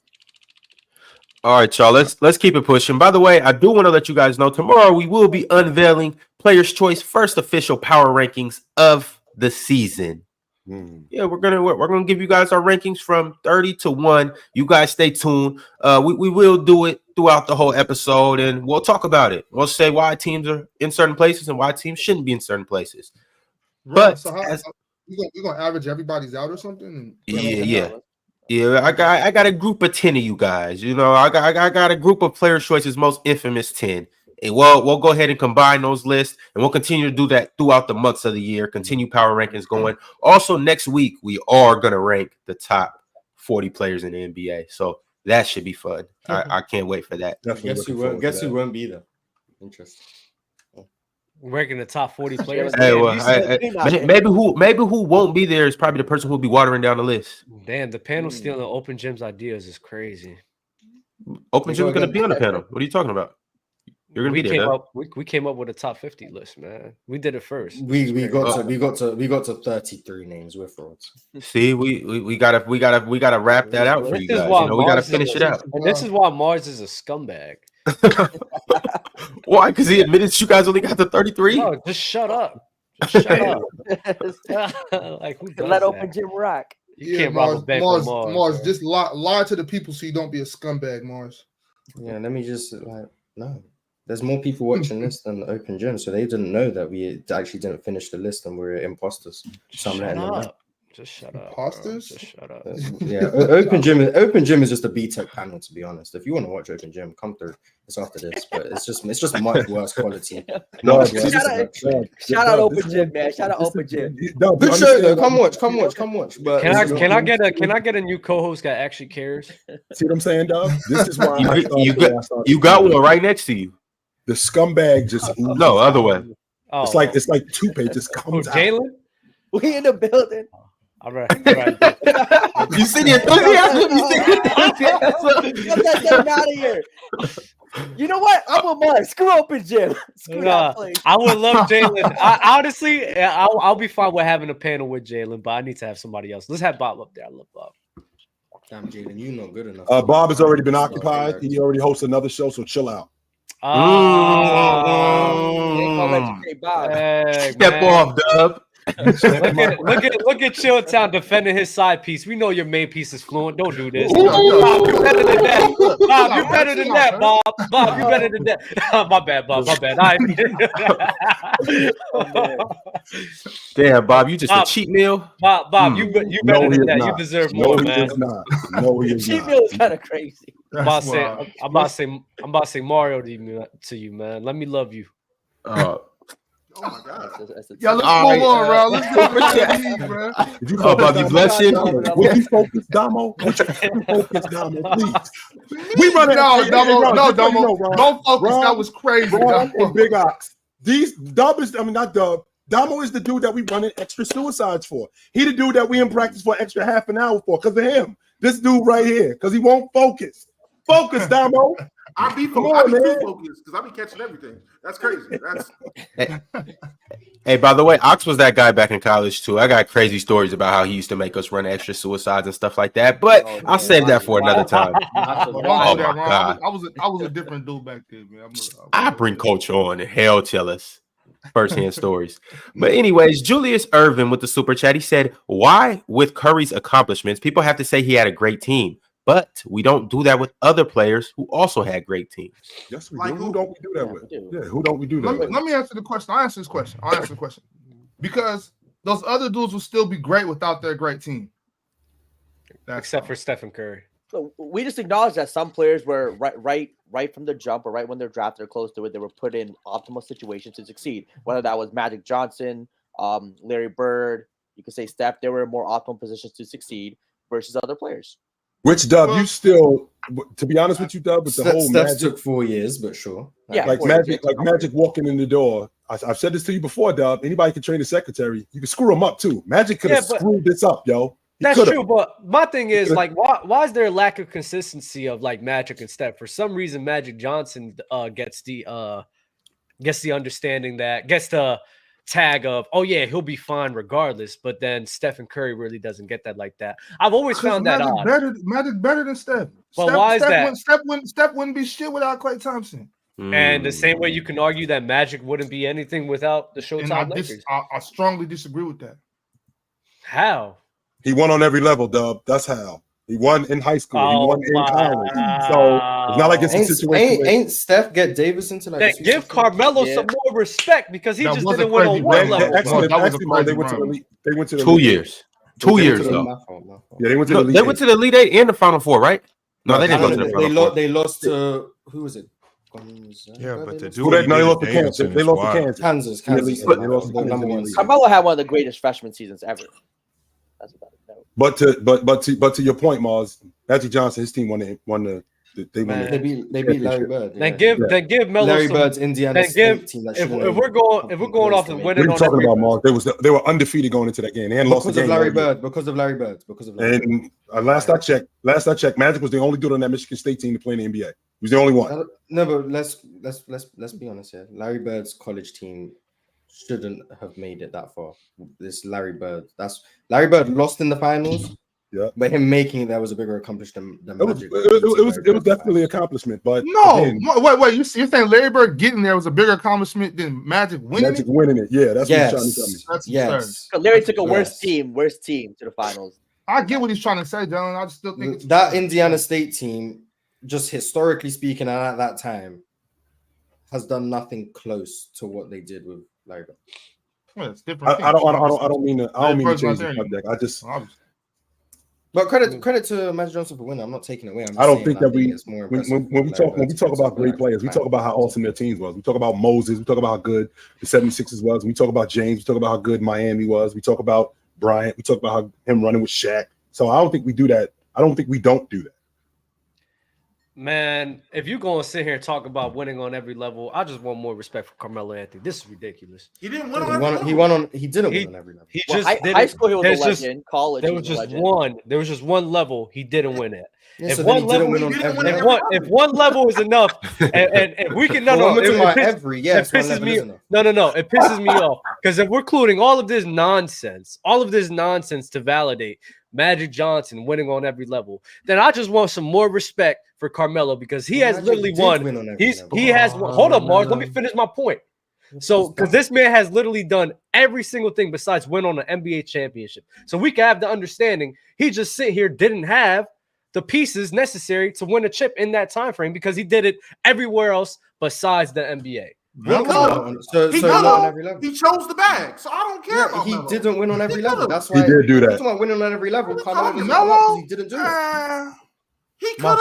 All right, y'all. Let's keep it pushing. By the way, I do want to let you guys know tomorrow we will be unveiling Players' Choice first official power rankings of the season. Yeah, we're gonna give you guys our rankings from 30 to 1. You guys stay tuned. We will do it throughout the whole episode, and we'll talk about it. We'll say why teams are in certain places and why teams shouldn't be in certain places. But so we're gonna average everybody's out or something. Yeah. I got a group of 10 of you guys. You know, I got a group of Players' Choice's most infamous 10. And we'll go ahead and combine those lists, and we'll continue to do that throughout the months of the year. Continue power rankings going. Also, next week we are gonna rank the top 40 players in the NBA. So that should be fun. I can't wait for that. Guess who won't be there? Interesting. Ranking the top 40 players. Hey, well, maybe who won't be there is probably the person who'll be watering down the list. Damn, the panel stealing Open Gym's ideas is crazy. Open Gym's gonna be on the panel. What are you talking about? You're gonna be there. We came up with a top 50 list, man. We did it first. We got to 33 names. We're frauds. See, we gotta wrap that out for you guys. You know, we gotta finish it out. And this is why Mars is a scumbag. Why? Because he admitted you guys only got to 33. No, just shut up. Just shut up. Like who does Let that? Open Gym rock. You can't rob a bank with Mars, just lie to the people so you don't be a scumbag, Mars. Yeah, let me just no. There's more people watching this than the Open Gym, so they didn't know that we actually didn't finish the list and we're imposters. So I'm letting them know. Just shut up. Imposters? Just shut up. Yeah, Open Gym is just a B-Tech panel, to be honest. If you want to watch Open Gym, come through. It's after this, but it's just much worse quality. No, Shout out Open Gym, man. Shout out Open Gym. Good show though. Come watch. But Can I get a new co-host that actually cares? See what I'm saying, dog? This is why you got one right next to you. The scumbag just No, other way. Oh, it's like toothpaste just comes out. Jalen? We in the building. All right. You see the enthusiasm? Get that thing out of here. You know what? I'm with Mark. Screw Open Gym. Screw that place. I would love Jalen. Honestly, I'll be fine with having a panel with Jalen, but I need to have somebody else. Let's have Bob up there. I love Bob. Damn, Jalen, you know good enough. Bob has already been occupied. He already hosts another show, so chill out. Step off, Dub. Look at Chilltown defending his side piece. We know your main piece is fluent. Don't do this. Bob, you're better than that. Bob, you're better than that, Bob. Bob, you're better than that. My bad, Bob. My bad. Damn, Bob, you just a cheat meal. Bob, you better than that. You deserve more, man. No, he is Cheat meal is kind of crazy. I'm about to say Mario to you, man. Let me love you. Oh my God! Yeah, let's move on, bro. Let's go with bro. Bob, you blessing? Will you focus, Damo? Would you focus, Damo, please? We running no, Damo. Don't focus. That was crazy. And Big Ox. Not Dub. Damo is the dude that we running extra suicides for. He the dude that we in practice for extra half an hour for because of him. This dude right here, because he won't focus. Focus, Damo. I be focused because I be catching everything. That's crazy. Hey, by the way, Ox was that guy back in college too. I got crazy stories about how he used to make us run extra suicides and stuff like that. But I'll save that for another time. I was a different dude back then, man. I bring culture on and hell tell us firsthand stories. But anyways, Julius Irvin with the super chat, he said, "Why with Curry's accomplishments, people have to say he had a great team? But we don't do that with other players who also had great teams." Yes, we do. Who don't we do that with? Yeah, who don't we do that with? Let me answer the question. I'll answer the question. Because those other dudes will still be great without their great team. Except for Stephen Curry. So we just acknowledge that some players were right from the jump or right when they're drafted or close to it, they were put in optimal situations to succeed. Whether that was Magic Johnson, Larry Bird, you could say Steph, they were in more optimal positions to succeed versus other players. Which Dub, you still, to be honest with you, Dub, with the whole Steph took 4 years, but sure. Yeah, like Magic walking in the door. I've said this to you before, Dub. Anybody can train a secretary. You can screw them up too. Magic could have screwed this up, yo. That's true, but my thing is like, why is there a lack of consistency of like Magic and Steph? For some reason, Magic Johnson gets the understanding that gets the tag of, oh yeah, he'll be fine regardless, but then Stephen Curry really doesn't get that like that. I've always found that odd. Magic better than Steph. But why is that? Steph wouldn't be shit without Klay Thompson. And the same way you can argue that Magic wouldn't be anything without the Showtime Lakers. I strongly disagree with that. How? He won on every level, Dub. That's how. He won in high school. He won in college. So it's not like it's a situation. Ain't Steph get Davis into like? Give Carmelo some more respect because he just didn't win on one level. They went to the elite. They went to the 2 years. 2 years though. Yeah, they went to the elite. They went to the Elite Eight and the Final Four, right? No, they didn't go to the Final Four. They lost to who was it? Yeah, but the dude, they lost to Kansas. They lost to Kansas. Carmelo had one of the greatest freshman seasons ever. That's about it. But to your point, Mars, Magic Johnson, his team won the They beat Larry Bird. Then give Melo Larry Bird's Indiana State team. If we're going off and winning, what are you talking about, Mars? They were undefeated going into that game. They hadn't lost the game because of Larry Bird. And last I checked, Magic was the only dude on that Michigan State team to play in the NBA. He was the only one. No, but let's be honest here. Larry Bird's college team shouldn't have made it that far. This Larry Bird. Larry Bird lost in the finals. Yeah, but him making it, that was a bigger accomplishment than Magic. It was definitely an accomplishment. But wait, you're saying Larry Bird getting there was a bigger accomplishment than Magic winning? Magic winning it, yeah, that's what he's trying to tell me. That's absurd. Larry took a worse team to the finals. I get what he's trying to say, Dylan. I just still think that Indiana State team, just historically speaking, and at that time, has done nothing close to what they did with Larry Bird. Well, it's different. I don't mean to change the subject. I just. But credit to Magic Johnson for winning. I'm not taking it away. I don't think that when we talk about great players, we talk about how awesome their teams was. We talk about Moses. We talk about how good the 76ers was. We talk about James. We talk about how good Miami was. We talk about Bryant. We talk about how him running with Shaq. So I don't think we do that. I don't think we don't do that. Man, if you're going to sit here and talk about winning on every level, I just want more respect for Carmelo Anthony. This is ridiculous. He didn't win on every level. He didn't win on every level. He just didn't. High school, he was a legend. College, there was just one. There was just one level he didn't win at. Yeah, if so one level, if one level is enough, and we can it pisses me. No. It pisses me off because if we're including all of this nonsense to validate Magic Johnson winning on every level, then I just want some more respect for Carmelo because he has literally won. He has won. Hold up, Mars. Let me finish my point. So, because this man has literally done every single thing besides win on an NBA championship. So we can have the understanding he just didn't have the pieces necessary to win a chip in that time frame because he did it everywhere else besides the NBA. He chose the bag, so I don't care. Yeah, he didn't win on every level. That's why he did do that. He's not winning on every level. Carmelo, he didn't do it. He could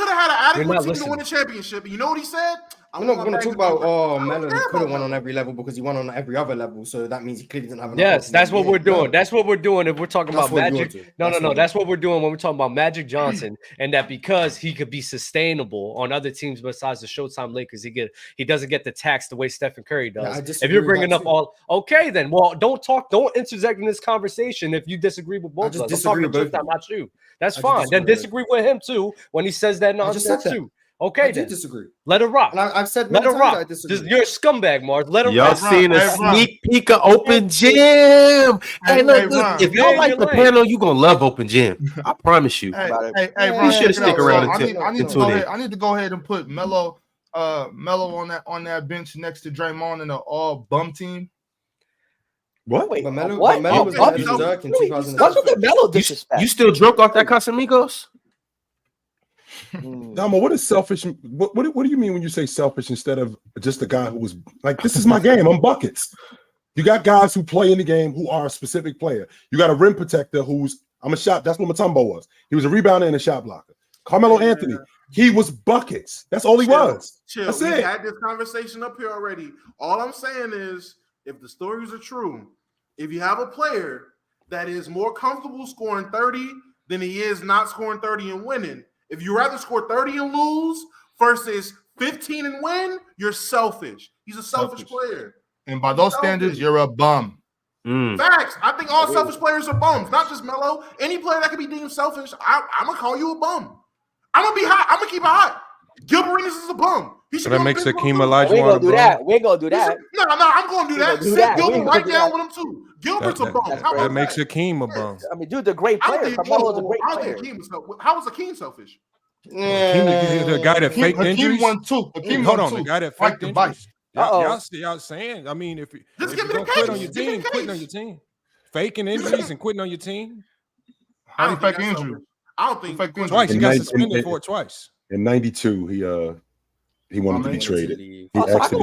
have had an adequate team to win a championship. You know what he said? I'm not going to talk about Melo couldn't win on every level because he won on every other level. So that means he clearly didn't have enough. Yes, that's what we're doing. That's what we're doing if we're talking about Magic. No. That's what we're doing when we're talking about Magic Johnson, and that because he could be sustainable on other teams besides the Showtime Lakers, he doesn't get the tax the way Stephen Curry does. If you're bringing up okay, then don't interject in this conversation if you disagree with both of us. I'm talking to not you. That's fine. Then disagree with him too when he says that nonsense too. Okay, then disagree. Let it rock. And I've said let it rock. You're a scumbag, Mars. Let it rock. Y'all seen a sneak peek of Open Gym. Hey, look, if y'all like the panel, you gonna love Open Gym. I promise you. You should stick around I need to go ahead and put Melo on that bench next to Draymond in an all bum team. What? Wait, Melo was better than Dirk in 2000. What's with the Melo disrespect? You still drunk off that Casamigos? Damo, what is selfish? What do you mean when you say selfish instead of just a guy who was like, this is my game, I'm buckets. You got guys who play in the game who are a specific player. You got a rim protector who's that's what Mutombo was. He was a rebounder and a shot blocker. Carmelo Anthony, he was buckets. That's all he was. That's we it. had this conversation up here already. All I'm saying is, if the stories are true, if you have a player that is more comfortable scoring 30 than he is not scoring 30 and winning, if you rather score 30 and lose versus 15 and win, you're selfish. He's a selfish player. And by those standards, you're a bum. Facts. I think all selfish players are bums, not just Melo. Any player that can be deemed selfish, I'm going to call you a bum. I'm going to be hot. I'm going to keep it hot. Gilbert Arenas is a bum. So that makes Hakeem Olajuwon we ain't gonna do that. We ain't gonna do that. No, I'm gonna do that. Sit Gilbert right down with him too. Gilbert's a bum. That makes Hakeem a bum. I mean, dude, the great player. Carmelo's a great player. How was Hakeem selfish? The guy that faked injuries. Hakeem won too. Hold on, the guy that faked injuries. Y'all saying? I mean, if you're gonna quit on your team, quitting on your team, faking injuries and quitting on your team. How do you fake injury? I don't think fake twice. He got suspended for it twice. In '92, he wanted to be traded. How come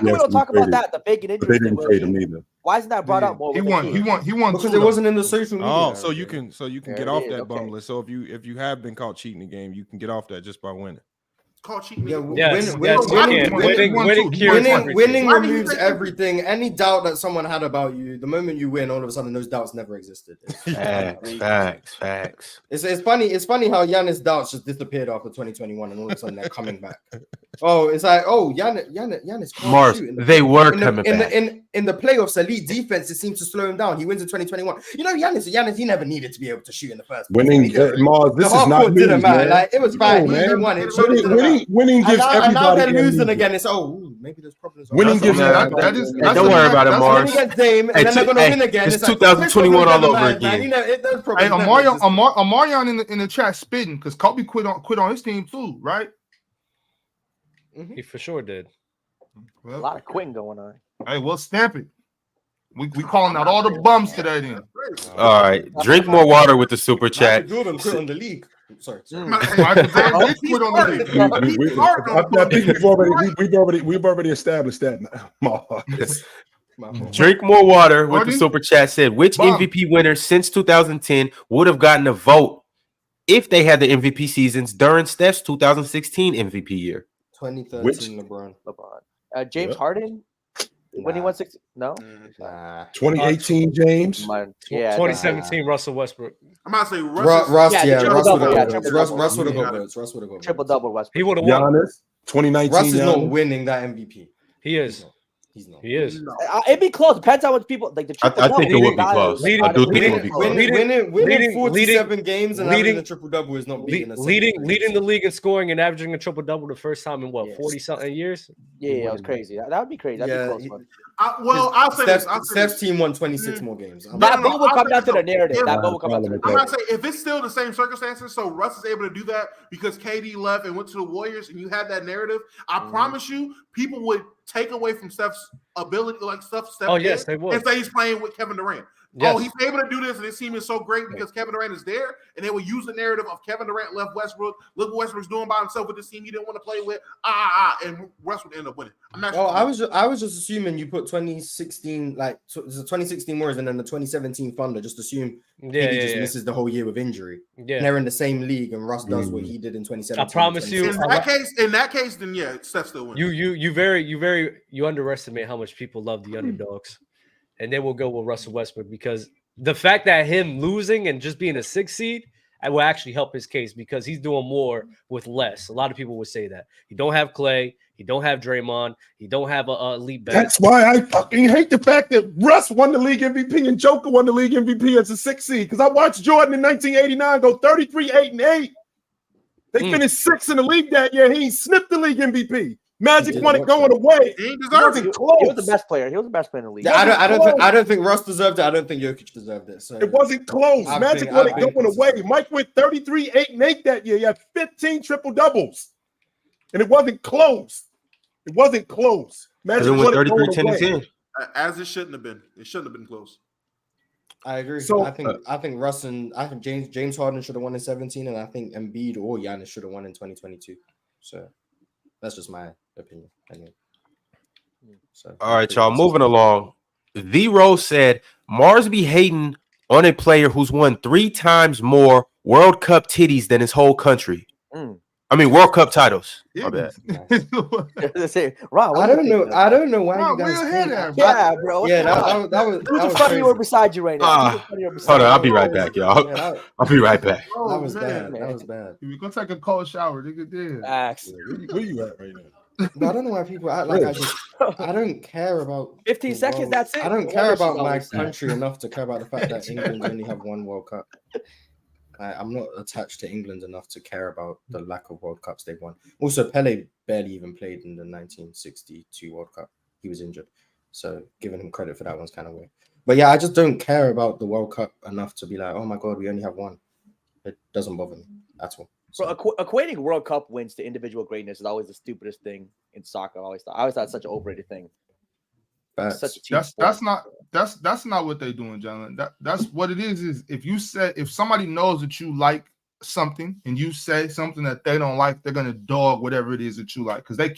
we don't talk about that? The faking injury. But they didn't trade him either. Why isn't that brought up more? He won because it wasn't in the social media. Oh, so you can get off that bum list. So if you have been caught cheating the game, you can get off that just by winning. Called cheating. Winning removes everything. Any doubt that someone had about you, the moment you win, all of a sudden those doubts never existed. Facts. It's funny how Giannis' doubts just disappeared after 2021, and all of a sudden they're coming back. Oh, it's like Giannis can't Mars, shoot. they were coming back. In the playoffs, elite defense, it seems to slow him down. He wins in 2021. You know, Giannis, he never needed to be able to shoot in the first place. Winning, Mars, this is not news, didn't matter. Like, it was fine. He won it. Winning gives everybody. And now they're losing again. It's maybe there's problems. Winning gives don't worry about it, Mars. And then they're going to win again. It's 2021 all over again. Hey, Omarion in the chat spitting because Kobe quit on his team too, right? He for sure did. A lot of quitting going on. Hey, we'll stamp it. We calling out all the bums today then. All right, drink more water with the super chat. Jordan quit on the league. Sorry. I think we've already established that. Drink more water with the Harden? super chat said, which Bomb. MVP winner since 2010 would have gotten a vote if they had the MVP seasons during Steph's 2016 MVP year? 2013 LeBron. James Yeah. Harden when he won 6. No, Nah. 2018 James. yeah, 2017 Russell Westbrook. I'm about to say Russ. Russ, Yeah, yeah, triple Russ would double, have yeah, votes. triple double. Russ would have got votes. Russ would have got triple votes. double Westbrook. He would have won. Giannis. 2019. Russ is not Giannis. winning that MVP. He is. He's not. He is. It'd be close. Depends on what people like. The I triple think it would be close. I do think it would be close. Winning 47 games and having leading- a triple double is not beating a Leading the league in scoring and averaging a triple double the first time in what 40 something years. Yeah, it was crazy. That would be crazy. That'd be close. One. I'll say this. Steph's team won 26 more games. That vote will come down to the narrative. That vote will come down to the I'm narrative. about to say, if it's still the same circumstances, so Russ is able to do that because KD left and went to the Warriors, and you had that narrative, I promise you, people would take away from Steph's ability, like Steph. Oh, yes, they would. And say he's playing with Kevin Durant. Yes. Oh, he's able to do this, and his team is so great because Kevin Durant is there, and they will use the narrative of Kevin Durant left Westbrook. Look what Westbrook's doing by himself with this team he didn't want to play with. And Russ would end up winning. I'm not Oh, sure. I was just assuming you put 2016 like the 2016 Warriors and then the 2017 Thunder. Just assume he just misses the whole year with injury. Yeah. And they're in the same league, and Russ does what he did in 2017. I promise you. In that case, then yeah, Steph still wins. You underestimate how much people love the underdogs, and they will go with Russell Westbrook because the fact that him losing and just being a 6 seed will actually help his case because he's doing more with less. A lot of people would say that he don't have Klay, he don't have Draymond, he don't have a elite bench. That's why I fucking hate the fact that Russ won the league MVP and Joker won the league MVP as a 6 seed because I watched Jordan in 1989 go 33-8-8. They finished 6th in the league that year. He snipped the league MVP. Magic won it going away. He deserves it. He was the best player. He was the best player in the league. Yeah, I don't think Russ deserved it. I don't think Jokic deserved it. So It wasn't close. Magic won it going away. Mike went 33-8-8 that year. He had 15 triple doubles, and it wasn't close. It wasn't close. Magic won it going 33-10 away. As it shouldn't have been. It shouldn't have been close. I agree. So, I think Russ and I think James Harden should have won in 17, and I think Embiid or Giannis should have won in 2022. So that's just my opinion. Anyway. So all right, y'all. Moving along. The Rose said Mars be hating on a player who's won 3 times more World Cup titties than his whole country. I mean, World Cup titles. My bad. Ron, I don't know why you guys. Yeah, bro. Yeah, that was. Who's the funny one beside you right now? Hold on, I'll be right back, y'all. I'll be right back. That was bad. That was bad. If you go take a cold shower, nigga, did. Where you at right now? No, I don't know why people act like I don't care about 15 seconds. That's it. I don't care about my country enough to care about the fact that England only have 1 World Cup. I'm not attached to England enough to care about the lack of World Cups they've won. Also, Pele barely even played in the 1962 World Cup. He was injured. So giving him credit for that one's kind of weird. But yeah, I just don't care about the World Cup enough to be like, oh my God, we only have 1. It doesn't bother me at all. Bro, equating World Cup wins to individual greatness is always the stupidest thing in soccer. I always thought it's such an overrated thing. Such a cheap sport. That's not what they're doing, John. That's what it is if somebody knows that you like something and you say something that they don't like, they're gonna dog whatever it is that you like because they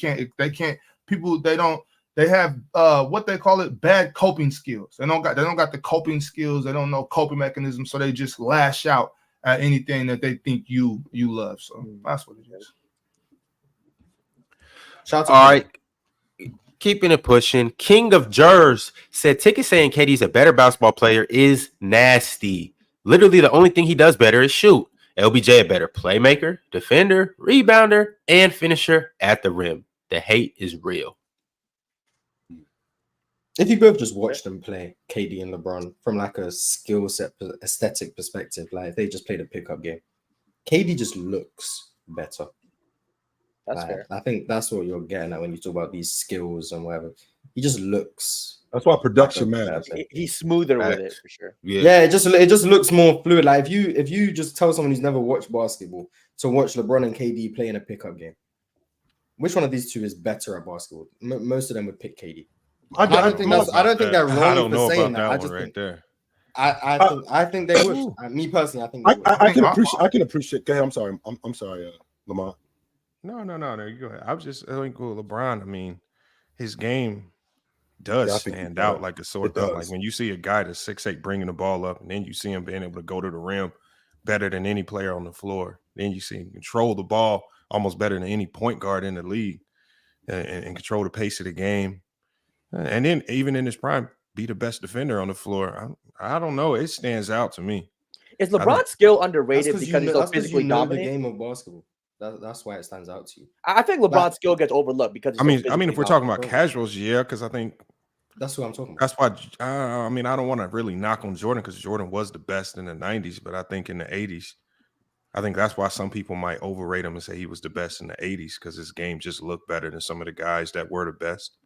have what they call it bad coping skills. They don't got the coping skills. They don't know coping mechanisms, so they just lash out at anything that they think you love. So that's what it is. All right. Keeping it pushing. King of Jers said Ticket saying KD's a better basketball player is nasty. Literally the only thing he does better is shoot. LBJ a better playmaker, defender, rebounder, and finisher at the rim. The hate is real. If you both just watched them play, KD and LeBron, from like a skill set aesthetic perspective, like if they just played a pickup game, KD just looks better. That's fair. I think that's what you're getting at when you talk about these skills and whatever. He just looks. That's why production matters. He's smoother with it for sure. Yeah, it just looks more fluid. Like if you just tell someone who's never watched basketball to watch LeBron and KD play in a pickup game, which one of these two is better at basketball? Most of them would pick KD. I don't think they're wrong I don't for know saying about that. I that just one right think there. I think they would. Me personally, I think they would. I can appreciate. Go ahead. I'm sorry, Lamont. No. You go ahead. I was just going with LeBron. I mean, his game does Yeah, I think he stand out does. like a sore It thumb. does. Like when you see a guy that's 6'8" bringing the ball up, and then you see him being able to go to the rim better than any player on the floor. Then you see him control the ball almost better than any point guard in the league, and control the pace of the game. And then even in his prime, be the best defender on the floor. I don't know. It stands out to me. Is LeBron's skill underrated That's because he's so physically you know the dominant? game of basketball. That's why it stands out to you. I think LeBron's skill gets overlooked because he's I mean, so if we're physically talking about dominant. casuals, yeah, because I think That's what I'm talking about. that's why. I mean, I don't want to really knock on Jordan because Jordan was the best in the '90s, but I think in the '80s, I think that's why some people might overrate him and say he was the best in the '80s because his game just looked better than some of the guys that were the best.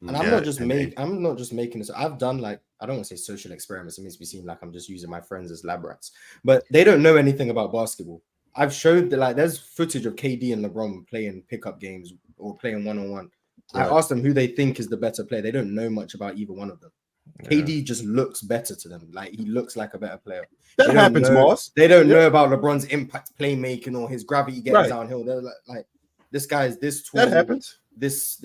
And I'm not just making this. I've done, like, I don't want to say social experiments. It makes me seem like I'm just using my friends as lab rats, but they don't know anything about basketball. I've showed that, like, there's footage of KD and LeBron playing pickup games or playing one-on-one. Right. I asked them who they think is the better player. They don't know much about either one of them. Yeah. KD just looks better to them. Like, he looks like a better player. That happens, Moss. They don't know about LeBron's impact playmaking or his gravity getting Right. downhill. They're like, this guy's this tall. That happens. This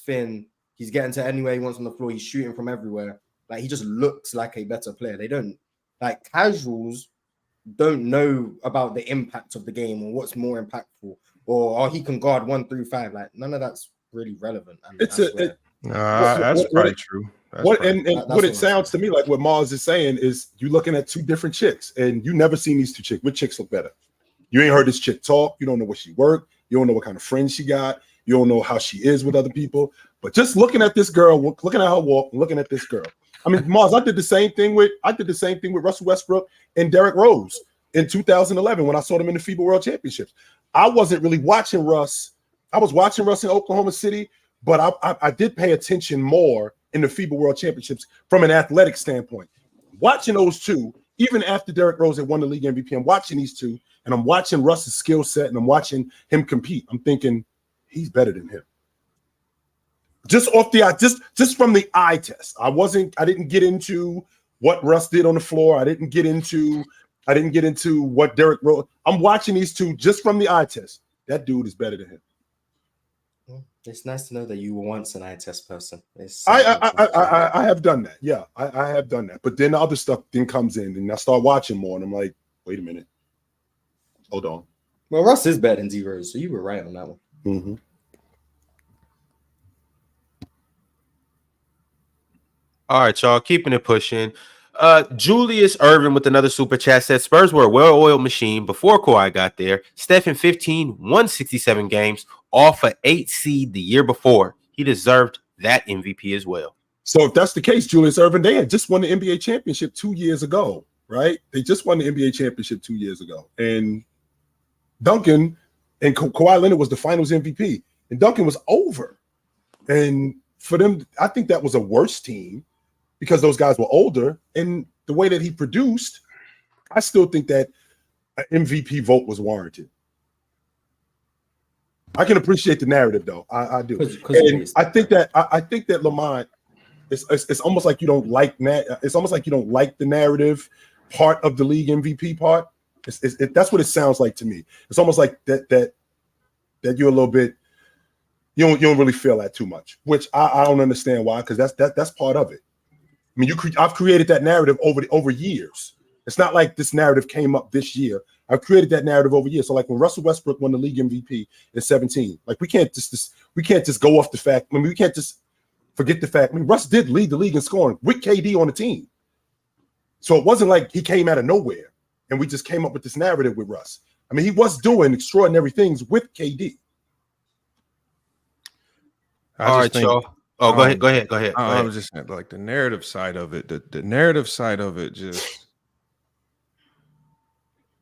thin. He's getting to anywhere he wants on the floor. He's shooting from everywhere. Like, he just looks like a better player. They don't, like, casuals don't know about the impact of the game or what's more impactful or he can guard 1 through 5. Like, none of that's really relevant. And It's that's That's probably true. What it sounds to me like what Mars is saying is you looking at two different chicks and you never seen these two chicks. Which chicks look better? You ain't heard this chick talk. You don't know what she worked. You don't know what kind of friends she got. You don't know how she is with other people. But just looking at this girl, looking at her walk, looking at this girl. I mean, Mars, I did the same thing with Russell Westbrook and Derrick Rose in 2011 when I saw them in the FIBA World Championships. I wasn't really watching Russ. I was watching Russ in Oklahoma City, but I did pay attention more in the FIBA World Championships from an athletic standpoint. Watching those two, even after Derrick Rose had won the league MVP, I'm watching these two, and I'm watching Russ's skill set, and I'm watching him compete. I'm thinking he's better than him. Just off the eye, just from the eye test. I didn't get into what Russ did on the floor. I didn't get into what Derrick Rose. I'm watching these two just from the eye test. That dude is better than him. It's nice to know that you were once an eye test person. I have done that. Yeah, I have done that. But then the other stuff then comes in, and I start watching more, and I'm like, wait a minute, hold on. Well, Russ is better than D Rose, so you were right on that one. Mm-hmm. All right, y'all, keeping it pushing. Julius Irvin with another super chat said Spurs were a well-oiled machine before Kawhi got there. Steph in 15, 167 games, off an 8 seed the year before. He deserved that MVP as well. So if that's the case, Julius Irvin, they had just won the NBA championship 2 years ago, right? They just won the NBA championship 2 years ago. And Duncan and Kawhi Leonard was the finals MVP. And Duncan was over. And for them, I think that was a worse team because those guys were older. And the way that he produced, I still think that an MVP vote was warranted. I can appreciate the narrative, though. I do. And I think that Lamont, it's almost like you don't like it's almost like you don't like the narrative part of the league MVP part. That's what it sounds like to me. It's almost like that you're a little bit. You don't really feel that too much, which I don't understand why, because that's part of it. I mean, I've created that narrative over years. It's not like this narrative came up this year. I've created that narrative over years. So, like when Russell Westbrook won the league MVP in 17, like we can't just go off the fact. I mean, we can't just forget the fact. I mean, Russ did lead the league in scoring with KD on the team. So it wasn't like he came out of nowhere and we just came up with this narrative with Russ. I mean, he was doing extraordinary things with KD. All right, y'all. Oh, go ahead. I was just saying, like the narrative side of it, the narrative side of it just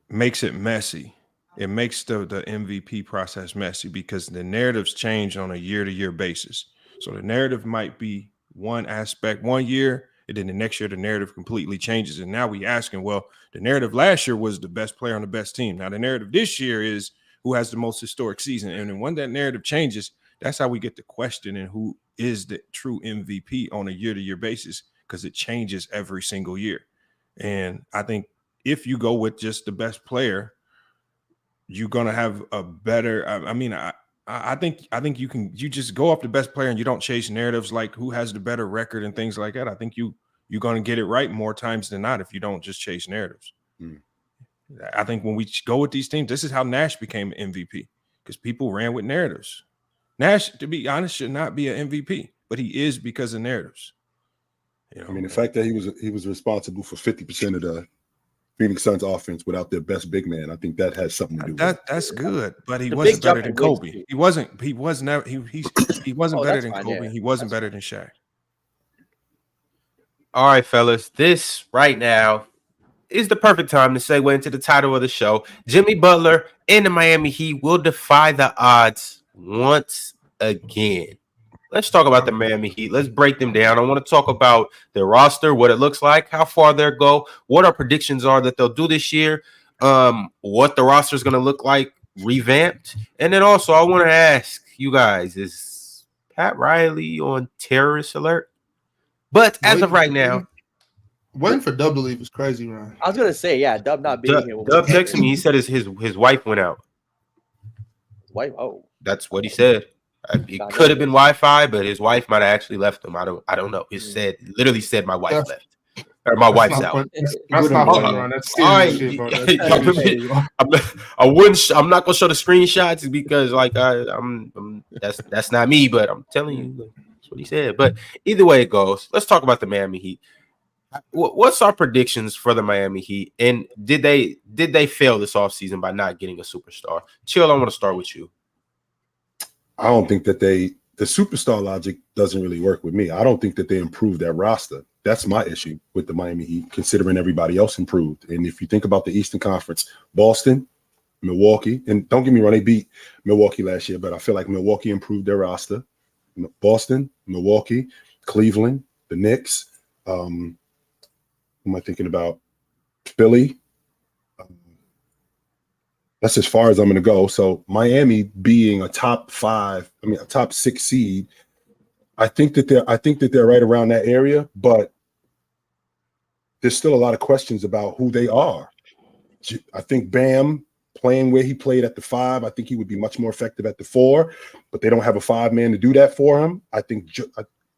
makes it messy. It makes the MVP process messy because the narratives change on a year-to-year basis. So the narrative might be one aspect one year, and then the next year the narrative completely changes. And now we asking, well, the narrative last year was the best player on the best team. Now the narrative this year is who has the most historic season. And then when that narrative changes, that's how we get the question and who is the true MVP on a year-to-year basis, because it changes every single year. And I think if you go with just the best player, you're going to have a better – I think you just go off the best player and you don't chase narratives like who has the better record and things like that. I think you're going to get it right more times than not if you don't just chase narratives. I think when we go with these teams, this is how Nash became MVP because people ran with narratives. Nash, to be honest, should not be an MVP, but he is because of narratives. You know? I mean, the fact that he was responsible for 50% of the Phoenix Suns offense without their best big man, I think that has something to do with it. That's good, but he wasn't better than Kobe. He wasn't better than Kobe. He wasn't better than Shaq. All right, fellas, this right now is the perfect time to segue into the title of the show. Jimmy Butler and the Miami Heat will defy the odds once again. Let's talk about the Miami Heat. Let's break them down. I want to talk about their roster, what it looks like, how far they'll go, what our predictions are that they'll do this year, what the roster is going to look like revamped. And then also I want to ask you guys, is Pat Riley on terrorist alert? But as of right now, waiting for Dub to leave is crazy, Ryan. I was gonna say, yeah, Dub not being here. Dub texted me. He said his wife went out. Wife? Oh, that's what he said. It could have been Wi-Fi, but his wife might have actually left him. I don't know. He literally said my wife left. Or my wife's out. That's not funny, Ryan. That's serious shit, bro. I'm not gonna show the screenshots because that's not me, but I'm telling you that's what he said. But either way it goes, let's talk about the Miami Heat. What's our predictions for the Miami Heat? And did they fail this offseason by not getting a superstar? Chill, I want to start with you. I don't think that the superstar logic doesn't really work with me. I don't think that they improved that roster. That's my issue with the Miami Heat, considering everybody else improved. And if you think about the Eastern Conference, Boston, Milwaukee, and don't get me wrong, they beat Milwaukee last year, but I feel like Milwaukee improved their roster. Boston, Milwaukee, Cleveland, the Knicks. Who am I thinking about? Philly. That's as far as I'm going to go. So Miami being a top 6 seed, I think that they're right around that area, but there's still a lot of questions about who they are. I think Bam playing where he played at the 5, I think he would be much more effective at the 4, but they don't have a 5-man to do that for him. I think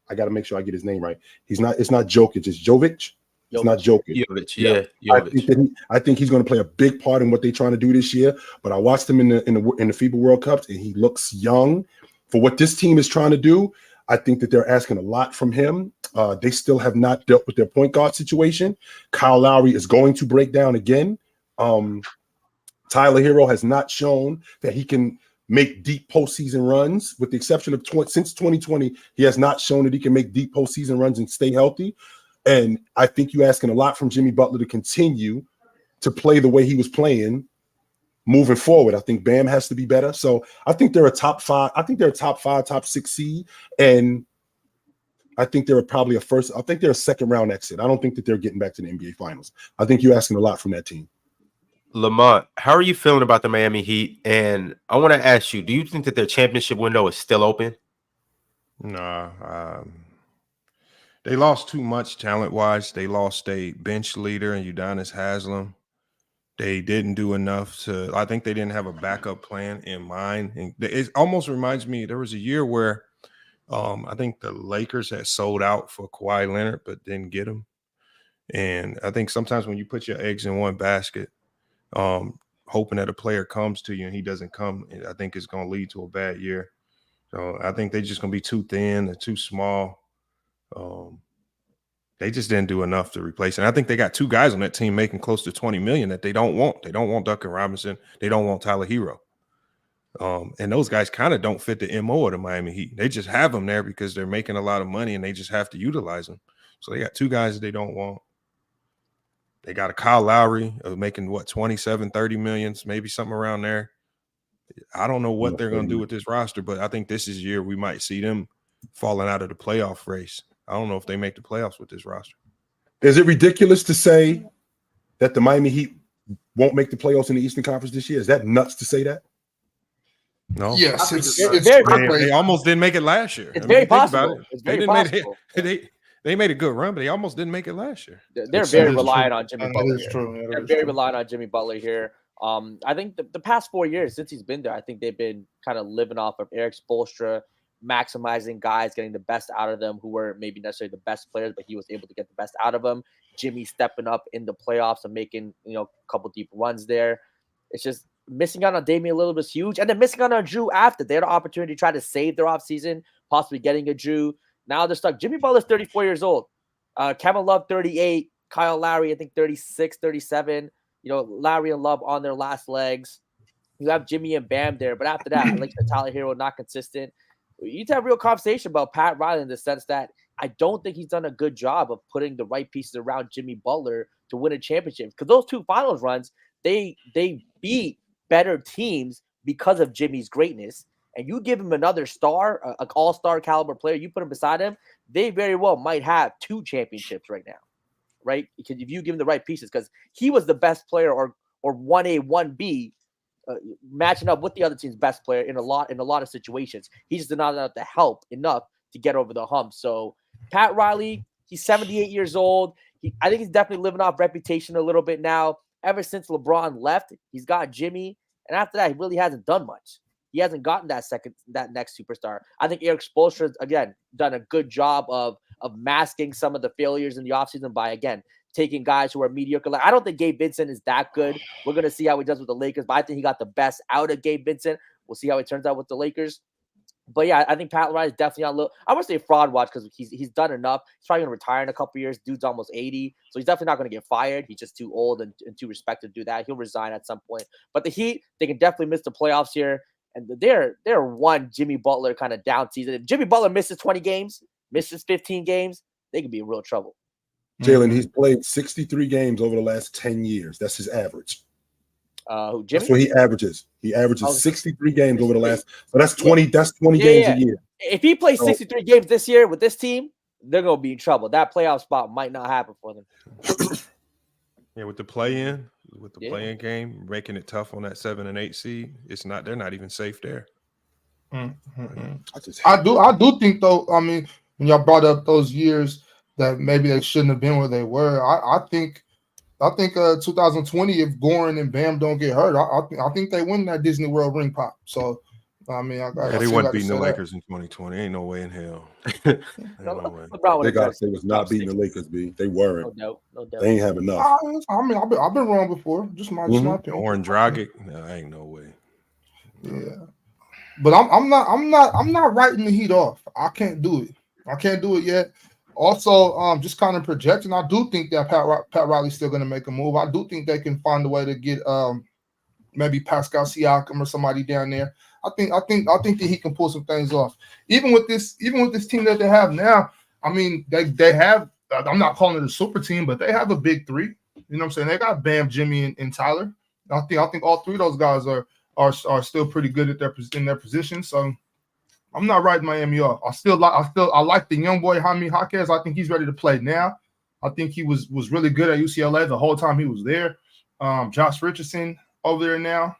I got to make sure I get his name right. It's not Jokic, it's Jovic. It's not Jokic. Jovic. I think he's going to play a big part in what they're trying to do this year. But I watched him in the FIBA World Cups, and he looks young for what this team is trying to do. I think that they're asking a lot from him. They still have not dealt with their point guard situation. Kyle Lowry is going to break down again. Tyler Hero has not shown that he can make deep postseason runs, with the exception of since 2020. He has not shown that he can make deep postseason runs and stay healthy. And I think you're asking a lot from Jimmy Butler to continue to play the way he was playing moving forward. I think Bam has to be better. So I think they're a top 5. I think they're a top 5, top 6 seed. And I think they're probably they're a second round exit. I don't think that they're getting back to the NBA Finals. I think you're asking a lot from that team. Lamont, how are you feeling about the Miami Heat? And I want to ask you, do you think that their championship window is still open? No. They lost too much talent-wise. They lost a bench leader in Udonis Haslem. They didn't do enough I think they didn't have a backup plan in mind. And it almost reminds me, there was a year where I think the Lakers had sold out for Kawhi Leonard, but didn't get him. And I think sometimes when you put your eggs in one basket, hoping that a player comes to you and he doesn't come, I think it's going to lead to a bad year. So I think they're just going to be too thin and too small. They just didn't do enough to replace it. And I think they got 2 guys on that team making close to $20 million that they don't want. They don't want Duncan Robinson. They don't want Tyler Hero. And those guys kind of don't fit the MO of the Miami Heat. They just have them there because they're making a lot of money and they just have to utilize them. So they got 2 guys that they don't want. They got a Kyle Lowry making 27, 30 million, maybe something around there. I don't know what they're going to do with this roster, but I think this is the year we might see them falling out of the playoff race. I don't know if they make the playoffs with this roster. Is it ridiculous to say that the Miami Heat won't make the playoffs in the Eastern Conference this year? Is that nuts to say that? No. Yes, it's very they almost didn't make it last year. It's very possible. It's very possible. They made a good run, but they almost didn't make it last year. They're very reliant on Jimmy Butler. That is true. They're very reliant on Jimmy Butler here. I think the past 4 years since he's been there, I think they've been kind of living off of Eric Spoelstra, maximizing guys, getting the best out of them who weren't maybe necessarily the best players, but he was able to get the best out of them. Jimmy stepping up in the playoffs and making, a couple deep runs there. It's just missing out on Damian Lillard was huge. And then missing out on Drew after. They had an opportunity to try to save their offseason, possibly getting a Drew. Now they're stuck. Jimmy Butler's 34 years old. Kevin Love, 38. Kyle Lowry, I think 36, 37. Lowry and Love on their last legs. You have Jimmy and Bam there. But after that, like Tyler Hero, not consistent. You need to have a real conversation about Pat Riley in the sense that I don't think he's done a good job of putting the right pieces around Jimmy Butler to win a championship. Because those two finals runs, they beat better teams because of Jimmy's greatness. And you give him another star, an all-star caliber player, you put him beside him, they very well might have 2 championships right now, right? Because if you give him the right pieces, because he was the best player or 1A, 1B, matching up with the other team's best player in a lot of situations. He just did not have the help enough to get over the hump. So Pat Riley, he's 78 years old. I think he's definitely living off reputation a little bit now. Ever since LeBron left, he's got Jimmy, and after that, he really hasn't done much. He hasn't gotten that next superstar. I think Eric Spoelstra's, again, done a good job of masking some of the failures in the offseason by, again, taking guys who are mediocre. Like, I don't think Gabe Vincent is that good. We're going to see how he does with the Lakers, but I think he got the best out of Gabe Vincent. We'll see how it turns out with the Lakers. But yeah, I think Pat Riley is definitely on a little, I wouldn't say fraud watch because he's done enough. He's probably going to retire in a couple years. Dude's almost 80. So he's definitely not going to get fired. He's just too old and too respected to do that. He'll resign at some point. But the Heat, they can definitely miss the playoffs here. And they're one Jimmy Butler kind of down season. If Jimmy Butler misses 20 games, misses 15 games, they could be in real trouble. Jalen, he's played 63 games over the last 10 years. That's his average. Jimmy? That's what he averages. He averages 63 games over the last. So that's 20. That's 20 games a year. If he plays 63 games this year with this team, they're gonna be in trouble. That playoff spot might not happen for them. Yeah, with the play-in game, making it tough on that 7 and 8 seed, they're not even safe there. I do think though. I mean, when y'all brought up those years that maybe they shouldn't have been where they were, I think 2020, if Goran and Bam don't get hurt, I think they win that Disney World ring pop. So, I mean, they wouldn't beating the Lakers in 2020. Ain't no way in hell. No way. They got to say was not beating the Lakers. They weren't. No doubt. They ain't have enough. I mean, I've been wrong before. Just my opinion. Oren Dragic, no, ain't no way. Yeah, but I'm not writing the Heat off. I can't do it yet. Also, just kind of projecting, I do think that Pat Riley's still going to make a move. I do think they can find a way to get maybe Pascal Siakam or somebody down there. I think that he can pull some things off. Even with this team that they have now, I mean, they have. I'm not calling it a super team, but they have a big three. You know what I'm saying? They got Bam, Jimmy, and Tyler. I think all three of those guys are still pretty good in their position. So I'm not writing Miami off. I like the young boy Jaime Jaquez. I think he's ready to play now. I think he was really good at UCLA the whole time he was there. Josh Richardson over there now.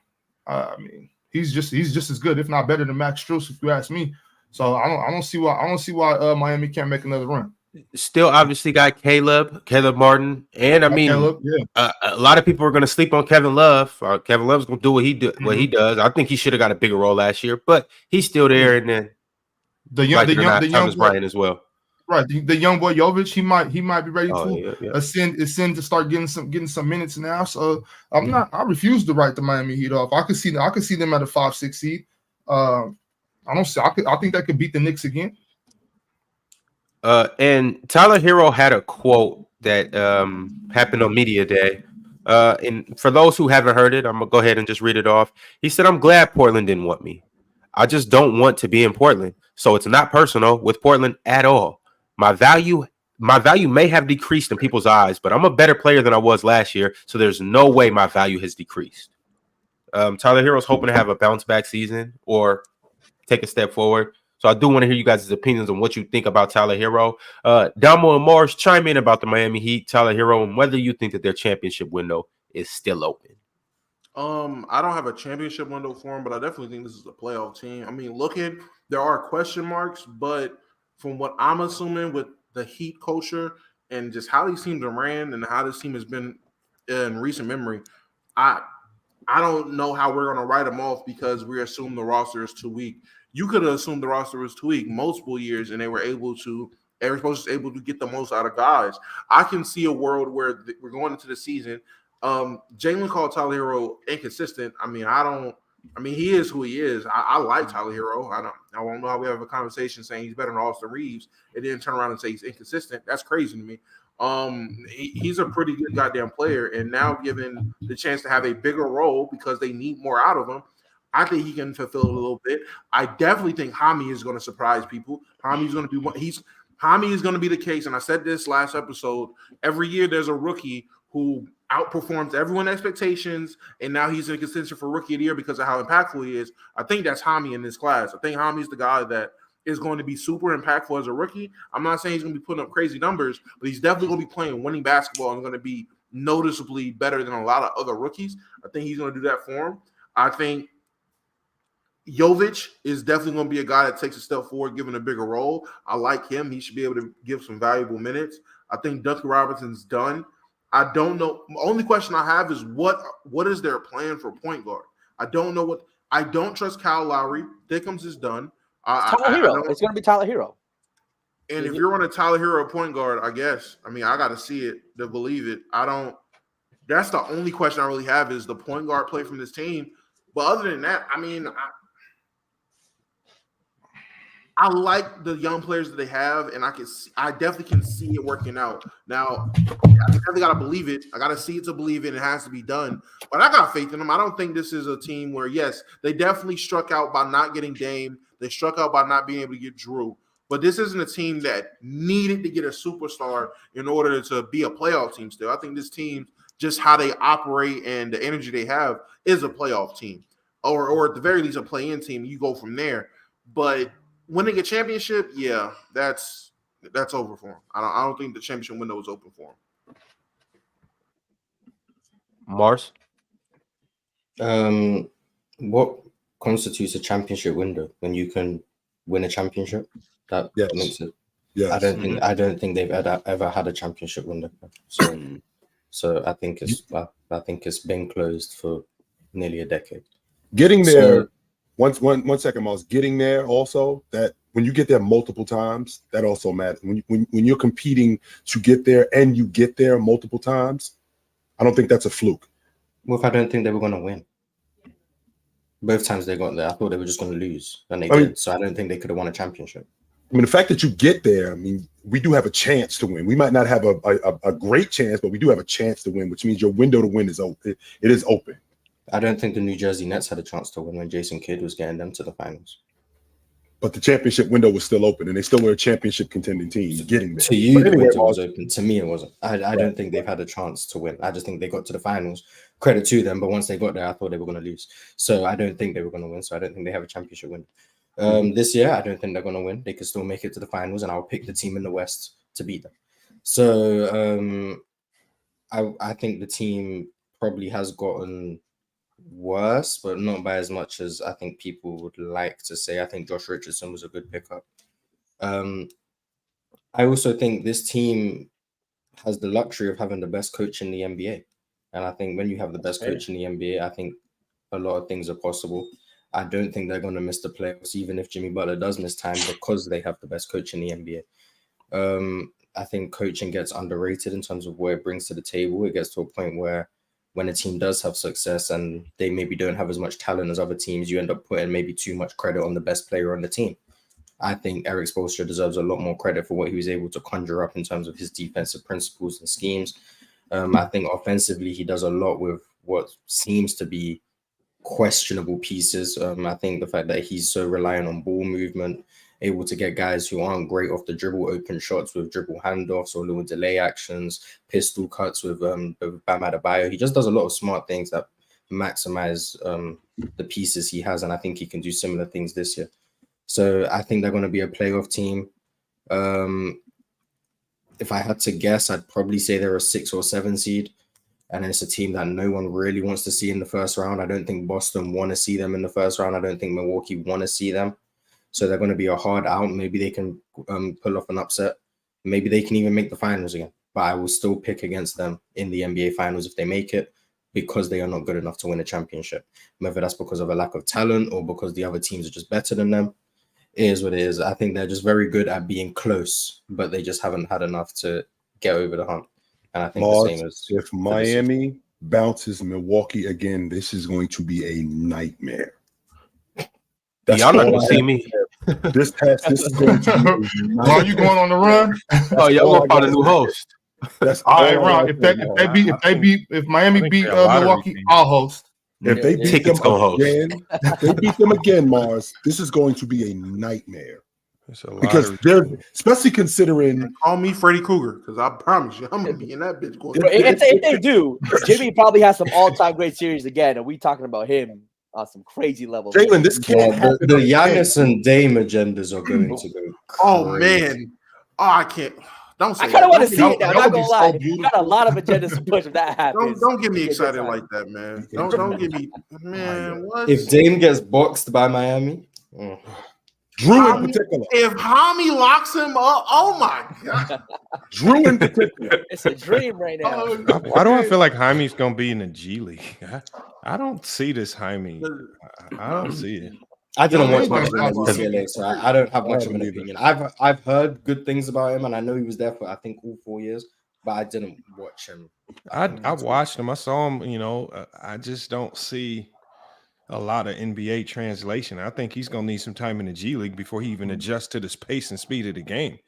I mean, he's just as good, if not better than Max Strus, if you ask me. So I don't see why Miami can't make another run. Still, obviously, got Caleb Martin, and I mean, a lot of people are going to sleep on Kevin Love. Kevin Love's going to do what he does. I think he should have got a bigger role last year, but he's still there. And then the young Bryant as well. Right, the young boy Jovic, he might be ready to ascend to start getting some minutes now. So I refuse to write the Miami Heat off. I could see them at a 5-6 seed. I think they could beat the Knicks again. And Tyler Hero had a quote that happened on Media Day. And for those who haven't heard it, I'm gonna go ahead and just read it off. He said, "I'm glad Portland didn't want me. I just don't want to be in Portland. So it's not personal with Portland at all. My value may have decreased in people's eyes, but I'm a better player than I was last year. So there's no way my value has decreased." Tyler Hero's hoping to have a bounce back season or take a step forward. So I do want to hear you guys' opinions on what you think about Tyler Hero. Damo and Morris, chime in about the Miami Heat, Tyler Hero, and whether you think that their championship window is still open. I don't have a championship window for him, but I definitely think this is a playoff team. I mean, there are question marks, but from what I'm assuming with the Heat culture and just how these teams are ran and how this team has been in recent memory, I don't know how we're going to write them off because we assume the roster is too weak. You could have assumed the roster was too weak multiple years, and they were able to get the most out of guys. I can see a world where we're going into the season. Jalen called Tyler Hero inconsistent. I mean, he is who he is. I like Tyler Hero. I don't know how we have a conversation saying he's better than Austin Reeves and then turn around and say he's inconsistent. That's crazy to me. He's a pretty good goddamn player, and now given the chance to have a bigger role because they need more out of him, I think he can fulfill it a little bit. I definitely think Hami is going to surprise people. Hami is going to be the case, and I said this last episode. Every year there's a rookie who outperforms everyone's expectations, and now he's in contention for Rookie of the Year because of how impactful he is. I think that's Hami in this class. I think Hami is the guy that is going to be super impactful as a rookie. I'm not saying he's going to be putting up crazy numbers, but he's definitely going to be playing winning basketball and going to be noticeably better than a lot of other rookies. I think he's going to do that for him. I think Jovic is definitely going to be a guy that takes a step forward, given a bigger role. I like him. He should be able to give some valuable minutes. I think Duncan Robinson's done. I don't know. The only question I have is what is their plan for point guard? I don't know what. I don't trust Kyle Lowry. Dickens is done. Tyler Hero. It's going to be Tyler Hero. And if you're on a Tyler Hero point guard, I guess. I mean, I got to see it to believe it. I don't. That's the only question I really have is the point guard play from this team. But other than that, I mean, I like the young players that they have, and I definitely can see it working out. Now, I definitely got to believe it. I got to see it to believe it, and it has to be done. But I got faith in them. I don't think this is a team where, yes, they definitely struck out by not getting Dame. They struck out by not being able to get Drew. But this isn't a team that needed to get a superstar in order to be a playoff team still. I think this team, just how they operate and the energy they have, is a playoff team. Or at the very least, a play-in team. You go from there. But winning a championship, yeah, that's over for him. I don't think the championship window is open for him. Mars? What constitutes a championship window when you can win a championship? That makes it. Yes. I don't think they've ever had a championship window. So I think it's been closed for nearly a decade. Getting there. One second, Miles. Getting there also, that when you get there multiple times, that also matters. When you're competing to get there and you get there multiple times, I don't think that's a fluke. Well, if I don't think they were going to win. Both times they got there, I thought they were just going to lose, and they did. So I don't think they could have won a championship. I mean, the fact that you get there, I mean, we do have a chance to win. We might not have a great chance, but we do have a chance to win, which means your window to win is open. It is open. I don't think the New Jersey Nets had a chance to win when Jason Kidd was getting them to the finals. But the championship window was still open, and they still were a championship contending team getting there. To you, the window was open. To me, it wasn't. I don't think they've had a chance to win. I just think they got to the finals. Credit to them, but once they got there, I thought they were going to lose. So I don't think they were going to win. So I don't think they have a championship window. This year, I don't think they're going to win. They could still make it to the finals, and I'll pick the team in the West to beat them. So I think the team probably has gotten worse, but not by as much as I think people would like to say. I think Josh Richardson was a good pickup. I also think this team has the luxury of having the best coach in the NBA. And I think when you have the best coach in the NBA, I think a lot of things are possible. I don't think they're going to miss the playoffs, even if Jimmy Butler does miss time, because they have the best coach in the NBA. I think coaching gets underrated in terms of where it brings to the table. It gets to a point where when a team does have success and they maybe don't have as much talent as other teams, you end up putting maybe too much credit on the best player on the team. I think Eric Spoelstra deserves a lot more credit for what he was able to conjure up in terms of his defensive principles and schemes. I think offensively, he does a lot with what seems to be questionable pieces. I think the fact that he's so reliant on ball movement, able to get guys who aren't great off the dribble, open shots with dribble handoffs or little delay actions, pistol cuts with Bam Adebayo. He just does a lot of smart things that maximize the pieces he has, and I think he can do similar things this year. So I think they're going to be a playoff team. If I had to guess, I'd probably say they're a 6 or 7 seed, and it's a team that no one really wants to see in the first round. I don't think Boston want to see them in the first round. I don't think Milwaukee want to see them. So they're going to be a hard out. Maybe they can pull off an upset. Maybe they can even make the finals again. But I will still pick against them in the NBA finals if they make it, because they are not good enough to win a championship. Whether that's because of a lack of talent or because the other teams are just better than them, it is what it is. I think they're just very good at being close, but they just haven't had enough to get over the hump. And I think the same as if Miami bounces Milwaukee again, this is going to be a nightmare. Y'all not gonna see me. This is going to be Are you going on the run? Oh, y'all gonna find a new host. That's All right, all Ron. If Miami beat Milwaukee, I'll host. If they beat them again, if they beat them again, Mars, this is going to be a nightmare. Because they're, especially considering, call me Freddy Krueger, because I promise you, I'm gonna be in that bitch. Going if they do, Jimmy probably has some all-time great series again, and we talking about him on some crazy levels. Jalen, this can't happen. The Giannis and Dame agendas are going to go. Oh man, I can't. Don't say I kind of want to see it now. That Not would gonna be lie, so you got a lot of agendas to push if that happens. Don't get me excited like that, man. Don't get me, man. What? If Dame gets boxed by Miami, Drew in particular. If Hami locks him up, oh my god. Drew in particular. It's a dream right now. Why do I feel like Jaime's gonna be in the G League? I don't see this Jaime. I don't see it. I didn't watch much of him at UCLA, so I don't have much of an opinion. I've heard good things about him, and I know he was there for I think all 4 years, but I didn't watch him. I watched him. I saw him. You know, I just don't see a lot of NBA translation. I think he's gonna need some time in the G League before he even adjusts to the pace and speed of the game.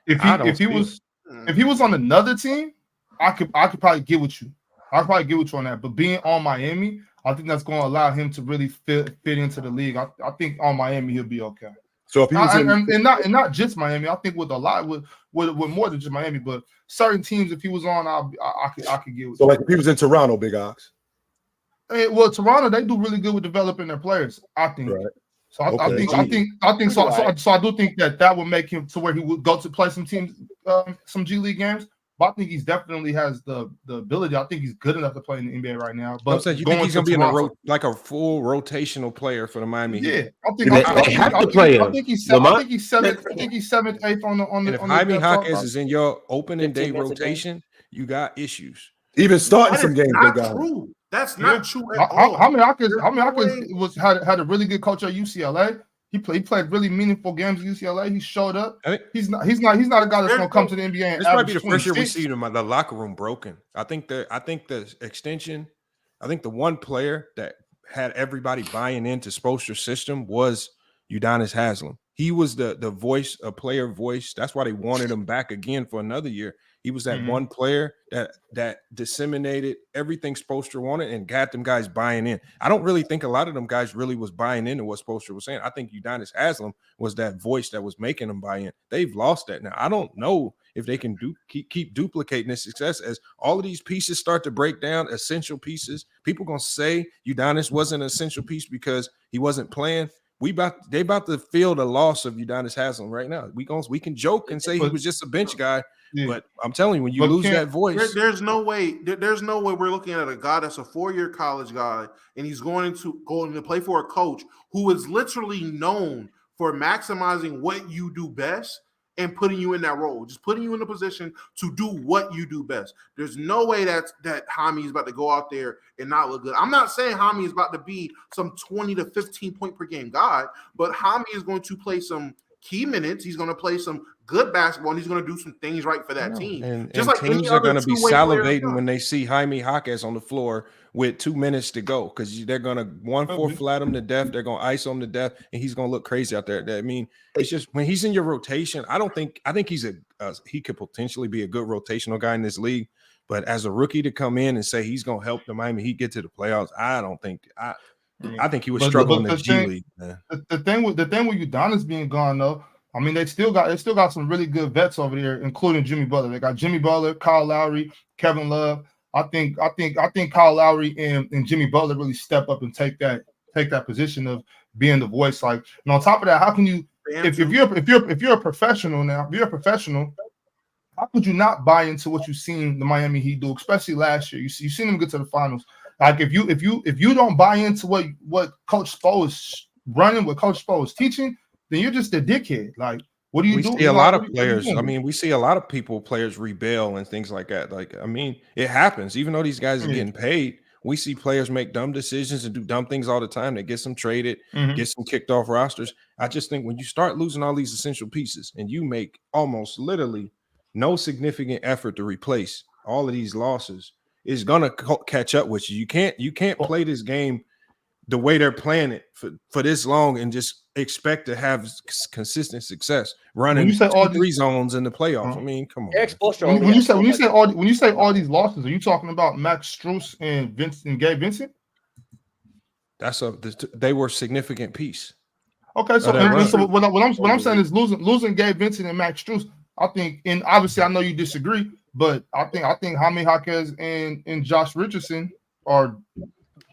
If he was on another team, I could probably get with you. I'll probably get with you on that. But being on Miami, I think that's going to allow him to really fit into the league. I think on Miami he'll be okay. So if he was and not just Miami, I think with a lot with more than just Miami, but certain teams, if he was on, I could get with. So like if he was in Toronto, Big Ox. Well, Toronto, they do really good with developing their players, I think. Right. So I think so. So I do think that would make him to where he would go to play some teams, some G League games. But I think he's definitely has the ability. I think he's good enough to play in the NBA right now. But I'm saying, you think he's going to be like a full rotational player for the Miami Heat? Yeah, I think he's seventh, 8th on the. And if Jaime Jaquez is in your opening day rotation, you got issues. Even starting some games, they got. That's not true at all. Jaime Jaquez had a really good coach at UCLA. He played really meaningful games at UCLA. He showed up. He's not a guy that's going to come to the NBA. And this might be the first year we see the locker room broken. I think the extension. I think the one player that had everybody buying into Spoelstra's system was Udonis Haslem. He was the voice, a player voice. That's why they wanted him back again for another year. He was that one player that disseminated everything Spoelstra wanted and got them guys buying in. I don't really think a lot of them guys really was buying into what Spoelstra was saying. I think Udonis Haslem was that voice that was making them buy in. They've lost that now. I don't know if they can keep duplicating this success as all of these pieces start to break down, essential pieces. People gonna say Udonis wasn't an essential piece because he wasn't playing. They about to feel the loss of Udonis Haslem right now. We can joke and say he was just a bench guy. Yeah. But I'm telling you, when you lose that voice, there's no way we're looking at a guy that's a 4-year college guy, and he's going to play for a coach who is literally known for maximizing what you do best and putting you in that role, just putting you in a position to do what you do best. There's no way that Jaime is about to go out there and not look good. I'm not saying Jaime is about to be some 20 to 15 point per game guy, but Jaime is going to play some key minutes. He's going to play some good basketball, and he's going to do some things right for that team. And teams are going to be salivating when they see Jaime Jaquez on the floor with 2 minutes to go because they're going to 1-4 flat him to death. They're going to ice him to death, and he's going to look crazy out there. I mean, it's just when he's in your rotation, I think he's he could potentially be a good rotational guy in this league. But as a rookie to come in and say he's going to help the Miami Heat get to the playoffs, I don't think I think he was struggling in the G League. Man. The thing with Udonis being gone though, I mean they still got some really good vets over there, including Jimmy Butler. They got Jimmy Butler, Kyle Lowry, Kevin Love. I think Kyle Lowry and Jimmy Butler really step up and take that position of being the voice. Like, and on top of that, how can you if you're a professional now, how could you not buy into what you've seen the Miami Heat do, especially last year? You've seen them get to the finals. Like if you don't buy into what Coach Spo is running, what Coach Spo is teaching, then you're just a dickhead. Like, what do you do? We see a lot of players. I mean, we see a lot of players rebel and things like that. Like, I mean, it happens. Even though these guys are getting paid, We see players make dumb decisions and do dumb things all the time that gets them traded, Mhm. gets them kicked off rosters. I just think when you start losing all these essential pieces and you make almost literally no significant effort to replace all of these losses, it's gonna catch up with you. You can't play this game the way they're playing it for this long and just expect to have consistent success running When you say all 2-3 zones in the playoffs. I mean, come on. Eric Spoelstra When only you has say all these losses, are you talking about Max Strus and Gabe Vincent? They were a significant piece. Okay, so, Oh, that run. so what I'm saying is losing Gabe Vincent and Max Strus. I think, and obviously I know you disagree, but I think Jaime Jaquez and Josh Richardson are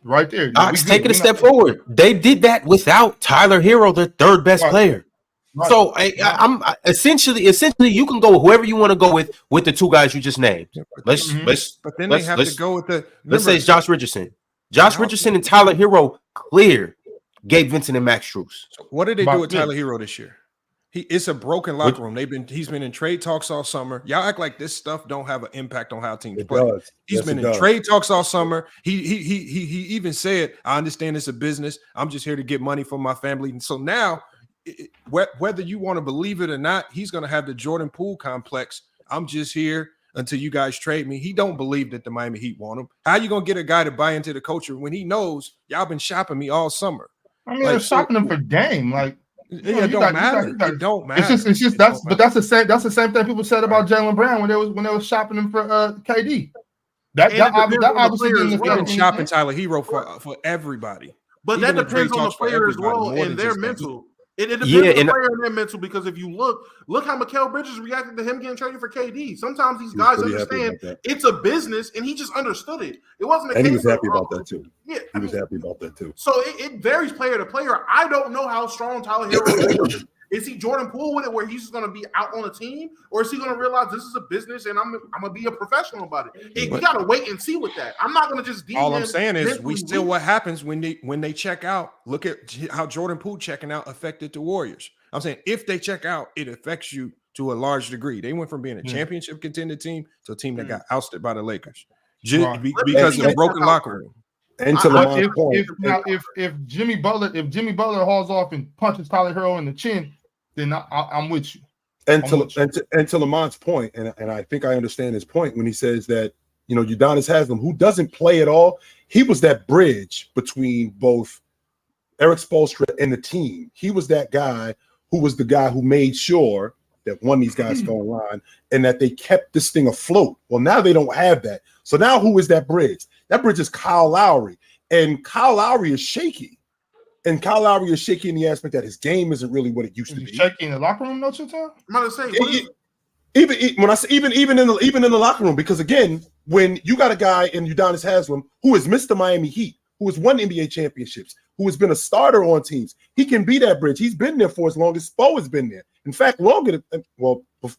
right there. Ox, take it a step forward. They did that without Tyler Hero, their third best player. Right. So I'm essentially you can go whoever you want to go with the two guys you just named. Let's But then they have to go with the. Let's say it's Josh Richardson. Josh Richardson and Tyler Hero clear Gabe Vincent and Max Strus. So what did they do with Tyler Hero this year? It's a broken locker room. He's been in trade talks all summer. Y'all act like this stuff don't have an impact on how teams play. He's been in trade talks all summer. He even said, "I understand it's a business. I'm just here to get money for my family." And so now, whether you want to believe it or not, he's going to have the Jordan Poole complex. I'm just here until you guys trade me. He don't believe that the Miami Heat want him. How you going to get a guy to buy into the culture when he knows y'all been shopping me all summer? I mean, they're shopping him for Dame. Like, it don't matter. It don't matter. It's just that's the same thing people said about Jaylen Brown when they was shopping him for KD. That obviously didn't affect shopping Tyler Hero for everybody. But Even that depends on the player as well and their mental. It depends on the player and their mental, because if you look how Mikal Bridges reacted to him getting traded for KD. Sometimes these guys understand it's a business, and he just understood it. It wasn't a and case he was happy about that too. Yeah, he was happy about that too. So it varies player to player. I don't know how strong Tyler Hero is. Is he Jordan Poole with it, where he's just going to be out on a team, or is he going to realize this is a business and I'm going to be a professional about it? We got to wait and see with that. I'm not going to just. All I'm saying is we still what happens when they check out. Look at how Jordan Poole checking out affected the Warriors. I'm saying if they check out, it affects you to a large degree. They went from being a championship contender team to a team that got ousted by the Lakers because of the broken locker room. And if Jimmy Butler hauls off and punches Tyler Hero in the chin, then I'm with you. And to Lamont's point, and I think I understand his point when he says that, you know, Udonis Haslem, who doesn't play at all, he was that bridge between both Eric Spoelstra and the team. He was that guy who was the guy who made sure that one of these guys go online and that they kept this thing afloat. Well, now they don't have that. So now who is that bridge? That bridge is Kyle Lowry. And Kyle Lowry is shaky. And Kyle Lowry is shaky in the aspect that his game isn't really what it used to be. Shaky in the locker room, no Chitchat? I'm going to say even in the locker room, because again, when you got a guy in Udonis Haslem who has missed the Miami Heat, who has won NBA championships, who has been a starter on teams, he can be that bridge. He's been there for as long as Spo has been there. In fact, longer than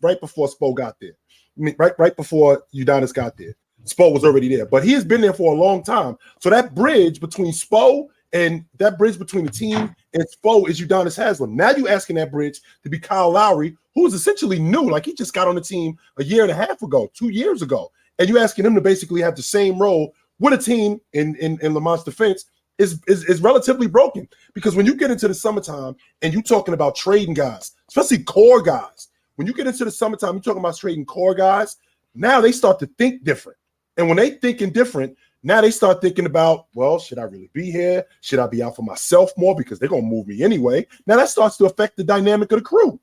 right before Spo got there. I mean, right before Udonis got there, Spo was already there, but he has been there for a long time. So that bridge between Spo and that bridge between the team and Spo is Udonis Haslem. Now you asking that bridge to be Kyle Lowry, who is essentially new, like he just got on the team a year and a half ago, 2 years ago, and you asking him to basically have the same role with a team in Lamont's defense is relatively broken. Because when you get into the summertime and you're talking about trading guys, especially core guys, when you get into the summertime, you're talking about trading core guys, now they start to think different. And when they thinking different, now they start thinking about, well, should I really be here? Should I be out for myself more because they're going to move me anyway? Now that starts to affect the dynamic of the crew.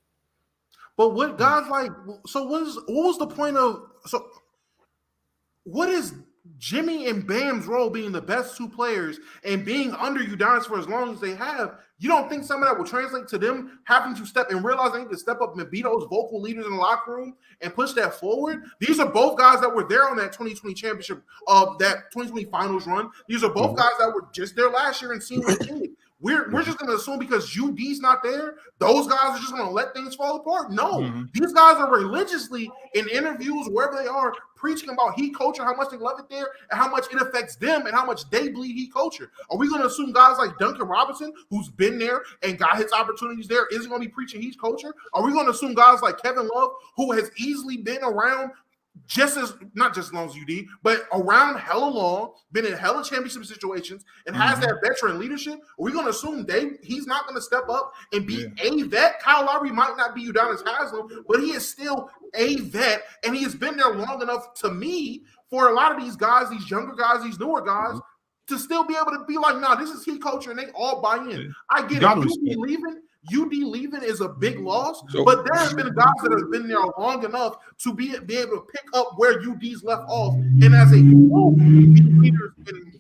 But what guys like, so what was the point of, so what is Jimmy and Bam's role being the best two players and being under Udonis for as long as they have? You don't think some of that will translate to them having to step and realize they need to step up and be those vocal leaders in the locker room and push that forward? These are both guys that were there on that 2020 championship of that 2020 finals run. These are both guys that were just there last year and seeing what they did. We're just going to assume because UD's not there, those guys are just going to let things fall apart. No, these guys are religiously in interviews, wherever they are, preaching about Heat culture, how much they love it there, and how much it affects them, and how much they bleed Heat culture. Are we going to assume guys like Duncan Robinson, who's been there and got his opportunities there, isn't going to be preaching Heat culture? Are we going to assume guys like Kevin Love, who has easily been around not just as long as UD, but around hella long, been in hella championship situations, and has that veteran leadership. Are we going to assume he's not going to step up and be a vet? Kyle Lowry might not be Udonis Haslem, but he is still a vet, and he has been there long enough to me for a lot of these guys, these younger guys, these newer guys, to still be able to be like, nah, this is heat culture, and they all buy in. I get it. UD leaving is a big loss, but there have been guys that have been there long enough to be able to pick up where UD's left off, and as a group, leaders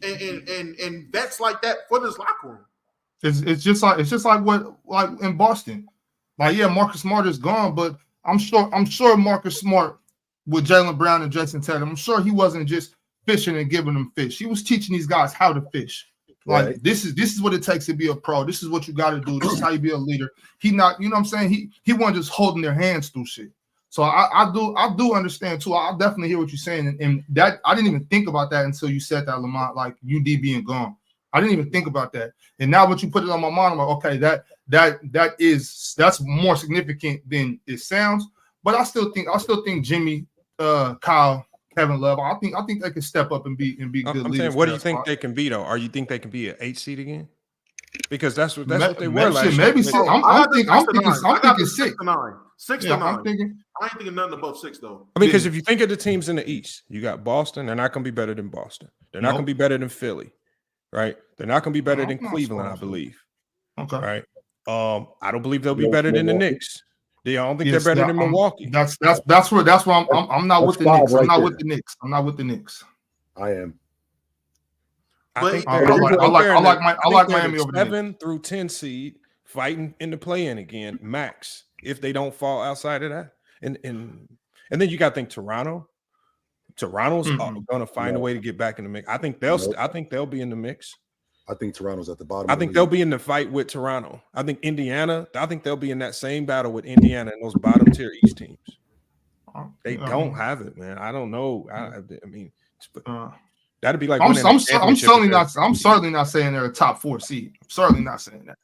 and vets like that for this locker room. It's just like what in Boston, like Marcus Smart is gone, but I'm sure Marcus Smart with Jaylen Brown and Jason Tatum, I'm sure he wasn't just fishing and giving them fish. He was teaching these guys how to fish. Like this is what it takes to be a pro. This is what you got to do. This is how you be a leader. He not, you know what I'm saying? He wasn't just holding their hands through shit. So I do understand too. I definitely hear what you're saying, and that I didn't even think about that until you said that, Lamont. Like UD being gone, I didn't even think about that. And now what you put it on my mind, I'm like, okay, that's more significant than it sounds. But I still think Jimmy, Kyle, Kevin Love, I think they can step up and be good leaders. I'm saying, what do you think they can be though? Or you think they can be an 8 seed again? Because that's what they were last year. Maybe six. I'm thinking 6 to 9. 6 to 9. I ain't thinking nothing above 6 though. I mean, because if you think of the teams in the East, you got Boston. They're not going to be better than Boston. They're not going to be better than Philly, right? They're not going to be better than Cleveland, I believe. Okay, right? I don't believe they'll be better than the Knicks. I don't think they're better than Milwaukee. That's where I'm not with the Knicks. I'm not with the Knicks. I'm not with the Knicks. I am. I like Miami over there. 7 through 10 seed fighting in the play-in again, max. If they don't fall outside of that, and then you got to think Toronto's going to find a way to get back in the mix. I think they'll be in the mix. I think Toronto's at the bottom. I think they'll be in the fight with Toronto. I think Indiana. I think they'll be in that same battle with Indiana and those bottom tier East teams. They don't have it, man. I don't know. I mean, that'd be like I'm certainly not saying they're a top 4 seed. I'm certainly not saying that.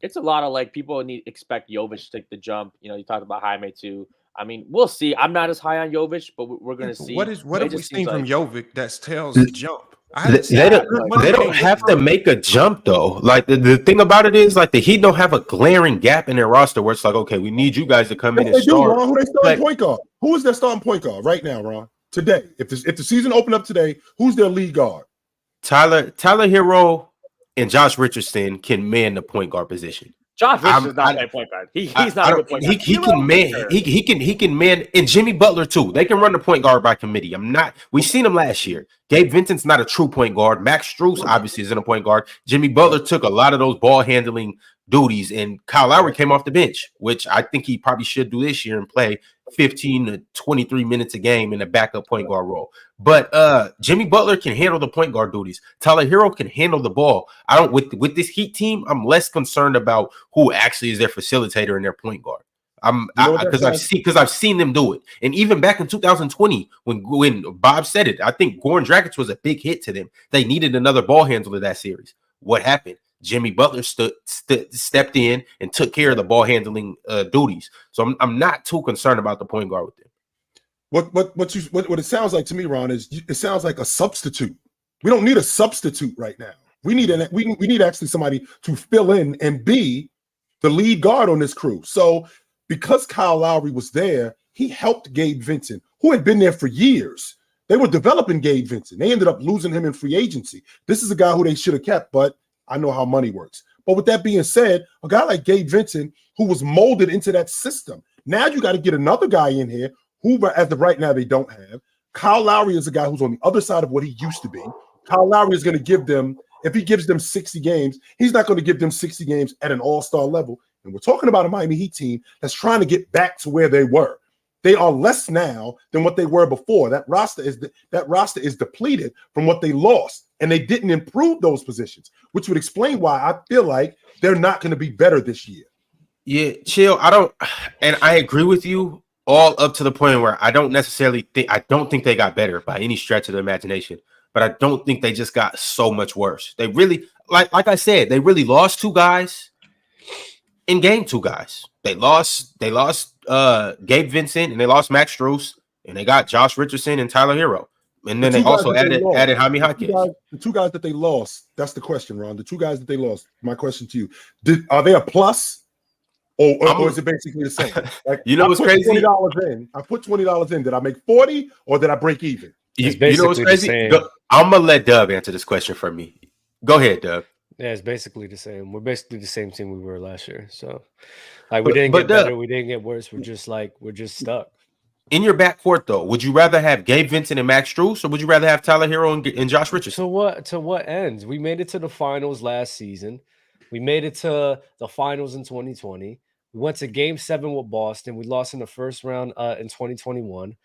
It's a lot of like people expect Jovic to take the jump. You know, you talked about Jaime too. I mean, we'll see. I'm not as high on Jovic, but we're gonna see. What have we seen from Jovic that tells the jump? They don't have to make a jump though. Like the thing about it is, like the Heat don't have a glaring gap in their roster where it's like, okay, we need you guys to come in and start. Ron, who they starting point guard? Who is their starting point guard right now, Ron? Today, if the season opened up today, who's their lead guard? Tyler Hero and Josh Richardson can man the point guard position. Josh Richardson's not a point guard. He's not a good point guard. He can man, and Jimmy Butler too. They can run the point guard by committee. We've seen him last year. Gabe Vincent's not a true point guard. Max Strus obviously isn't a point guard. Jimmy Butler took a lot of those ball handling duties, and Kyle Lowry came off the bench, which I think he probably should do this year and play 15 to 23 minutes a game in a backup point guard role. But Jimmy Butler can handle the point guard duties. Tyler Hero can handle the ball. I don't with this Heat team, I'm less concerned about who actually is their facilitator and their point guard. Because I've seen them do it. And even back in 2020, when Bob said it, I think Goran Dragic was a big hit to them. They needed another ball handler that series. What happened? Jimmy Butler stepped in and took care of the ball handling duties. So I'm not too concerned about the point guard with them. What it sounds like to me, Ron, is it sounds like a substitute. We don't need a substitute right now. We need actually somebody to fill in and be the lead guard on this crew. So because Kyle Lowry was there, he helped Gabe Vincent, who had been there for years. They were developing Gabe Vincent. They ended up losing him in free agency. This is a guy who they should have kept, but I know how money works. But with that being said, a guy like Gabe Vincent, who was molded into that system, now you got to get another guy in here who, as of right now, they don't have. Kyle Lowry is a guy who's on the other side of what he used to be. Kyle Lowry is going to give them, if he gives them 60 games, he's not going to give them 60 games at an all-star level. And we're talking about a Miami Heat team that's trying to get back to where they were. They are less now than what they were before. That roster is depleted from what they lost, and they didn't improve those positions, which would explain why I feel like they're not going to be better this year. Yeah, chill. I agree with you all up to the point where I don't think they got better by any stretch of the imagination, but I don't think they just got so much worse. They really, like I said, they really lost 2 guys and gained 2 guys. They lost Gabe Vincent and they lost Max Strus and they got Josh Richardson and Tyler Hero. And then they also added Jaime Jaquez. The two guys that they lost, that's the question, Ron. The two guys that they lost, my question to you, are they a plus or is it basically the same? Like, you know what's crazy? $20 in. I put $20 in. Did I make 40 or did I break even? You know what's crazy? I'm going to let Dub answer this question for me. Go ahead, Dub. Yeah, it's basically the same. We're basically the same team we were last year. So, like, we didn't get better. We didn't get worse. We're just stuck. In your backcourt, though, would you rather have Gabe Vincent and Max Strus, or would you rather have Tyler Hero and Josh Richardson? To what ends? We made it to the finals last season. We made it to the finals in 2020. We went to Game 7 with Boston. We lost in the first round in 2021.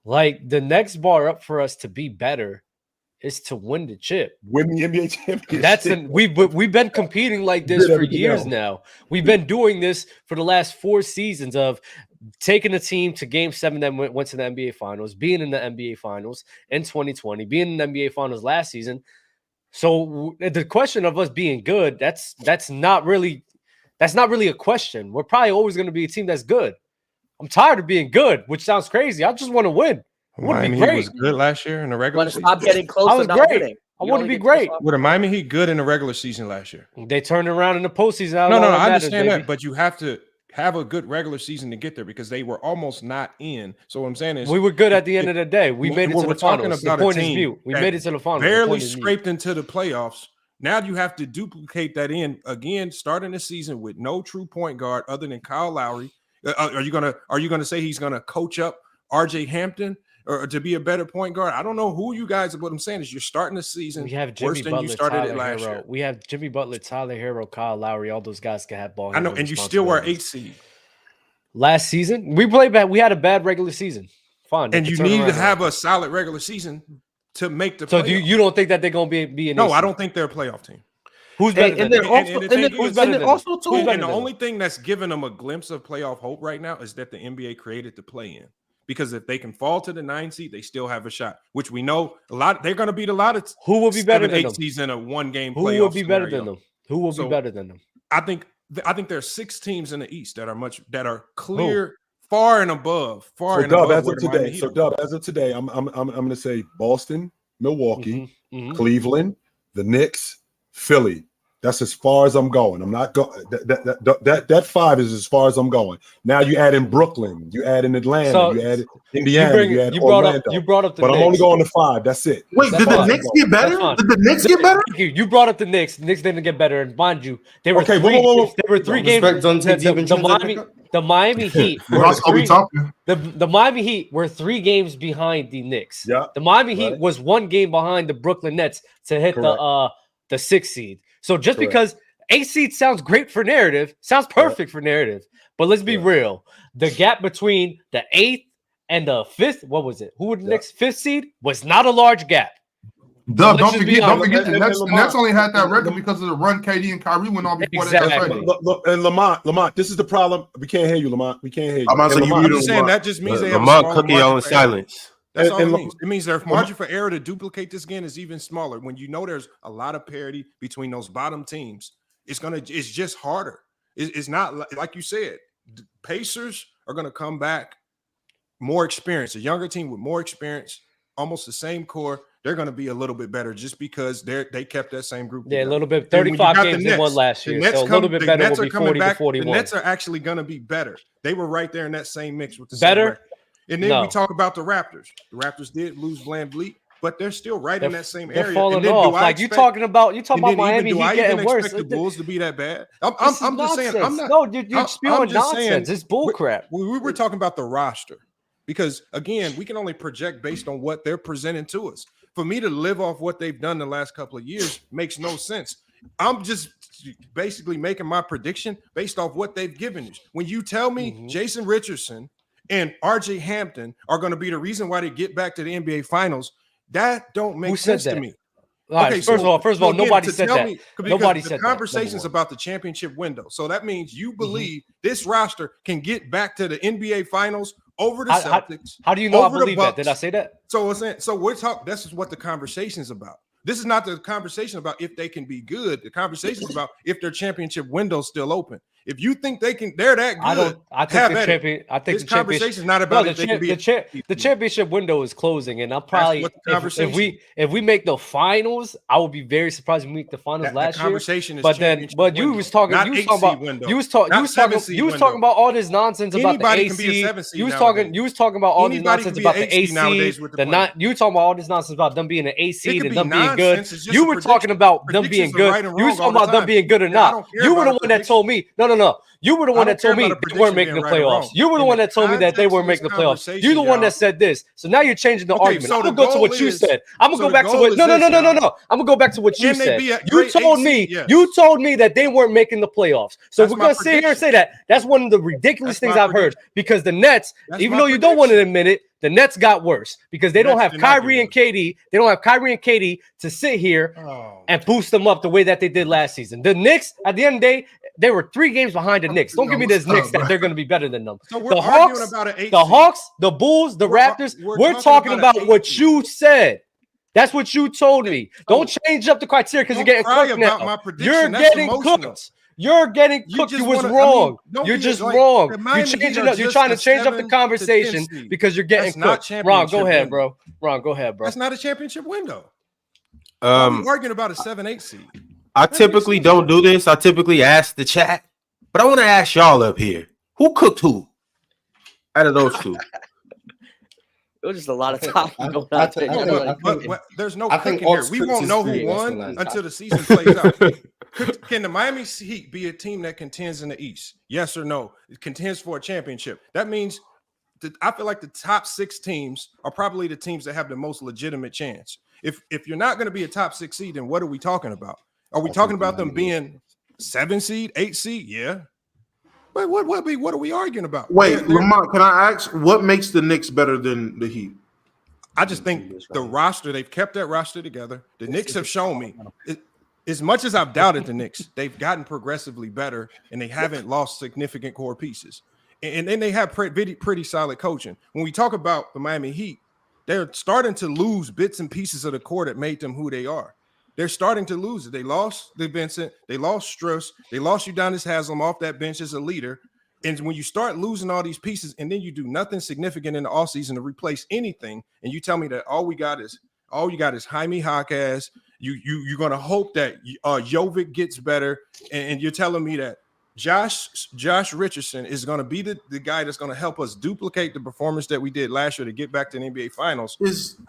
Like, the next bar up for us to be better is to win the chip. Win the NBA championship. We've been competing like this for years now. We've been doing this for the last 4 seasons of taking a team to Game 7 that went to the NBA Finals, being in the NBA Finals in 2020, being in the NBA Finals last season. So the question of us being good, that's not really a question. We're probably always going to be a team that's good. I'm tired of being good, which sounds crazy. I just want to win. Miami Heat was good last year in the regular season. Stop getting close. I was great. I want to be great. Were the Miami Heat good in the regular season last year? They turned around in the postseason. No, I understand that, but you have to have a good regular season to get there because they were almost not in. So what I'm saying is we were good at the end of the day. We made it to the finals. The point is mute. We made it to the finals. Barely scraped into the playoffs. Now you have to duplicate that in again, starting the season with no true point guard other than Kyle Lowry. Are you gonna say he's gonna coach up RJ Hampton or to be a better point guard? I don't know who you guys. What I'm saying is you're starting the season. We have Jimmy worse than Butler, you started Tyler it last Hero. year. We have Jimmy Butler, Tyler Hero, Kyle Lowry. All those guys can have ball. I know, and you still were 8th seed last season. We played bad. We had a bad regular season. Fine, and you need to have a solid regular season to make the. So you don't think that they're going to be an? No, I don't think they're a playoff team. Who's better than them? And the only thing that's giving them a glimpse of playoff hope right now is that the NBA created the play-in. Because if they can fall to the 9th seed, they still have a shot. Which we know a lot. They're going to beat a lot of. Who will be better than them? Seeds in a one-game. Who will be better than them? Who will be better than them? I think there are 6 teams in the East that are clear, far and above. So Dub, as of today, I'm going to say Boston, Milwaukee, Cleveland, the Knicks, Philly. That's as far as I'm going. I'm not going. That 5 is as far as I'm going. Now you add in Brooklyn, you add in Atlanta, you add in Indiana, you add Orlando. You brought up the but Knicks. I'm only going to 5. That's it. Wait, did the Knicks get better? Did the Knicks get better? You brought up the Knicks. The Knicks didn't get better, and mind you, they were 3 games. The Miami Heat. The Miami Heat were 3 games behind the Knicks. Yeah, the Miami Heat was 1 game behind the Brooklyn Nets to hit the 6th seed. So just because 8 seed sounds great for narrative, sounds perfect for narrative, but let's be real. The gap between the 8th and the 5th, what was it? Who were the next 5th seed? Was not a large gap. Don't forget the Nets only had that record because of the run KD and Kyrie went on before that. Look, and Lamont, this is the problem. We can't hear you, Lamont. We can't hear you. I'm just saying that just means they have Lamont cookie on silence. That's all it means. It means their margin for error to duplicate this again is even smaller. When you know there's a lot of parity between those bottom teams, it's just harder. It's not like you said. Pacers are gonna come back more experienced. A younger team with more experience, almost the same core. They're gonna be a little bit better just because they kept that same group. Yeah, a little bit. 35 games they won last year, so a little bit better will be 40 to 41. The Nets are actually gonna be better. They were right there in that same mix with the better. And then we talk about the Raptors. The Raptors did lose VanVleet, but they're still right in that same area. They're falling off. Like you talking about Miami Heat getting worse. Expect the Bulls to be that bad? I'm just saying. You're spewing nonsense. It's bullcrap. We were talking about the roster because again, we can only project based on what they're presenting to us. For me to live off what they've done the last couple of years makes no sense. I'm just basically making my prediction based off what they've given us. When you tell me Jason Richardson and RJ Hampton are going to be the reason why they get back to the NBA Finals, that don't make sense to me. Right, first of all, nobody said that. Nobody said that. Conversations about the championship window. So that means you believe this roster can get back to the NBA Finals over the Celtics. How do you know I believe that? Did I say that? So we're talking. This is what the conversation is about. This is not the conversation about if they can be good. The conversation is about if their championship window is still open. If you think they're that good, I think the champion. I think this the conversation is not about the championship window is closing, and I'll probably if we make the finals, I will be very surprised when we make the finals last year. But you was talking about all this nonsense about the AC. You was talking about all this nonsense about the AC. You talking about all this nonsense about them being an AC and them being good. You were talking about them being good. You was talking about them being good or not. You were the one that told me no. You were the one that told me they weren't making the playoffs. You were the one that told me that they weren't making the playoffs. You're the one that said this. So now you're changing the argument. I'm gonna go to what you said. I'm gonna go back to what no. I'm gonna go back to what you said. You told me that they weren't making the playoffs. So we're gonna sit here and say that. That's one of the ridiculous things I've heard because the Nets, even though you don't want to admit it, the Nets got worse because they don't have Kyrie and KD. They don't have Kyrie and KD to sit here and boost them up the way that they did last season. The Knicks, at the end of the day, they were 3 games behind the Knicks. Don't give me this Knicks that they're going to be better than them. So the Hawks, the Bulls, the Raptors. We're talking about what you said. That's what you told me. Don't change up the criteria because you're getting cooked now. You're getting cooked. You're getting cooked. You was wrong. You're just wrong. You're changing up. You're trying to change up the conversation because you're getting cooked. Ron, go ahead, bro. That's not a championship window. We're arguing about a 7-8 seed. I typically don't do this. I typically ask the chat, but I want to ask y'all up here: who cooked who? Out of those two. It was just a lot of talking going on. There's no cooking here. We won't know who won until the season plays out. Can the Miami Heat be a team that contends in the East? Yes or no? It contends for a championship. That means I feel like the top 6 teams are probably the teams that have the most legitimate chance. If you're not going to be a top 6 seed, then what are we talking about? Are we talking about them being 7 seed, 8 seed? Yeah. But what are we arguing about? Wait, Lamont, can I ask what makes the Knicks better than the Heat? I just think the roster, they've kept that roster together. The Knicks have shown me, as much as I've doubted the Knicks, they've gotten progressively better and they haven't lost significant core pieces. And then they have pretty solid coaching. When we talk about the Miami Heat, they're starting to lose bits and pieces of the core that made them who they are. They're starting to lose it. They lost the Vincent. They lost Struss. They lost Udonis Haslem off that bench as a leader. And when you start losing all these pieces and then you do nothing significant in the offseason to replace anything, and you tell me that all you got is Jaime Jaquez, you're going to hope that Jovic gets better, and you're telling me that Josh Richardson is going to be the guy that's going to help us duplicate the performance that we did last year to get back to the NBA Finals.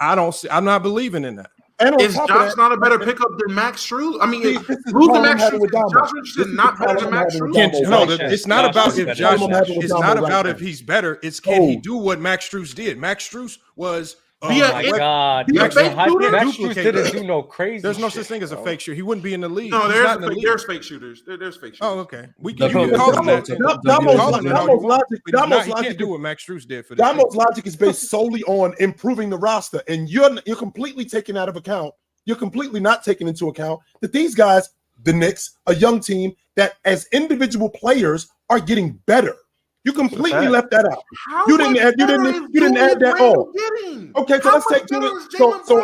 I'm not believing in that. Is Josh not a better pickup than Max Strus? I mean, losing Max Strus, Josh Richardson not better than Max Strus? No, it's not about if Josh. It's not about if he's better. It's can he do what Max Strus did? Max Strus was. Oh my God! Max Strus didn't do no crazy. There's no such thing as a fake shooter. He wouldn't be in the league. No, there's fake shooters. There's fake shooters. Oh, okay. We can call him that. Damo's logic. He can't do what Max Strus did for Damo's logic is based solely on improving the roster, and you're completely taking out of account. You're completely not taking into account that these guys, the Knicks, a young team that as individual players are getting better. You completely left that out. You didn't add that on. Okay, so let's take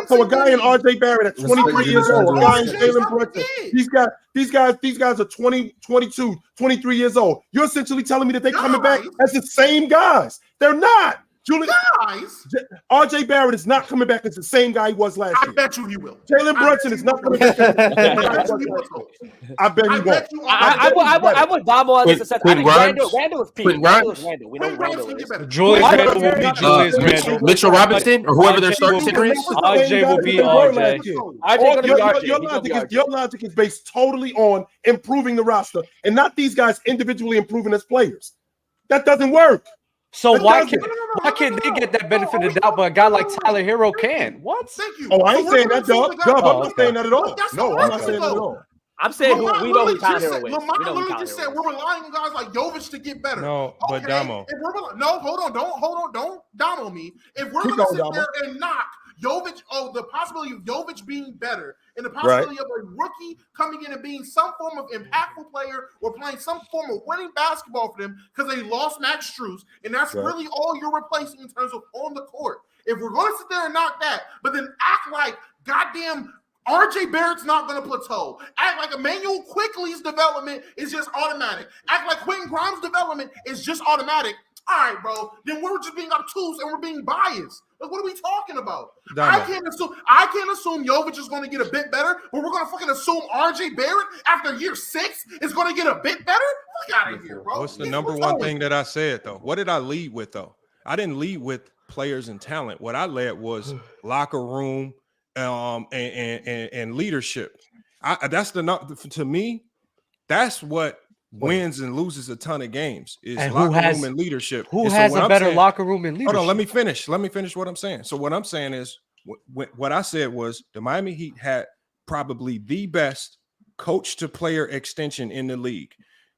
so a guy in RJ Barrett at 23 years old, a guy in Jalen Brunson. These guys are 20, 22, 23 years old. You're essentially telling me that they're coming back as the same guys. They're not. RJ Barrett is not coming back as the same guy he was last year. I bet you he will. Jalen Brunson is not coming back as the same guy he was last year. I bet he won't. I would Damo on this. I think Randall is peak. Randall. We know Randall is. Julius Randle will be Julius Randle. Mitchell Robinson or whoever their starting center is. RJ will be RJ. Your logic is based totally on improving the roster and not these guys individually improving as players. That doesn't work. So why can't they get that benefit of doubt, but a guy like Tyler Hero can? What? Thank you. Oh, I ain't saying that, Dub. I'm not saying that at all. No, I'm not saying that at all. I'm saying we know who Tyler Hero is. Lamont literally just said we're relying on guys like Jovic to get better. No, but Damo. Don't Damo me. If we're going to sit there and knock Jovic, the possibility of Jovic being better and the possibility of a rookie coming in and being some form of impactful player or playing some form of winning basketball for them because they lost Max Strus, and that's really all you're replacing in terms of on the court. If we're going to sit there and knock that, but then act like goddamn RJ Barrett's not going to plateau. Act like Emmanuel Quickly's development is just automatic. Act like Quentin Grimes' development is just automatic. All right, bro. Then we're just being obtuse and we're being biased. Like, what are we talking about? I can't assume Jovic is going to get a bit better, but we're going to fucking assume RJ Barrett after year 6 is going to get a bit better? Fuck out of here, bro. What's the number one thing that I said, though? What did I lead with, though? I didn't lead with players and talent. What I led was locker room and leadership. To me, that's what wins and loses a ton of games is locker room and leadership. Who has a better locker room and leadership? Hold on, let me finish what I'm saying. So what I'm saying is what I said was the Miami Heat had probably the best coach to player extension in the league.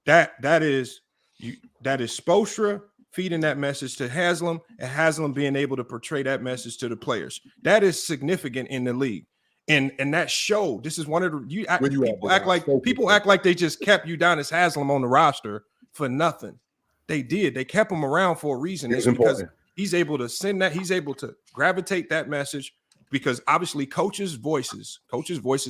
That is Spoelstra feeding that message to Haslam and Haslam being able to portray that message to the players. That is significant in the league. And that show, this is one of the people act like they just kept Udonis Haslam on the roster for nothing. They did. They kept him around for a reason. It's because he's able to send that, he's able to gravitate that message, because obviously coaches' voices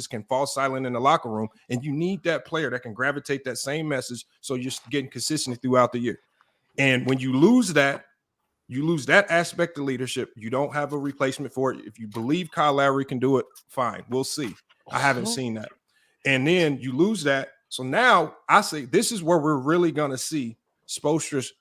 can fall silent in the locker room, and you need that player that can gravitate that same message so you're getting consistent throughout the year. And when you lose that aspect of leadership. You don't have a replacement for it. If you believe Kyle Lowry can do it, fine. We'll see. I haven't seen that. And then you lose that. So now I say this is where we're really going to see Spoelstra's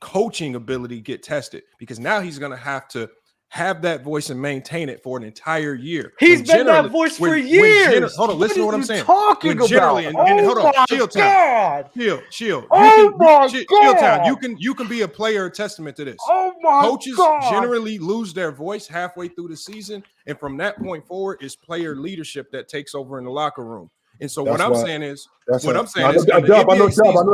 coaching ability get tested, because now he's going to have that voice and maintain it for an entire year. He's been that voice for years. Hold on, listen to what I'm saying. Talking about. Hold on, chill town. Chill. Chill town. You can be a player, a testament to this. Oh my Coaches generally lose their voice halfway through the season, and from that point forward, it's player leadership that takes over in the locker room. And so Dub, I know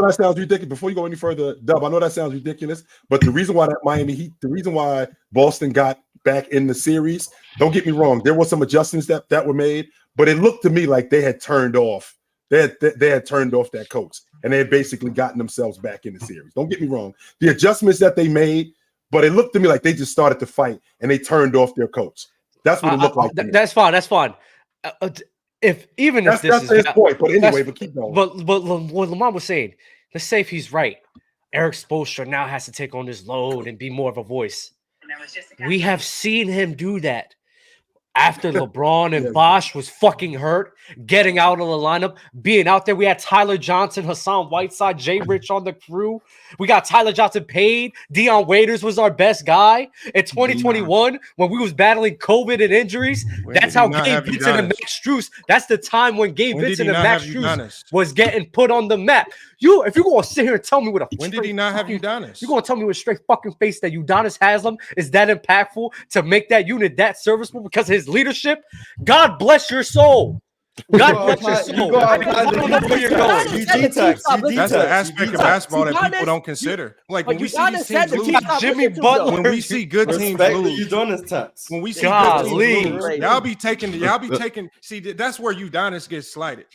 that sounds ridiculous. Before you go any further, Dub, I know that sounds ridiculous, but the reason why the reason why Boston got back in the series, don't get me wrong, there were some adjustments that were made, but it looked to me like they had turned off. They had turned off that coach, and they had basically gotten themselves back in the series. Don't get me wrong, the adjustments that they made, but it looked to me like they just started to fight and they turned off their coach. That's what it looked like. That's fine. If this is his point, but anyway, but keep going. But what Lamont was saying, let's say if he's right, Eric Spoelstra now has to take on this load and be more of a voice. We have seen him do that after LeBron and Bosh was fucking hurt, getting out of the lineup, being out there. We had Tyler Johnson, Hassan Whiteside, Jay Rich on the crew. We got Tyler Johnson paid. Dion Waiters was our best guy. In 2021, when we was battling COVID and injuries, that's how Gabe Vincent and Max Strus, that's the time when Gabe Vincent and Max Strus was getting put on the map. If you're going to sit here and tell me when did he not have Udonis? You're going to tell me with a straight fucking face that Udonis Haslam is that impactful to make that unit that serviceable because of his leadership? God bless your soul. God bless your soul. I don't know where you're going. That's the aspect of basketball that people don't consider. Like when we see these teams lose, Jimmy Butler. When we see good teams lose, when we see good teams lose, y'all be taking. See, that's where Udonis gets slighted.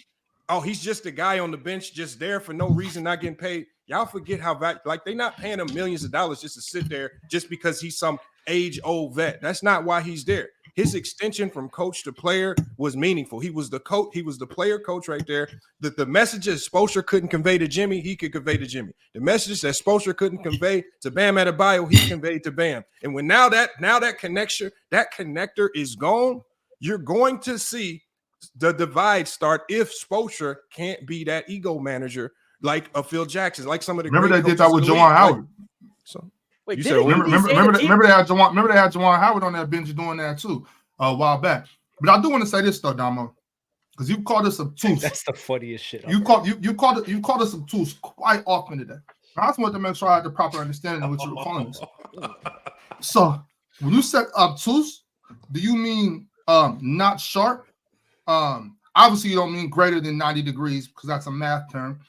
Oh, he's just a guy on the bench, just there for no reason, not getting paid. Y'all forget how they're not paying him millions of dollars just to sit there just because he's some age-old vet. That's not why he's there. His extension from coach to player was meaningful. He was the coach. He was the player coach right there. The messages Spoelstra couldn't convey to Jimmy, he could convey to Jimmy. The messages that Spoelstra couldn't convey to Bam Adebayo, he conveyed to Bam. And when now that connector is gone, you're going to see the divide start if Spoelstra can't be that ego manager like a Phil Jackson, like some of the. Remember they did that with Juwan Howard. So. Wait, remember they had Juwan Howard on that bench doing that too a while back. But I do want to say this though, Damo, because you called us obtuse. That's the funniest shit. You called us obtuse quite often today. I just wanted to make sure I had the proper understanding of what you were calling us. So when you said obtuse, do you mean not sharp? Obviously you don't mean greater than 90 degrees because that's a math term.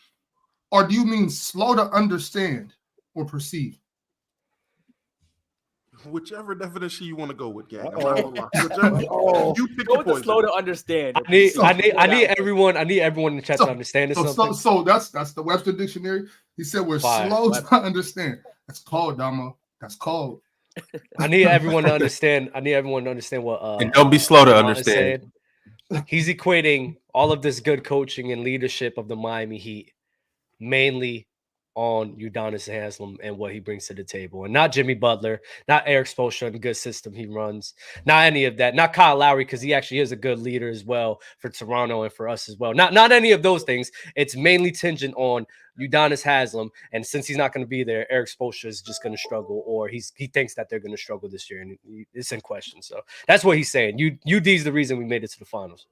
Or do you mean slow to understand or perceive? Whichever definition you want to go with, gang. You pick go with slow to understand. I need everyone in the chat to understand this. So that's the Webster Dictionary. He said we're slow to understand. That's cold, Damo. That's cold. I need everyone to understand. What and don't be slow to understand. he's equating all of this good coaching and leadership of the Miami Heat mainly on Udonis Haslem and what he brings to the table, and not Jimmy Butler, not Eric Spoelstra and the good system he runs, not any of that, not Kyle Lowry, because he actually is a good leader as well for Toronto and for us as well. Not any of those things. It's mainly tingent on Udonis Haslem, and since he's not going to be there, Eric Spoelstra is just going to struggle, or he thinks that they're going to struggle this year, and it's in question. So that's what he's saying. UD is the reason we made it to the finals.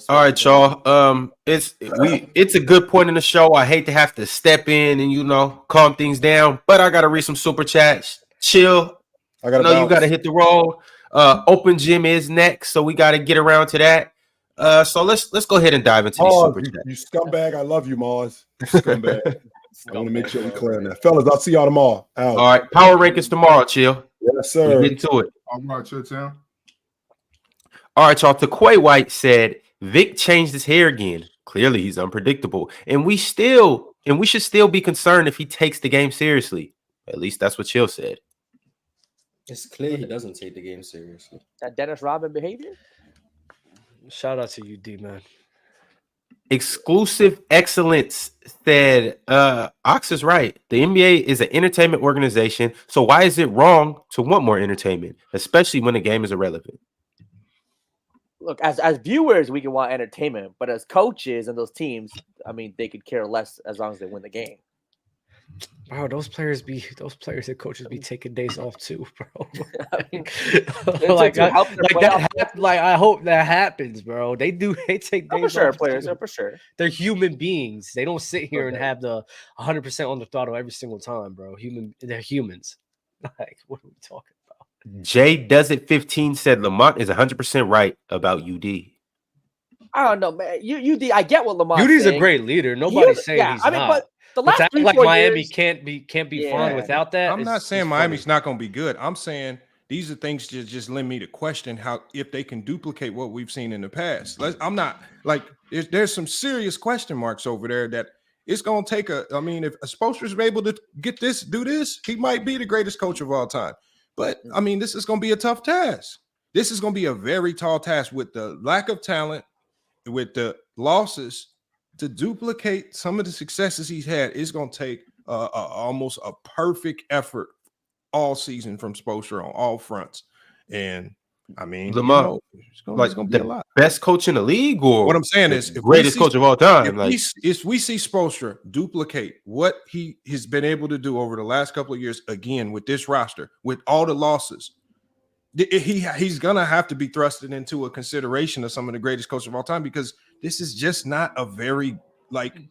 All right, y'all. It's a good point in the show. I hate to have to step in and calm things down, but I gotta read some super chats. Chill. I know you gotta hit the roll. Open gym is next, so we gotta get around to that. So let's go ahead and dive into these super chats. You scumbag! I love you, Mars. You scumbag. I want to make sure we clear on that, fellas. I'll see y'all tomorrow. Out. All right, power rankings tomorrow. Chill. Yes, sir. Get into it. All right, chill, Tim. All right, y'all. Taquay White said Vic changed his hair again. Clearly, he's unpredictable, and we should still be concerned if he takes the game seriously. At least that's what Chill said. It's clear he doesn't take the game seriously. That Dennis Rodman behavior. Shout out to you, D man. Exclusive Excellence said, Ox is right. The NBA is an entertainment organization, so why is it wrong to want more entertainment, especially when the game is irrelevant? Look, as viewers, we can want entertainment, but as coaches and those teams, I mean, they could care less as long as they win the game. Bro, those players and coaches be taking days off too, bro. I hope that happens, bro. They take days for sure, off players, too. For sure. They're human beings. They don't sit here and have the 100% on the throttle every single time, bro. They're humans. Like, what are we talking about? Jay Does It 15 said Lamont is 100% right about UD. I don't know, man. UD, I get what Lamont. UD's a great leader. Nobody's saying he's not. But the last act 3, like 4 Miami years, can't be fun without that. I'm not saying Miami's not going to be good. I'm saying these are things that just lend me to question if they can duplicate what we've seen in the past. I'm not like there's some serious question marks over there that it's going to take if Spoelstra's able to do this, he might be the greatest coach of all time. But this is going to be a tough task. This is going to be a very tall task with the lack of talent, with the losses. To duplicate some of the successes he's had, it's going to take almost a perfect effort all season from Spoelstra on all fronts. And Lamont, it's going to be a lot. Best coach in the league, or what I'm saying is, greatest coach of all time. If we see Spoelstra duplicate what he has been able to do over the last couple of years, again with this roster, with all the losses, he's gonna have to be thrusted into a consideration of some of the greatest coaches of all time, because this is just not a very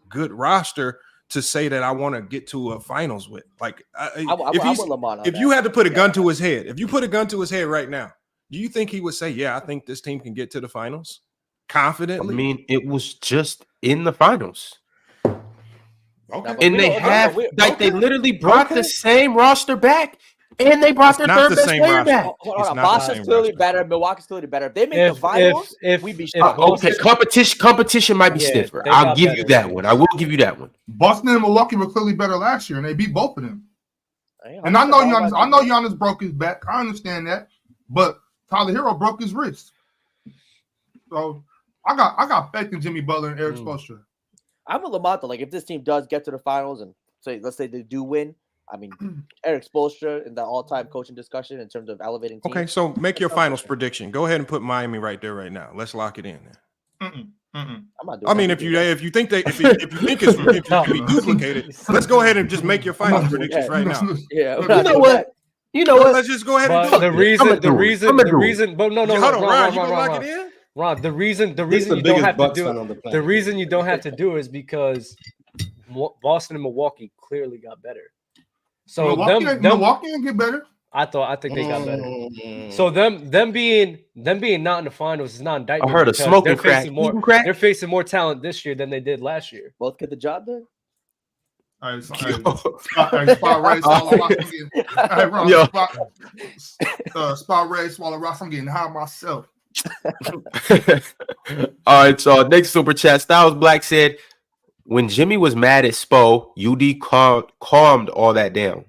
good roster to say that I want to get to a finals with. If you had to put a gun to his head, if you put a gun to his head right now, do you think he would say, "Yeah, I think this team can get to the finals"? Confidently. It was just in the finals. Okay. And they literally brought the same roster back. And they brought their third best player back. Boston's clearly better. Milwaukee's clearly better. If they make the finals, we'd be okay. Competition might be stiffer. I'll give you that one. I will give you that one. Boston and Milwaukee were clearly better last year, and they beat both of them. And I know Giannis broke his back. I understand that, but Tyler Hero broke his wrist. So I got faith in Jimmy Butler and Eric Spoelstra. I'm with Lamont though. Like, if this team does get to the finals and let's say they do win, Eric Spoelstra in the all-time coaching discussion in terms of elevating teams. Okay, so make your finals prediction. Go ahead and put Miami right there right now. Let's lock it in. I'm not doing if you think it can be duplicated, let's go ahead and just make your finals predictions right now. Yeah, you know what? Let's just go ahead and do it. The reason. But no. Hold on, Ron. You gonna lock it in? Ron, the reason you don't have to do it. The reason you don't have to do it is because Boston and Milwaukee clearly got better. So Milwaukee didn't get better. I think they got better. So them being not in the finals is not indictment. I heard a smoking crack. They're facing more talent this year than they did last year. Both get the job done. All right, spot race, swallow Ross. Spot race, swallow Ross. I'm getting high myself. All right, so next super chat. Styles Black said, when Jimmy was mad at Spo, UD calmed all that down.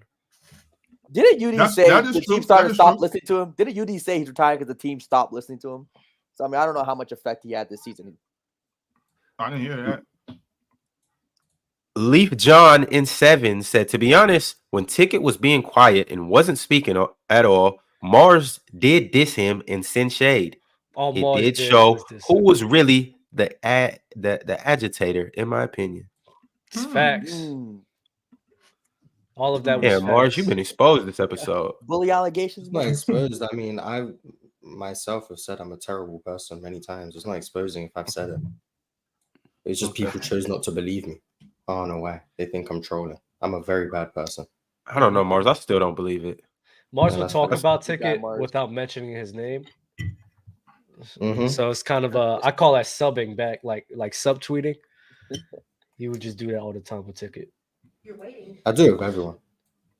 Didn't UD say the team started to stop listening to him? Didn't UD say he's retiring because the team stopped listening to him? So I mean, I don't know how much effect he had this season. I didn't hear that. Leaf John in 7 said, to be honest, when Ticket was being quiet and wasn't speaking at all, Mars did diss him and send shade. All It Mars did did show was diss who him. was really the agitator, in my opinion. It's facts. All of that was Yeah, Mars, facts. you've been exposed this episode. Bully allegations. It's not exposed. I mean, I myself have said I'm a terrible person many times. It's not exposing if I've said it. It's just people chose not to believe me. I don't know why. They think I'm trolling. I'm a very bad person. I don't know, Mars. I still don't believe it. Mars Yeah, will that's- talk that's- about Ticket without mentioning his name. Mhm. So it's kind of I call that subbing back, like subtweeting. You would just do that all the time with Ticket. I do it with everyone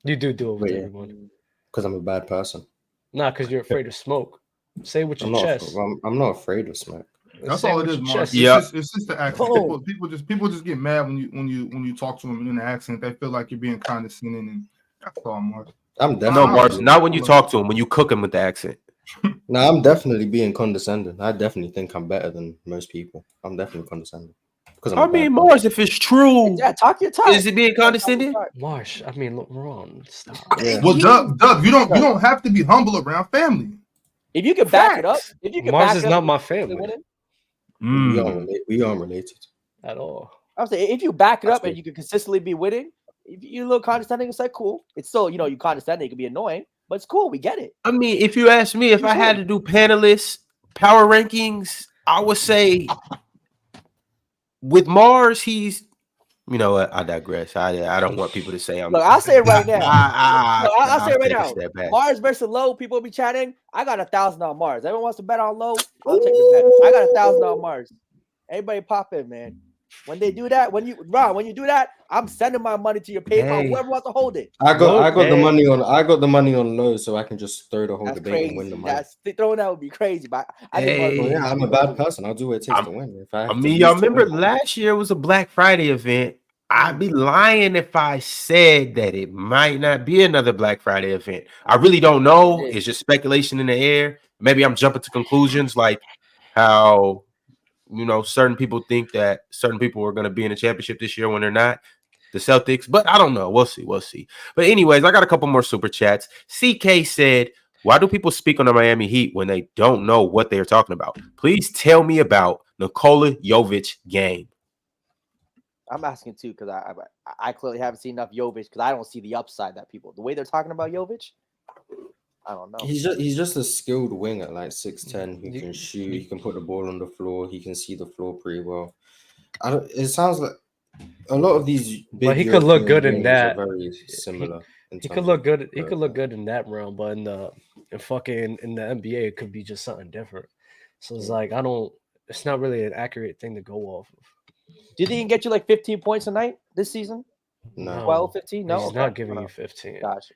You do it with But yeah. everyone. because I'm a bad person. Nah, because you're afraid of smoke. Say it with your I'm not. chest. I'm not afraid of smoke. That's Say all with it is, your Mark. chest. It's just the accent. People just get mad when you talk to them in the accent. They feel like you're being condescending, and that's all, Mark. I'm No, definitely Mars, not when you talk to him, when you cook him with the accent. No, I'm definitely being condescending. I definitely think I'm better than most people. I'm definitely condescending because I mean, Mars, if it's true, Yeah, talk your talk. is it being condescending? Marsh, I mean, look, Ron, stop. Yeah. Well, Doug, you don't have to be humble around family. If you can back it up, if you can Mars back is it not up, my family We aren't related. at all. I'm saying if you back it That's up and you can consistently be winning, if you're a little condescending, it's like cool. It's still, you condescending, it can be annoying, but it's cool. We get it. I mean, if you ask me, if I had to do panelists, power rankings, I would say with Mars, he's, you know what? I digress. I don't want people to say I'm. Look, I'll say it right now. I'll say it right take a now. step back. Mars versus Low, people be chatting. I got 1,000 on Mars. Everyone wants to bet on Low. I'll take the bet. I got 1,000 on Mars. Everybody pop in, man. When they do that, when you do that, I'm sending my money to your PayPal. Hey. Whoever wants to hold it. I got the money on low, so I can just throw the whole That's debate crazy. and win the money. Throwing that would be crazy, but I think Hey. Well, yeah, I'm a bad person. I'll do what it takes to win. If I, I mean, y'all remember last year was a Black Friday event. I'd be lying if I said that it might not be another Black Friday event. I really don't know. It's just speculation in the air. Maybe I'm jumping to conclusions like how, certain people think that certain people are going to be in the championship this year when they're not. The Celtics, but I don't know. We'll see. But anyways, I got a couple more super chats. CK said, why do people speak on the Miami Heat when they don't know what they're talking about? Please tell me about Nikola Jovic game. I'm asking too because I clearly haven't seen enough Jovic because I don't see the upside that the way they're talking about Jovic. I don't know. He's just a skilled winger, like 6'10", who can shoot. He can put the ball on the floor. He can see the floor pretty well. It sounds like a lot of these big. But he could look good in wingers that. are very similar. He could look good. He could look good in that realm, but in the NBA, it could be just something different. So it's like it's not really an accurate thing to go off of. Do you think he can get you like 15 points a night this season? No. 12, 15? No, He's not giving you 15. Gotcha.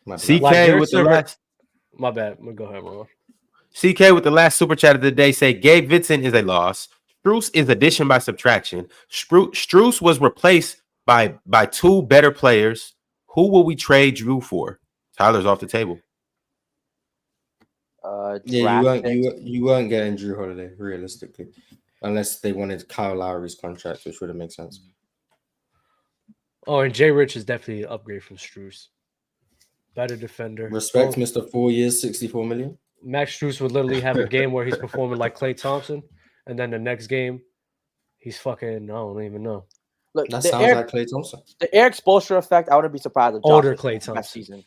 CK with the last. My bad. Go ahead, Ron. CK with the last super chat of the day say Gabe Vincent is a loss. Strus is addition by subtraction. Strus was replaced by two better players. Who will we trade Drew for? Tyler's off the table. Yeah, you weren't getting Drew Holiday realistically, unless they wanted Kyle Lowry's contract, which would have made sense. Oh, and Jay Rich is definitely an upgrade from Strus. Better defender. Respect, Mr. 4 years, 64 million. Max Strus would literally have a game where he's performing like Klay Thompson, and then the next game, he's fucking, I don't even know. Look, that sounds like Klay Thompson. The Eric Spoelstra effect, I wouldn't be surprised if Older Josh Klay Richardson Thompson. best season.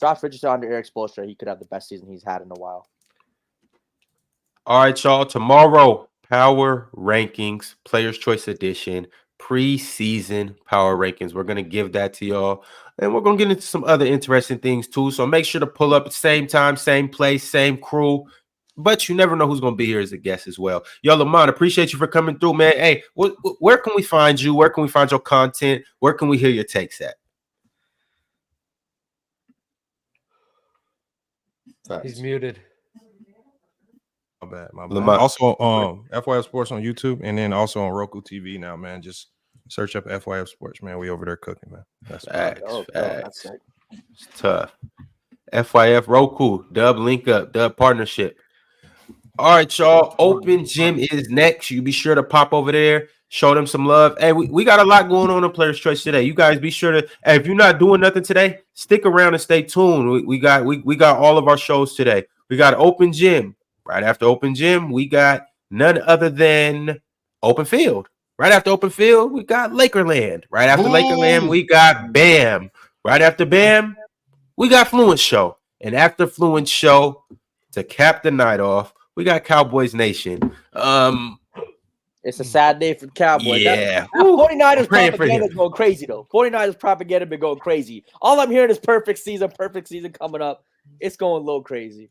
Josh Richardson under Eric Spoelstra, he could have the best season he's had in a while. All right, y'all. Tomorrow, Power Rankings, Players' Choice Edition, preseason Power Rankings. We're going to give that to y'all. And we're going to get into some other interesting things, too. So make sure to pull up at the same time, same place, same crew. But you never know who's going to be here as a guest as well. Yo, Lamont, appreciate you for coming through, man. Hey, where can we find you? Where can we find your content? Where can we hear your takes at? He's muted. My bad. Lamont. Also, FYF Sports on YouTube, and then also on Roku TV now, man. Just search up FYF Sports, man. We over there cooking, man. That's facts. That's it. It's tough. FYF Roku, Dub link up, Dub partnership. All right, y'all. Open Gym is next. You be sure to pop over there, show them some love. Hey, we got a lot going on in Players Choice today. You guys be sure to. Hey, if you're not doing nothing today, stick around and stay tuned. We got all of our shows today. We got Open Gym. Right after Open Gym, we got none other than Open Field. Right after Open Field, we got Lakerland. Right after Lakerland, we got Bam. Right after Bam, we got Fluent Show. And after Fluent Show, to cap the night off, we got Cowboys Nation. It's a sad day for the Cowboys. Yeah. That 49ers propaganda is going crazy, though. 49ers propaganda been going crazy. All I'm hearing is perfect season coming up. It's going a little crazy.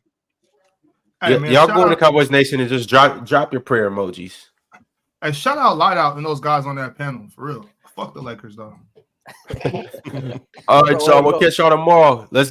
Hey, man, y'all go to Cowboys Nation and just drop your prayer emojis. Hey, shout out Light Out and those guys on that panel, for real. Fuck the Lakers, though. All right, y'all. We'll catch y'all tomorrow. Let's